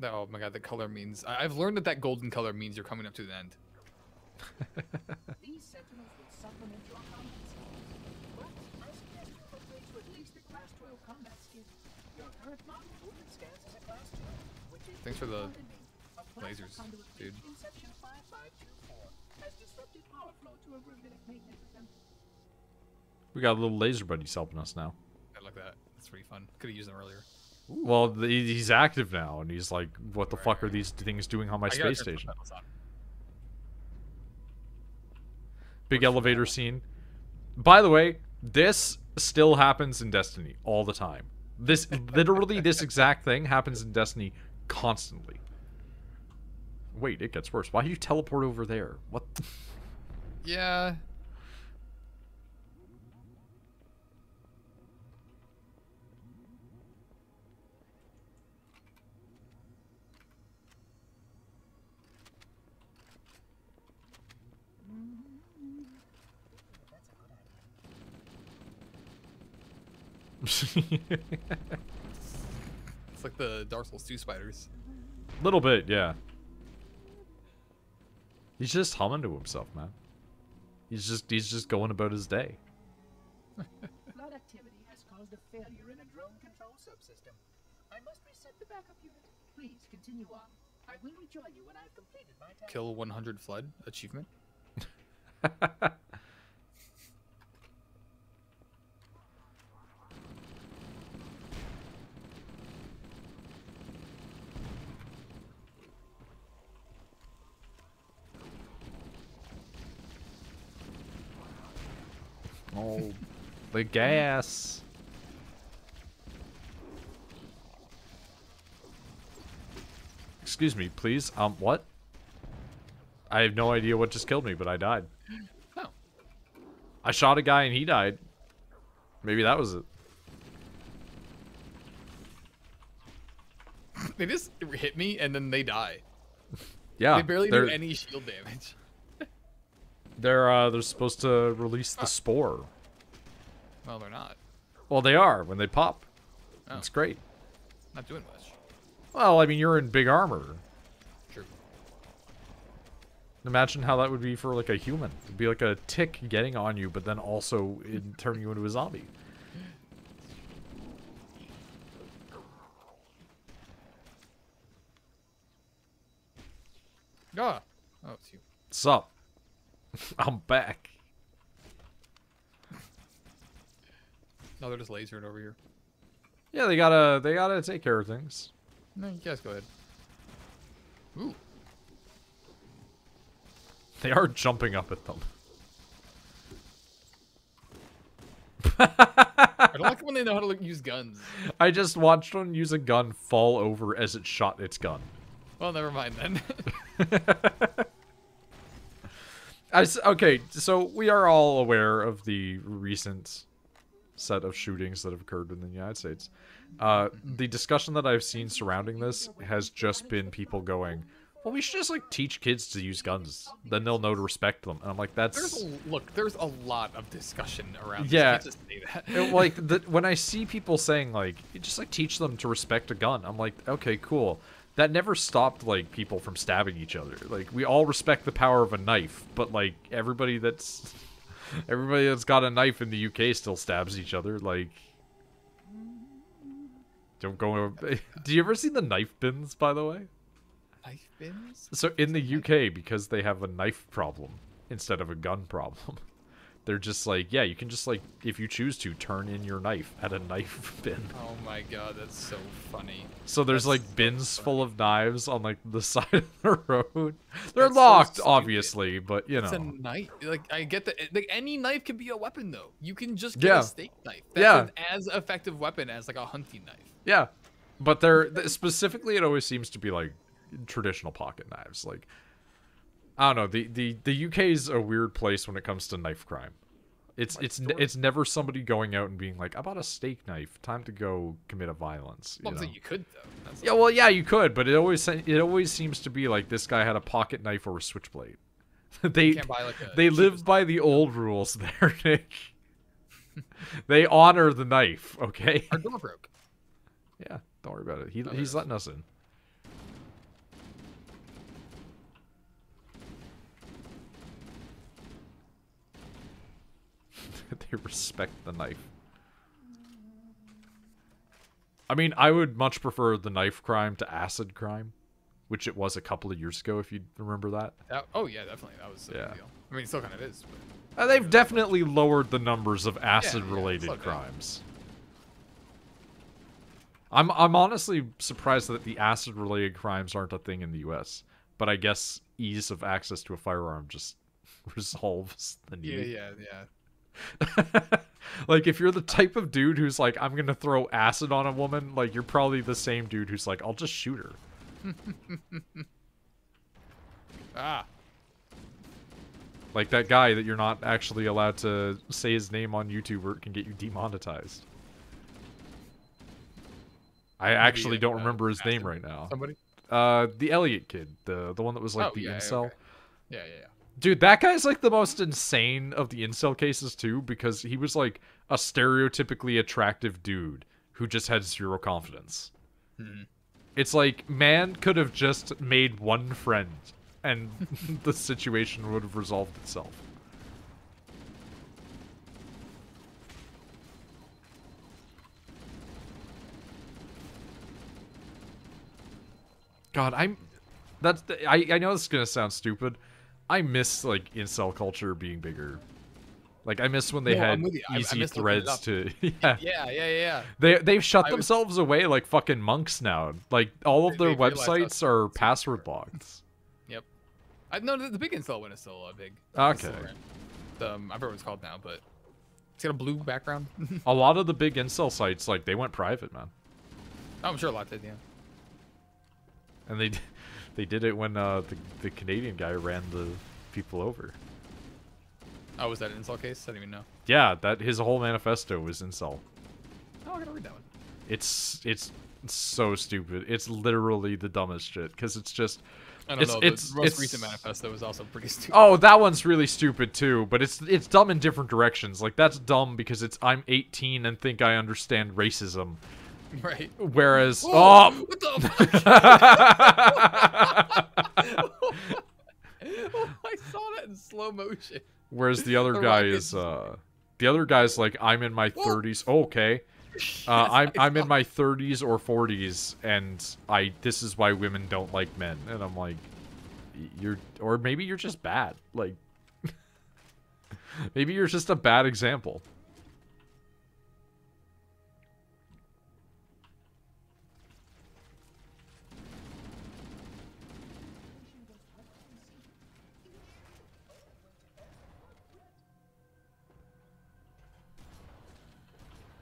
Oh my god, the color means... I've learned that golden color means you're coming up to the end. These sentinels will supplement your combat skills. But I suggest you upgrade to at least a Class 12 combat skill. Your current model movement scans as a Class 2, which is Thanks for the a plasma lasers, conduit dude. in Section 5524 has disrupted power flow to a gravitic maintenance assembly. We got little laser buddies helping us now. I like that. That's pretty fun. Could have used them earlier. Well, he's active now, and he's like, what the fuck are these things doing on my I gotta space turn station? subtitles on. Big elevator scene. By the way, this still happens in Destiny all the time. This, literally, this exact thing happens in Destiny constantly. Wait, it gets worse. Why do you teleport over there? What? Yeah. It's like the Dark Souls 2 spiders. Little bit, yeah. He's just humming to himself, man. He's just going about his day. Flood activity has caused a failure in a drone control subsystem. I must reset the backup unit. Please continue on. I will rejoin you when I've completed my task. Kill 100 flood achievement. Oh, the gas. Excuse me, please. What? I have no idea what just killed me, but I died. Oh. I shot a guy and he died. Maybe that was it. They just hit me and then they die. Yeah. They barely do any shield damage. They're supposed to release the spore. Well, they're not. Well, they are when they pop. Oh. It's great. Not doing much. Well, I mean, you're in big armor. True. Imagine how that would be for like a human. It'd be like a tick getting on you, but then also turning you into a zombie. Ah. Oh, it's you. Sup? I'm back. No, they're just lasering over here. Yeah, they gotta take care of things. No, you guys go ahead. Ooh. They are jumping up at them. I don't like it when they know how to use guns. I just watched one use a gun fall over as it shot its gun. Well, never mind then. Okay, so we are all aware of the recent set of shootings that have occurred in the United States. The discussion that I've seen surrounding this has just been people going, well, we should just, like, teach kids to use guns. Then they'll know to respect them. And I'm like, that's... There's a lot of discussion around this. Yeah. You can't just say that. When I see people saying, like, you just, like, teach them to respect a gun, I'm like, okay, cool. That never stopped, like, people from stabbing each other. Like, we all respect the power of a knife, but, like, everybody that's got a knife in the UK still stabs each other. Like, don't go... Do you ever see the knife bins, by the way? Knife bins? So in the UK, because they have a knife problem instead of a gun problem, they're just like, yeah, you can just, like, if you choose to, turn in your knife at a knife bin. Oh my god, that's so funny. So there's, like, bins full of knives on, like, the side of the road. They're That's so locked, stupid. obviously, but, you It's a know. knife. Like, I get that. Like, any knife can be a weapon, though. You can just Yeah. get a steak knife. That's Yeah. an as effective weapon as, like, a hunting knife. Yeah. But they're, specifically, it always seems to be, like, traditional pocket knives. Like, I don't know, the UK's a weird place when it comes to knife crime. It's never somebody going out and being like, I bought a steak knife, time to go commit a violence. Well, You so know? you could, though. That's Yeah, well, yeah, you could, but it always seems to be like this guy had a pocket knife or a switchblade. They can't buy, like, a they live cheapest by the old rules there, Nick. They honor the knife, okay? Our door broke. Yeah, don't worry about it. there He's is. letting us in. They respect the knife. I mean, I would much prefer the knife crime to acid crime, which it was a couple of years ago, if you remember that. Oh, yeah, definitely. That was a Yeah. big deal. I mean, it still kind of is. They've definitely lowered the numbers of slowed acid-related down. crimes. I'm honestly surprised that the acid-related crimes aren't a thing in the U.S., but I guess ease of access to a firearm just resolves the need. Yeah. Like, if you're the type of dude who's like, I'm gonna throw acid on a woman, like, you're probably the same dude who's like, I'll just shoot her. Ah. Like that guy that you're not actually allowed to say his name on YouTube or it can get you demonetized. I actually don't remember his name right now. Somebody? The Elliot kid, the one that was like the yeah, incel. okay. Yeah. Dude, that guy's like the most insane of the incel cases too, because he was like a stereotypically attractive dude who just had zero confidence. It's like, man could have just made one friend and the situation would have resolved itself. God, I know this is gonna sound stupid. I miss, like, incel culture being bigger. Like, I miss when they No, had I'm with you. I easy miss looking it threads up. to... Yeah. They've shut I was- themselves away like fucking monks now. Like, all of their They realized how websites are password locked. Yep. No, the big install one is still big. Okay. It's still around. I forget what it's called now, but it's got a blue background. A lot of the big incel sites, like, they went private, man. I'm sure a lot did, yeah. And they did it when the Canadian guy ran the people over. Oh, was that an install case? I didn't even know. Yeah, that his whole manifesto was incel. Oh, I gotta read that one. It's so stupid. It's literally the dumbest shit because it's just... I don't know. The most it's recent manifesto was also pretty stupid. Oh, that one's really stupid too, but it's dumb in different directions. Like, that's dumb because I'm 18 and think I understand racism. Right. Whereas, Whoa, what the fuck? I saw that in slow motion. Whereas the other The guy rockets. is, the other guy's like, I'm in my 30s. Oh, okay. I'm in my 30s or 40s, and this is why women don't like men. And I'm like, or maybe you're just bad. Like, maybe you're just a bad example.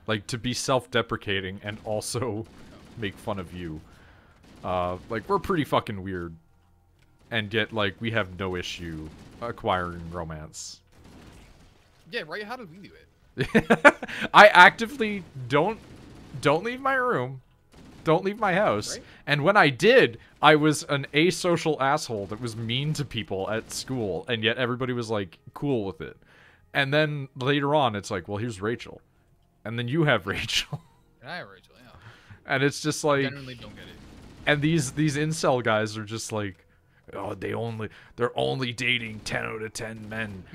Like, to be self-deprecating and also make fun of you. Like, we're pretty fucking weird. And yet, like, we have no issue acquiring romance. Yeah, right? How did we do it? I actively don't leave my room. Don't leave my house. Right? And when I did, I was an asocial asshole that was mean to people at school. And yet everybody was, like, cool with it. And then later on, it's like, well, here's Rachel. And then you have Rachel. And I have Rachel, yeah. And it's just like... Generally don't get it. And these incel guys are just like, oh, they're only dating 10 out of 10 men.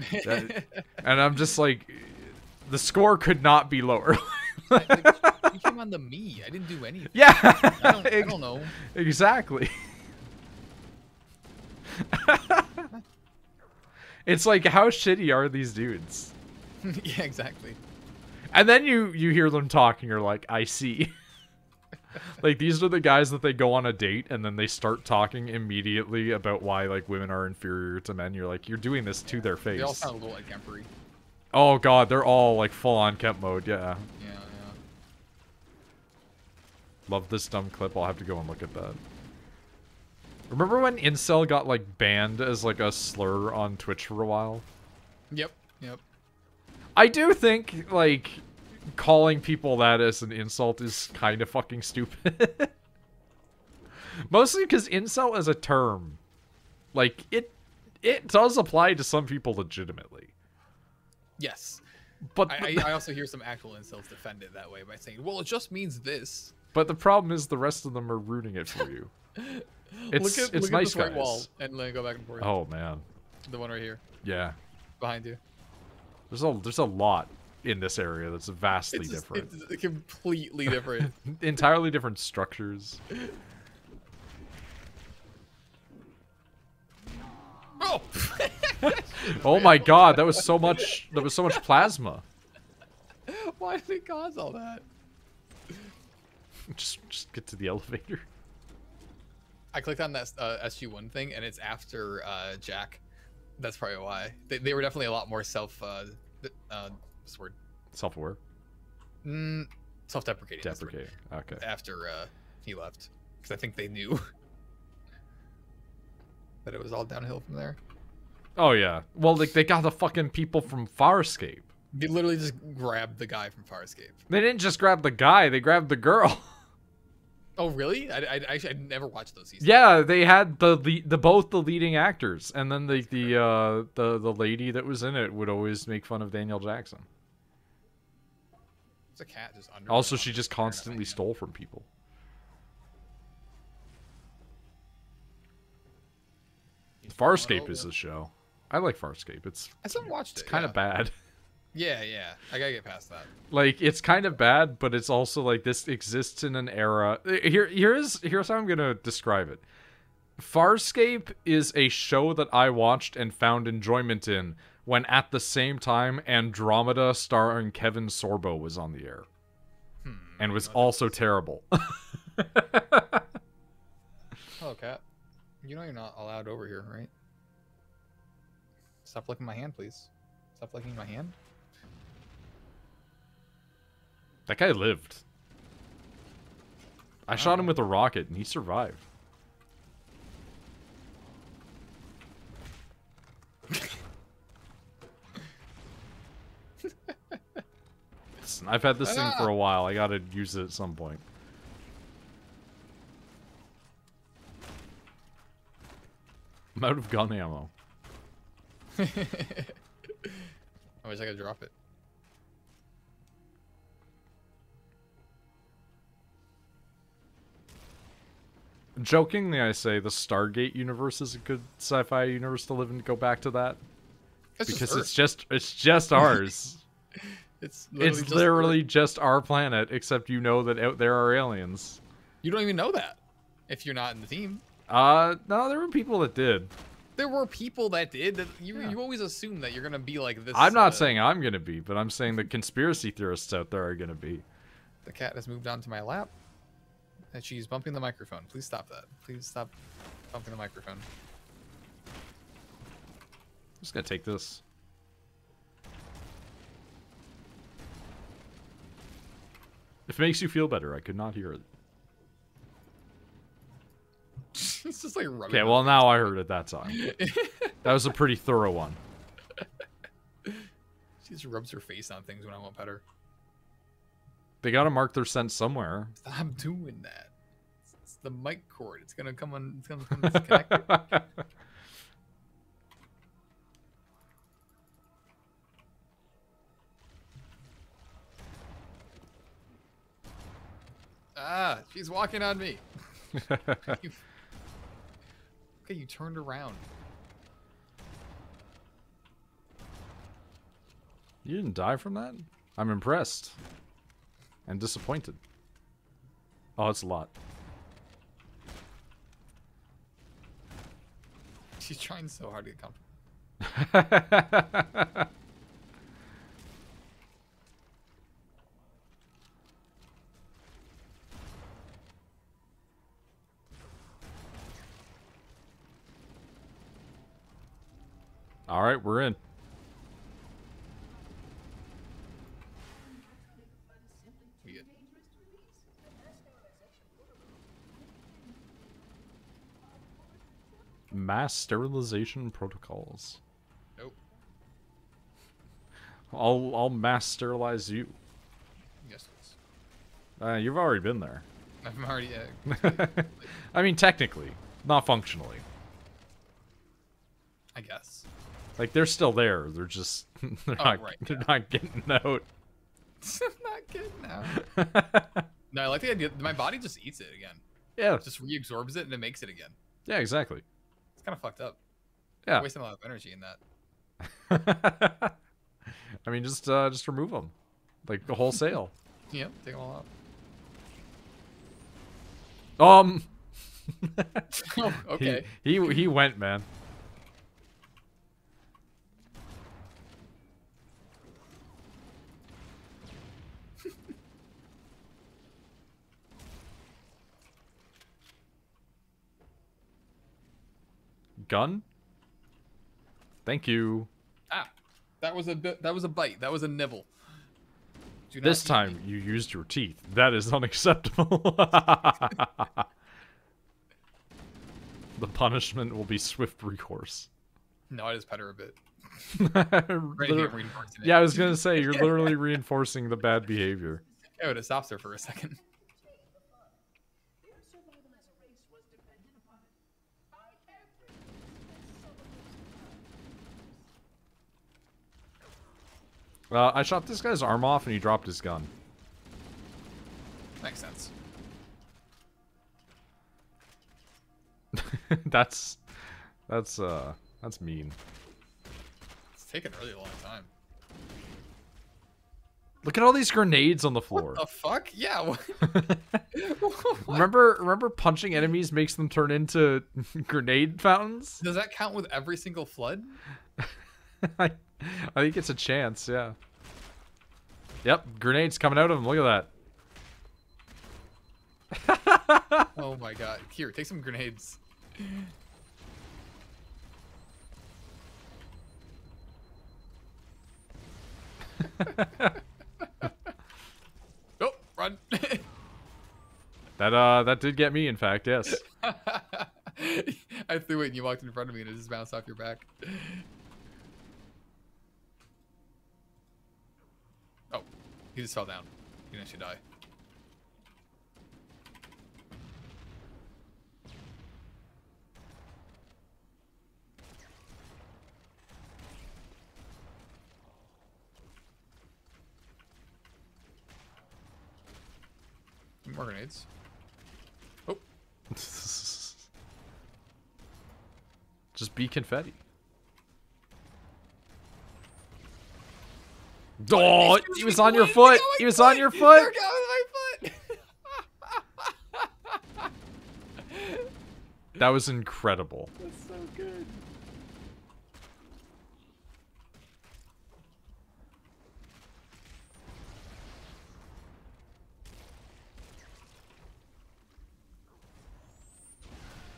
And I'm just like, the score could not be lower. Like, you came on to me. I didn't do anything. Yeah. I don't know. Exactly. It's like, how shitty are these dudes? Yeah, exactly. And then you hear them talking, you're like, I see. Like, these are the guys that they go on a date, and then they start talking immediately about why, like, women are inferior to men. You're like, you're doing this to their face. They all sound a little like Empery. Oh, God, they're all, like, full-on Kemp mode, yeah. Yeah. Love this dumb clip. I'll have to go and look at that. Remember when incel got, like, banned as, like, a slur on Twitch for a while? Yep. I do think, like, calling people that as an insult is kind of fucking stupid. Mostly because incel as a term, like, it does apply to some people legitimately. Yes. But I also hear some actual incels defend it that way by saying, well, it just means this. But the problem is the rest of them are rooting it for you. It's look nice, at this guys. right wall and let it go back and forth. Oh, man. The one right here. Yeah. Behind you. There's a lot in this area that's vastly different. It's completely different. Entirely different structures. Oh! Oh my god, that was so much plasma. Why did it cause all that? Just get to the elevator. I clicked on that SG1 thing, and it's after Jack. That's probably why. They were definitely a lot more what's the word? Self-aware? Self-deprecating. Deprecating. Okay. After he left. Because I think they knew that it was all downhill from there. Oh, yeah. Well, like, they got the fucking people from Farscape. They literally just grabbed the guy from Farscape. They didn't just grab the guy, they grabbed the girl. Oh, really? I actually never watched those seasons. Yeah, they had both the leading actors, and then the lady that was in it would always make fun of Daniel Jackson. There's a cat just under. Also, she just constantly stole from people. Farscape is a show. I like Farscape. I still watched it. It's kind of bad. Yeah. I gotta get past that. Like, it's kind of bad, but it's also like this exists in an era. Here's how I'm gonna describe it. Farscape is a show that I watched and found enjoyment in when at the same time Andromeda starring Kevin Sorbo was on the air. And was also terrible. Hello, cat. You know you're not allowed over here, right? Stop licking my hand, please. Stop licking my hand. That guy lived. I shot him with a rocket and he survived. Listen, I've had this thing for a while. I gotta use it at some point. I'm out of gun ammo. I wish I could drop it. Jokingly, I say the Stargate universe is a good sci-fi universe to live in. Go back to that because it's just ours. It's literally just our planet, except you know that out there are aliens. You don't even know that if you're not in the team. No, there were people that did. There were people that did. That Yeah. you always assume that you're gonna be like this. I'm not saying I'm gonna be, but I'm saying the conspiracy theorists out there are gonna be. The cat has moved onto my lap, and she's bumping the microphone. Please stop that. Please stop bumping the microphone. I'm just gonna take this. If it makes you feel better, I could not hear it. It's just like rubbing. Okay, well now I heard it that time. That was a pretty thorough one. She just rubs her face on things when I won't pet her. They gotta mark their scent somewhere. Stop doing that. It's the mic cord. It's gonna come on. It's gonna come disconnected. Ah, she's walking on me. Okay, you turned around. You didn't die from that? I'm impressed. And disappointed. Oh, it's a lot. She's trying so hard to get comfortable. Alright, we're in. We good. Mass sterilization protocols. Nope. I'll mass sterilize you. Yes, please. You've already been there. I'm already. I mean, technically, not functionally. I guess. Like they're still there. They're just they're Oh, not right, they're yeah. not getting out. Not good now. No, I like the idea. My body just eats it again. Yeah. Just reabsorbs it and it makes it again. Yeah, exactly. It's kind of fucked up. Yeah. Wasting a lot of energy in that. I mean, just remove them, like the whole sail. Yep, take them all Oh, okay. He went, man. Gun? Thank you. Ah, that was a bit. That was a bite. That was a nibble. Do not This eat time me. you used your teeth. That is unacceptable. The punishment will be swift recourse. No, I just pet her a bit. Liter- Reinforcing it. yeah, I was gonna say you're literally reinforcing the bad behavior. Oh, it stops her for a second. Their survival as a race was dependent upon it. I have written that some of those I shot this guy's arm off and he dropped his gun. Makes sense. That's mean. It's taken a really long time. Look at all these grenades on the floor. What the fuck? Yeah. What? Remember punching enemies makes them turn into grenade fountains? Does that count with every single flood? I think it's a chance, yeah. Yep, grenades coming out of them. Look at that. Oh my god. Here, take some grenades. Oh, run. That did get me, in fact, yes. I threw it and you walked in front of me and it just bounced off your back. Oh, he just fell down. He didn't actually die. More grenades. Oh, Just be confetti. Oh, he was on your foot. He was on your foot. There goes my foot. That was incredible. That's so good.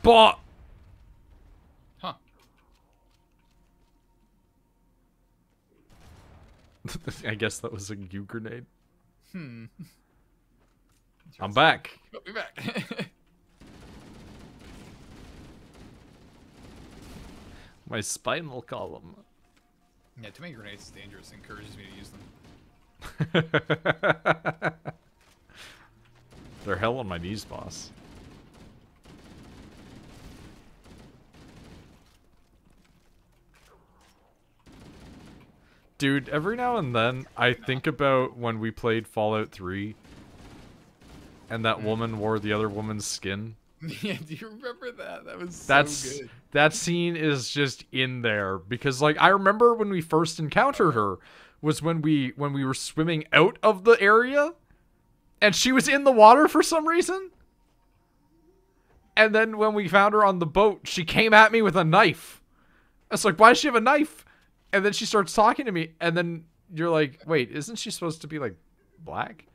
Bah! Huh. I guess that was a U grenade. Hmm. I'm back. I'll be back. My spinal column. Yeah, too many grenades is dangerous. It encourages me to use them. They're hell on my knees, boss. Dude, every now and then, I think about when we played Fallout 3, and that woman wore the other woman's skin. Yeah, do you remember that? That was so good. That scene is just in there, because, like, I remember when we first encountered her, was when we were swimming out of the area, and she was in the water for some reason. And then when we found her on the boat, she came at me with a knife. I was like, why does she have a knife? And then she starts talking to me, and then you're like, wait, isn't she supposed to be, like, black?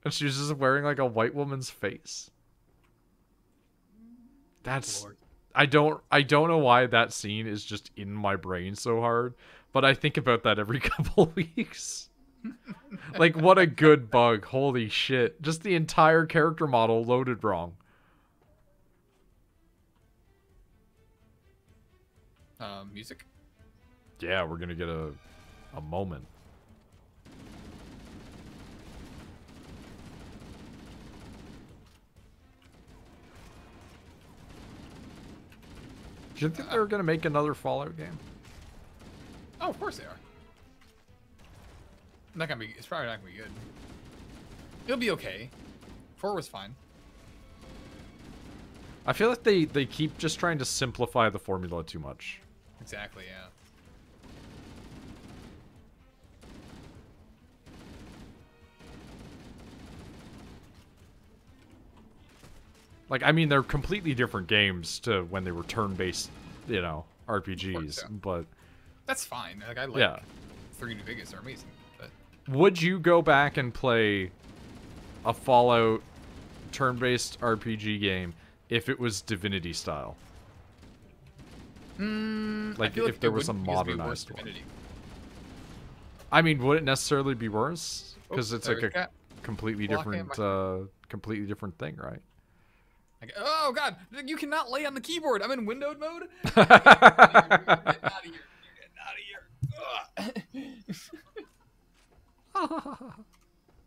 And she was just wearing, like, a white woman's face. That's... Lord. I don't know why that scene is just in my brain so hard, but I think about that every couple weeks. Like, what a good bug. Holy shit. Just the entire character model loaded wrong. Music? Yeah, we're gonna get a moment. Do you think they're gonna make another Fallout game? Oh, of course they are. Not gonna be. It's probably not gonna be good. It'll be okay. 4 was fine. I feel like they keep just trying to simplify the formula too much. Exactly. Yeah. Like, I mean, they're completely different games to when they were turn-based, you know, RPGs, course, yeah. but... That's fine. Like, I like Yeah. 3 New Vegas are amazing, but Would you go back and play a Fallout turn-based RPG game if it was Divinity style? I feel if there it was a wouldn't because it'd be worse modernized one. Divinity. I mean, would it necessarily be worse? Because Oh, it's like there's a cat. completely Blocking completely different thing, right? Like, oh god, you cannot lay on the keyboard. I'm in windowed mode. Get out of here. Get out of here.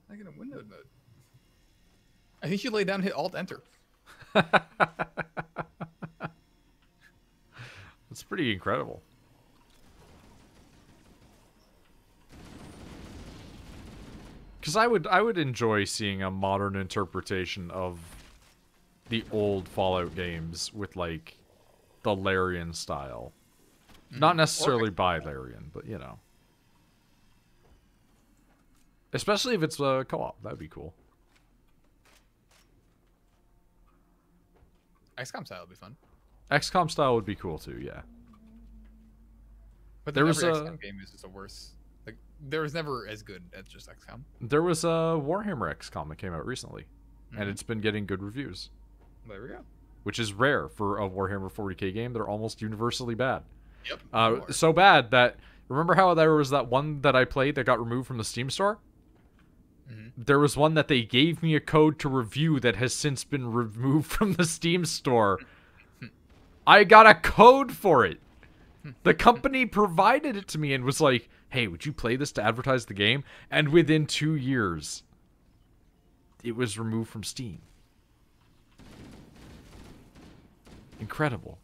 Like in a windowed mode. I think you lay down and hit Alt Enter. It's pretty incredible. Because I would enjoy seeing a modern interpretation of the old Fallout games with, like, the Larian style. Not necessarily by Larian, but, you know. Especially if it's a co-op. That'd be cool. XCOM style would be fun. XCOM style would be cool, too, yeah. But There then was every a- XCOM game is just a worse. Like, there was never as good as just XCOM. There was a Warhammer XCOM that came out recently. And it's been getting good reviews. There we go. Which is rare for a Warhammer 40k game. They're almost universally bad. Yep. So bad that... Remember how there was that one that I played that got removed from the Steam store? There was one that they gave me a code to review that has since been removed from the Steam store. I got a code for it. The company provided it to me and was like, hey, would you play this to advertise the game? And within 2 years, it was removed from Steam. Incredible.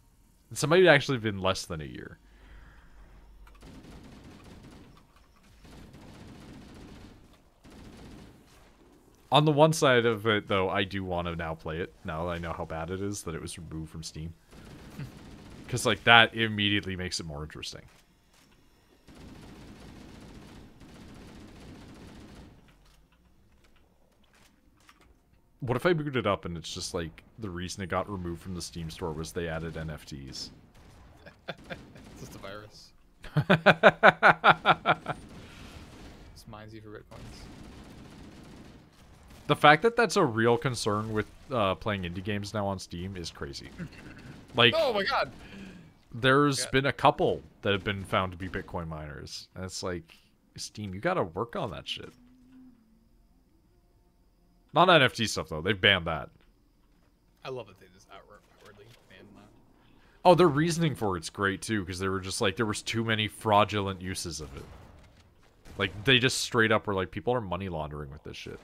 And so maybe actually been less than a year. On the one side of it, though, I do want to now play it. Now that I know how bad it is that it was removed from Steam. Because, like, that immediately makes it more interesting. What if I boot it up and it's just, like, the reason it got removed from the Steam store was they added NFTs? It's just a virus. Just mines you for bitcoins. The fact that that's a real concern with playing indie games now on Steam is crazy. Like, Oh my god. there's been a couple that have been found to be Bitcoin miners. And it's like, Steam, you gotta work on that shit. Not NFT stuff, though. They've banned that. I love that they just outwardly banned that. Oh, their reasoning for it's great, too, because they were just like, there was too many fraudulent uses of it. Like, they just straight up were like, people are money laundering with this shit.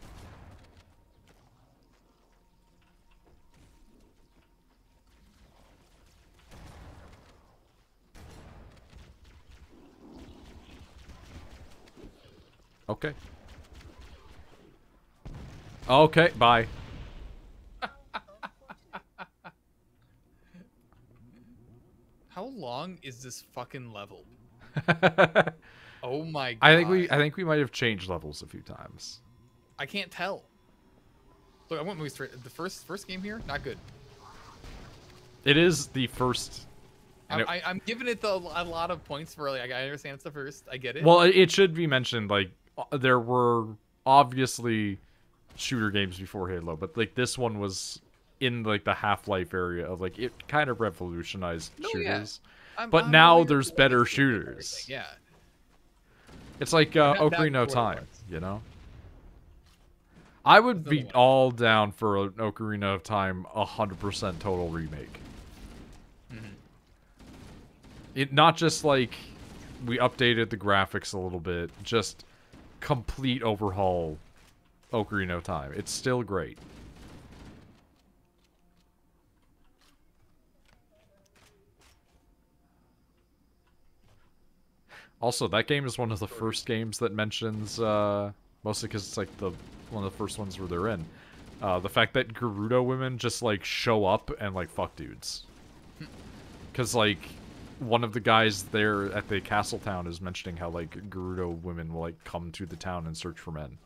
Okay. Okay, bye. How long is this fucking level? Oh my god. I think we might have changed levels a few times. I can't tell. Look, I went moving straight. The first game here, not good. It is the first. I'm giving it a lot of points for like I understand it's the first. I get it. Well, it should be mentioned like there were obviously shooter games before Halo, but like this one was in like the Half-Life area of like it kind of revolutionized shooters. Yeah. But now there's better shooters. Yeah. It's like Ocarina of Time, you know? I would be all down for an Ocarina of Time 100% total remake. It not just like we updated the graphics a little bit, just complete overhaul Ocarina of Time. It's still great. Also, that game is one of the first games that mentions, mostly because it's like one of the first ones where they're in, the fact that Gerudo women just like show up and like fuck dudes. Because like one of the guys there at the castle town is mentioning how like Gerudo women will like come to the town and search for men.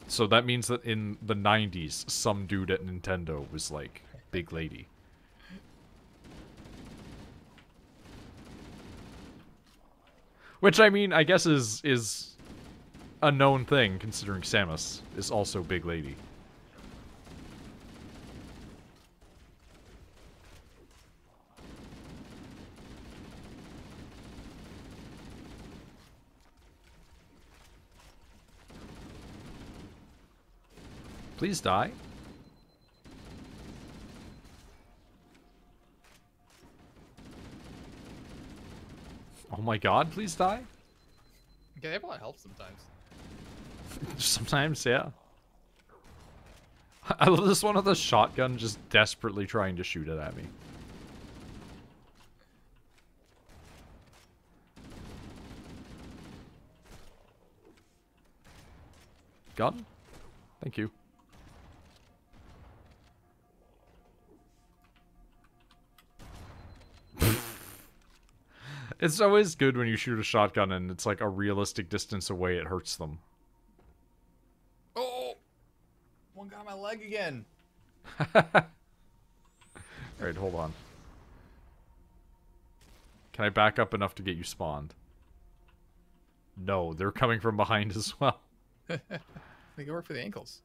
So that means that in the 90s, some dude at Nintendo was like, big lady. Which, I mean, I guess is a known thing, considering Samus is also big lady. Please die. Oh my god, please die. Yeah, they have a lot of help sometimes. Sometimes, yeah. I love this one with the shotgun just desperately trying to shoot it at me. Gun? Thank you. It's always good when you shoot a shotgun and it's like a realistic distance away, it hurts them. Oh! One got my leg again. Alright, hold on. Can I back up enough to get you spawned? No, they're coming from behind as well. They can work for the ankles.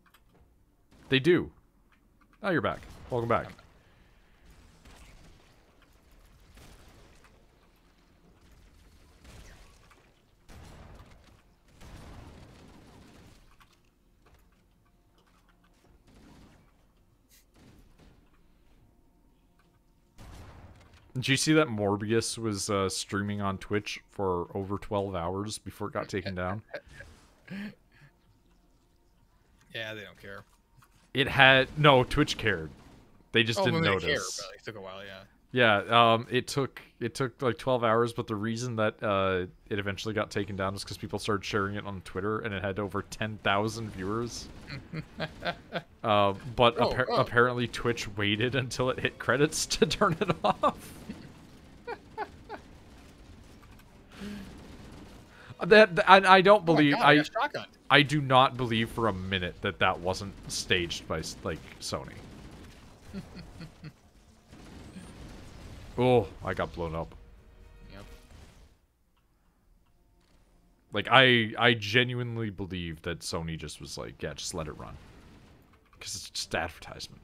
They do. Oh, you're back. Welcome back. Did you see that Morbius was streaming on Twitch for over 12 hours before it got taken down? Yeah, they don't care. It had... No, Twitch cared. They just didn't notice. Care, but it took a while, yeah. Yeah, it took like 12 hours, but the reason that it eventually got taken down was because people started sharing it on Twitter, and it had over 10,000 viewers. But apparently Twitch waited until it hit credits to turn it off. I don't believe... Oh my God, I do not believe for a minute that that wasn't staged by, like, Sony. Oh, I got blown up. Yep. Like, I genuinely believe that Sony just was like, yeah, just let it run. Because it's just advertisement.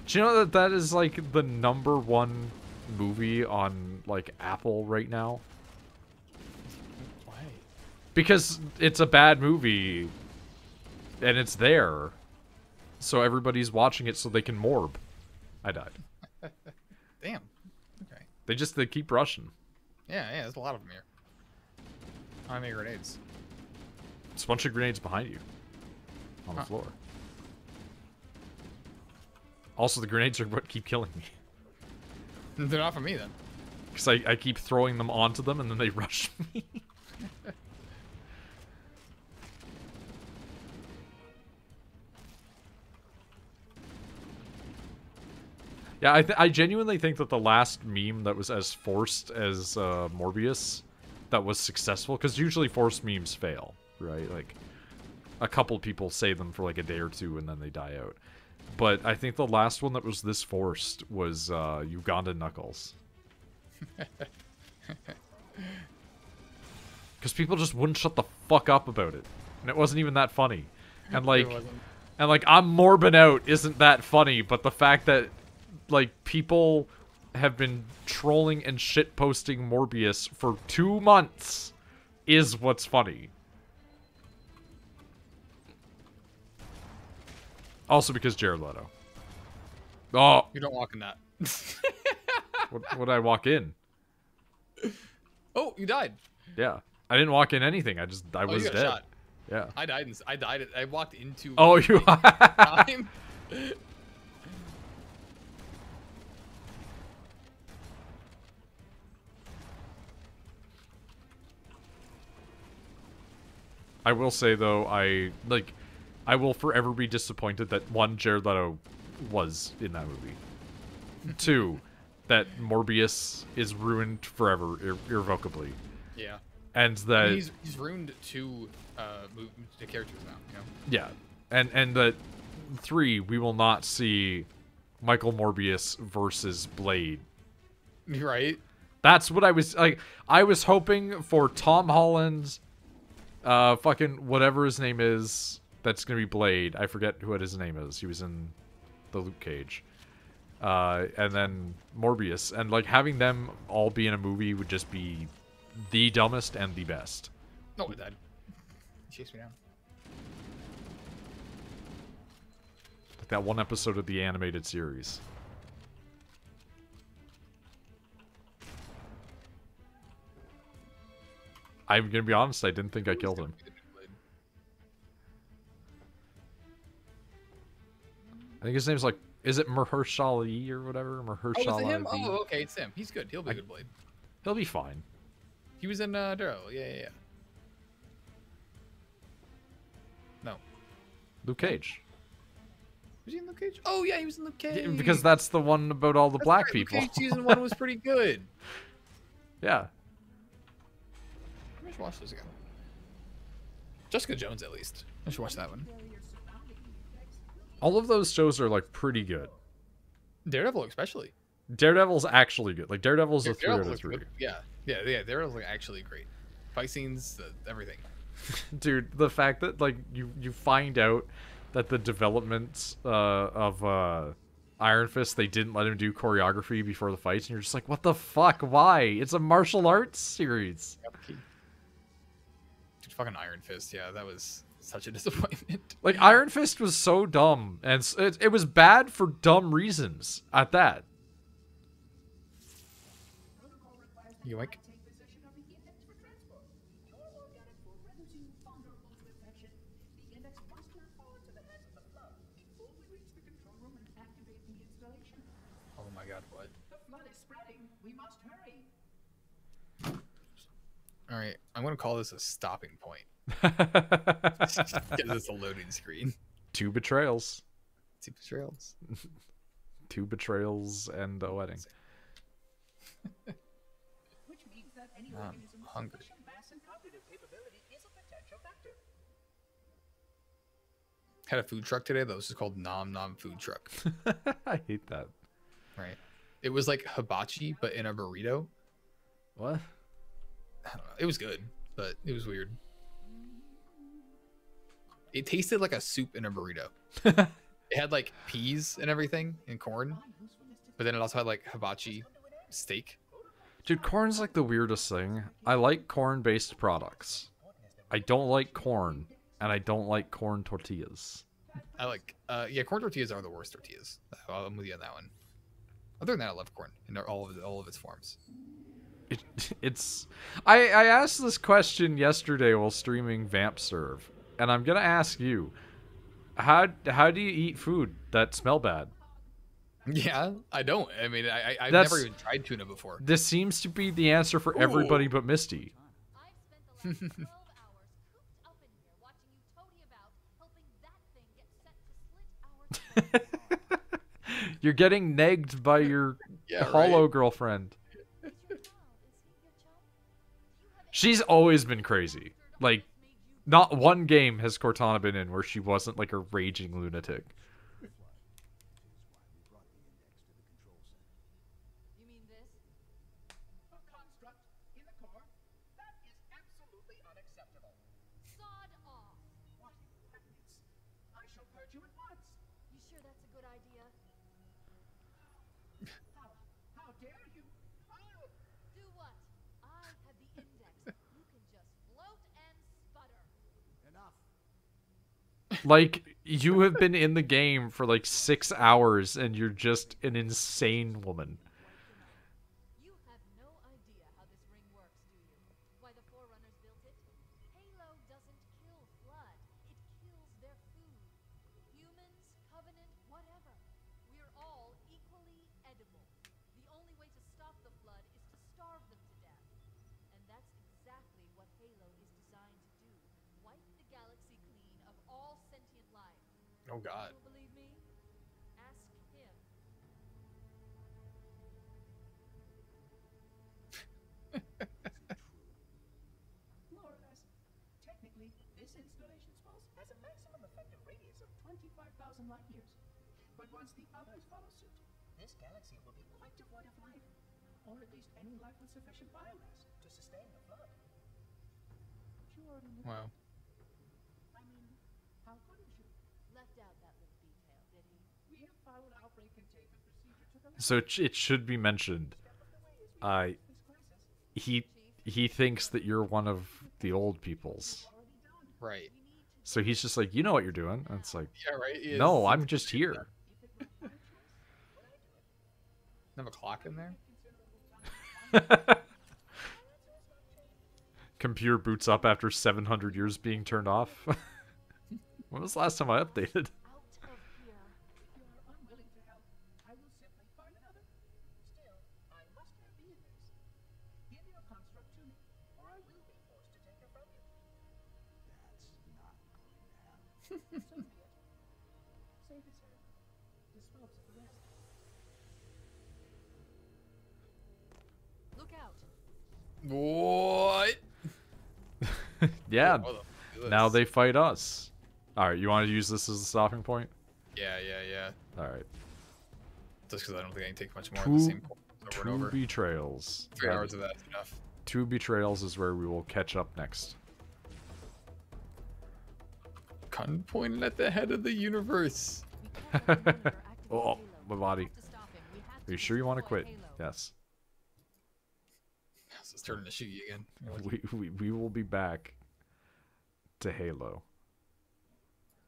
Do you know that that is, like, the #1 movie on, like, Apple right now? Why? Because it's a bad movie, and it's there. So everybody's watching it so they can morb. I died. Damn. Okay. They keep rushing. Yeah, there's a lot of them here. How many grenades? There's a bunch of grenades behind you. On the floor. Also, the grenades are what keep killing me. They're not for me, then. Because I keep throwing them onto them, and then they rush me. Yeah, I genuinely think that the last meme that was as forced as Morbius that was successful, because usually forced memes fail, right? Like, a couple people say them for like a day or two and then they die out. But I think the last one that was this forced was Uganda Knuckles. Because people just wouldn't shut the fuck up about it. And it wasn't even that funny. And like, I'm morbing out isn't that funny, but the fact that like people have been trolling and shitposting Morbius for 2 months is what's funny. Also because Jared Leto. Oh, You don't walk in that. would I walk in? Oh, you died. Yeah, I didn't walk in anything. I Oh, was you got dead. shot. Yeah. I died. I walked into. Oh, you. Time. I will say though, I will forever be disappointed that one, Jared Leto was in that movie. 2, that Morbius is ruined forever, irrevocably. Yeah. And that he's ruined 2 the characters now. You know. yeah, and that 3, we will not see Michael Morbius versus Blade. Right. That's what I was like. I was hoping for Tom Holland's fucking whatever his name is. That's gonna be Blade. I forget what his name is. He was in the Luke Cage. And then Morbius. And like having them all be in a movie would just be the dumbest and the best. No, it died. He chased me down. Like that one episode of the animated series. I'm gonna be honest, I didn't think I killed him. I think his name's like, is it Mahershala Ali or whatever? Mahershala Oh, is it him? Ali? Oh, okay, it's him. He's good. He'll be a good Blade. He'll be fine. He was in Daryl. Yeah. No. Luke Cage. Was he in Luke Cage? Oh, yeah, he was in Luke Cage. Yeah, because that's the one about all the That's black right, people. Luke Cage season 1 was pretty good. Yeah. I should watch this again. Jessica Jones, at least. I should watch that one. All of those shows are like pretty good. Daredevil, especially. Daredevil's actually good. Like Daredevil's a 3 out Daredevil of was 3. good. Yeah. Daredevil's like actually great. Fight scenes, everything. Dude, the fact that like you find out that the development of Iron Fist, they didn't let him do choreography before the fights, and you're just like, what the fuck? Why? It's a martial arts series. Dude, fucking Iron Fist. Yeah, that was such a disappointment. Like Iron Fist was so dumb, and it was bad for dumb reasons at that. Yoink. Oh my god, what? The flood is spreading. We must hurry. Alright, I'm gonna call this a stopping point. Because it's a loading screen. 2 betrayals. 2 betrayals. 2 betrayals and a wedding. Which means that any I'm organism with hungry. sufficient mass and cognitive capability is a potential vector. Had a food truck today that was just called Nom Nom Food Truck. I hate that. Right. It was like hibachi, but in a burrito. What? I don't know. It was good, but it was weird. It tasted like a soup in a burrito. It had like peas and everything and corn, but then it also had like hibachi steak. Dude, corn's like the weirdest thing. I like corn-based products. I don't like corn, and I don't like corn tortillas. I like, yeah, corn tortillas are the worst tortillas. I'm with you on that one. Other than that, I love corn in all of its forms. I asked this question yesterday while streaming Vamp Serve, and I'm gonna ask you, how do you eat food that smell bad? Yeah, I don't. I mean, I've never even tried tuna before. This seems to be the answer for everybody but Misty. I've spent the last 12 hours cooped up in here watching you toady about, helping that thing get set to split our You're getting negged by your hollow girlfriend. She's always been crazy. Like, not one game has Cortana been in where she wasn't like a raging lunatic. You mean this? A construct in the core? That is absolutely unacceptable. Sod off. What madness! I shall purge you at once. You sure that's a good idea? How dare you? Oh! Do what? I have the index. You can just float and sputter. Like, you have been in the game for like 6 hours and you're just an insane woman. You have no idea how this ring works, do you? Why the Forerunners built it? Halo doesn't kill Flood. It kills their food. Humans, Covenant, whatever. We're all equally edible. The only way to stop the Flood is to starve them to death. And that's exactly what Halo is designed to do. Wipe the galaxy clean of all sentient life. Oh God. Don't believe me? Ask him. More or less. Technically, this installation's pulse has a maximum effective radius of 25,000 light years. But once the others follow suit, this galaxy will be quite devoid of life. Or at least any life with sufficient biomass to sustain the flood. But you already knew. Wow. I mean, how couldn't you? Left out that little detail, did he? We have followed outbreak containment procedure to the So it should be mentioned. this crisis. He thinks that you're one of the old peoples. Right. So he's just like, you know what you're doing. And it's like, Yeah, right. He no, is- I'm just here. Have a clock in there? Computer boots up after 700 years being turned off. When was the last time I updated? Out of here. If you are unwilling to help, I will simply find another. Still, I must have the index. Give your construct to me, or I will be forced to take it from you. So be it. Save his head. Dispose of the rest. Look out. What? Yeah, Hold on. Do now this. they fight us. Alright, you want to use this as a stopping point? Yeah. Alright. Just because I don't think I can take much more of the same point over and Two over. betrayals. 3 hours of that's enough. Two betrayals is where we will catch up next. Gun pointed at the head of the universe. We can't let Monitor activate Oh, Halo. my body. We have to stop him. We have Are you to sure you want to destroy quit? Halo. Yes. It's starting to shoot you again. We will be back to Halo.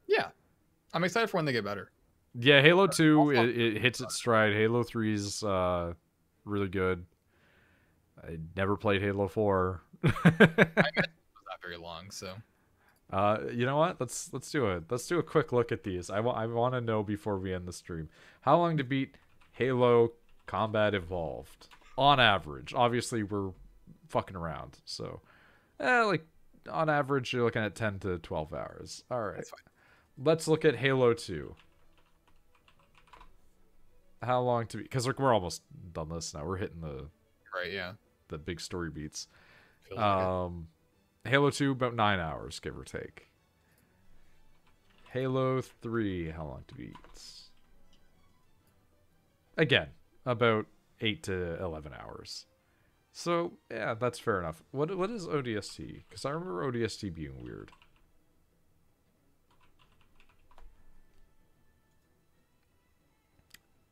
Yeah. I'm excited for when they get better. Yeah, Halo 2, it hits its stride. Halo 3 is really good. I never played Halo 4. I mean, it's not very long, so. You know what? Let's do it. Let's do a quick look at these. I want to know before we end the stream. How long to beat Halo Combat Evolved? On average. Obviously, we're fucking around. So, like, on average, you're looking at 10 to 12 hours. All right. That's fine. Let's look at Halo 2. How long to beat? Because like, we're almost done this now. We're hitting Right, yeah. the big story beats. Feels like it. Halo 2, about 9 hours, give or take. Halo 3, how long to beat? Again, about 8 to 11 hours. So yeah, that's fair enough. What is ODST? Because I remember ODST being weird.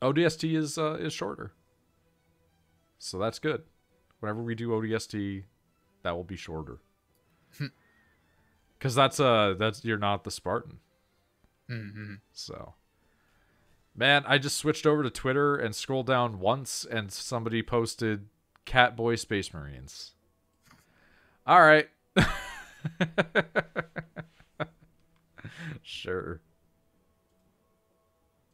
ODST is shorter, so that's good. Whenever we do ODST, that will be shorter. Because that's you're not the Spartan. Mm-hmm. So, man, I just switched over to Twitter and scrolled down once, and somebody posted Catboy Space Marines. All right. Sure.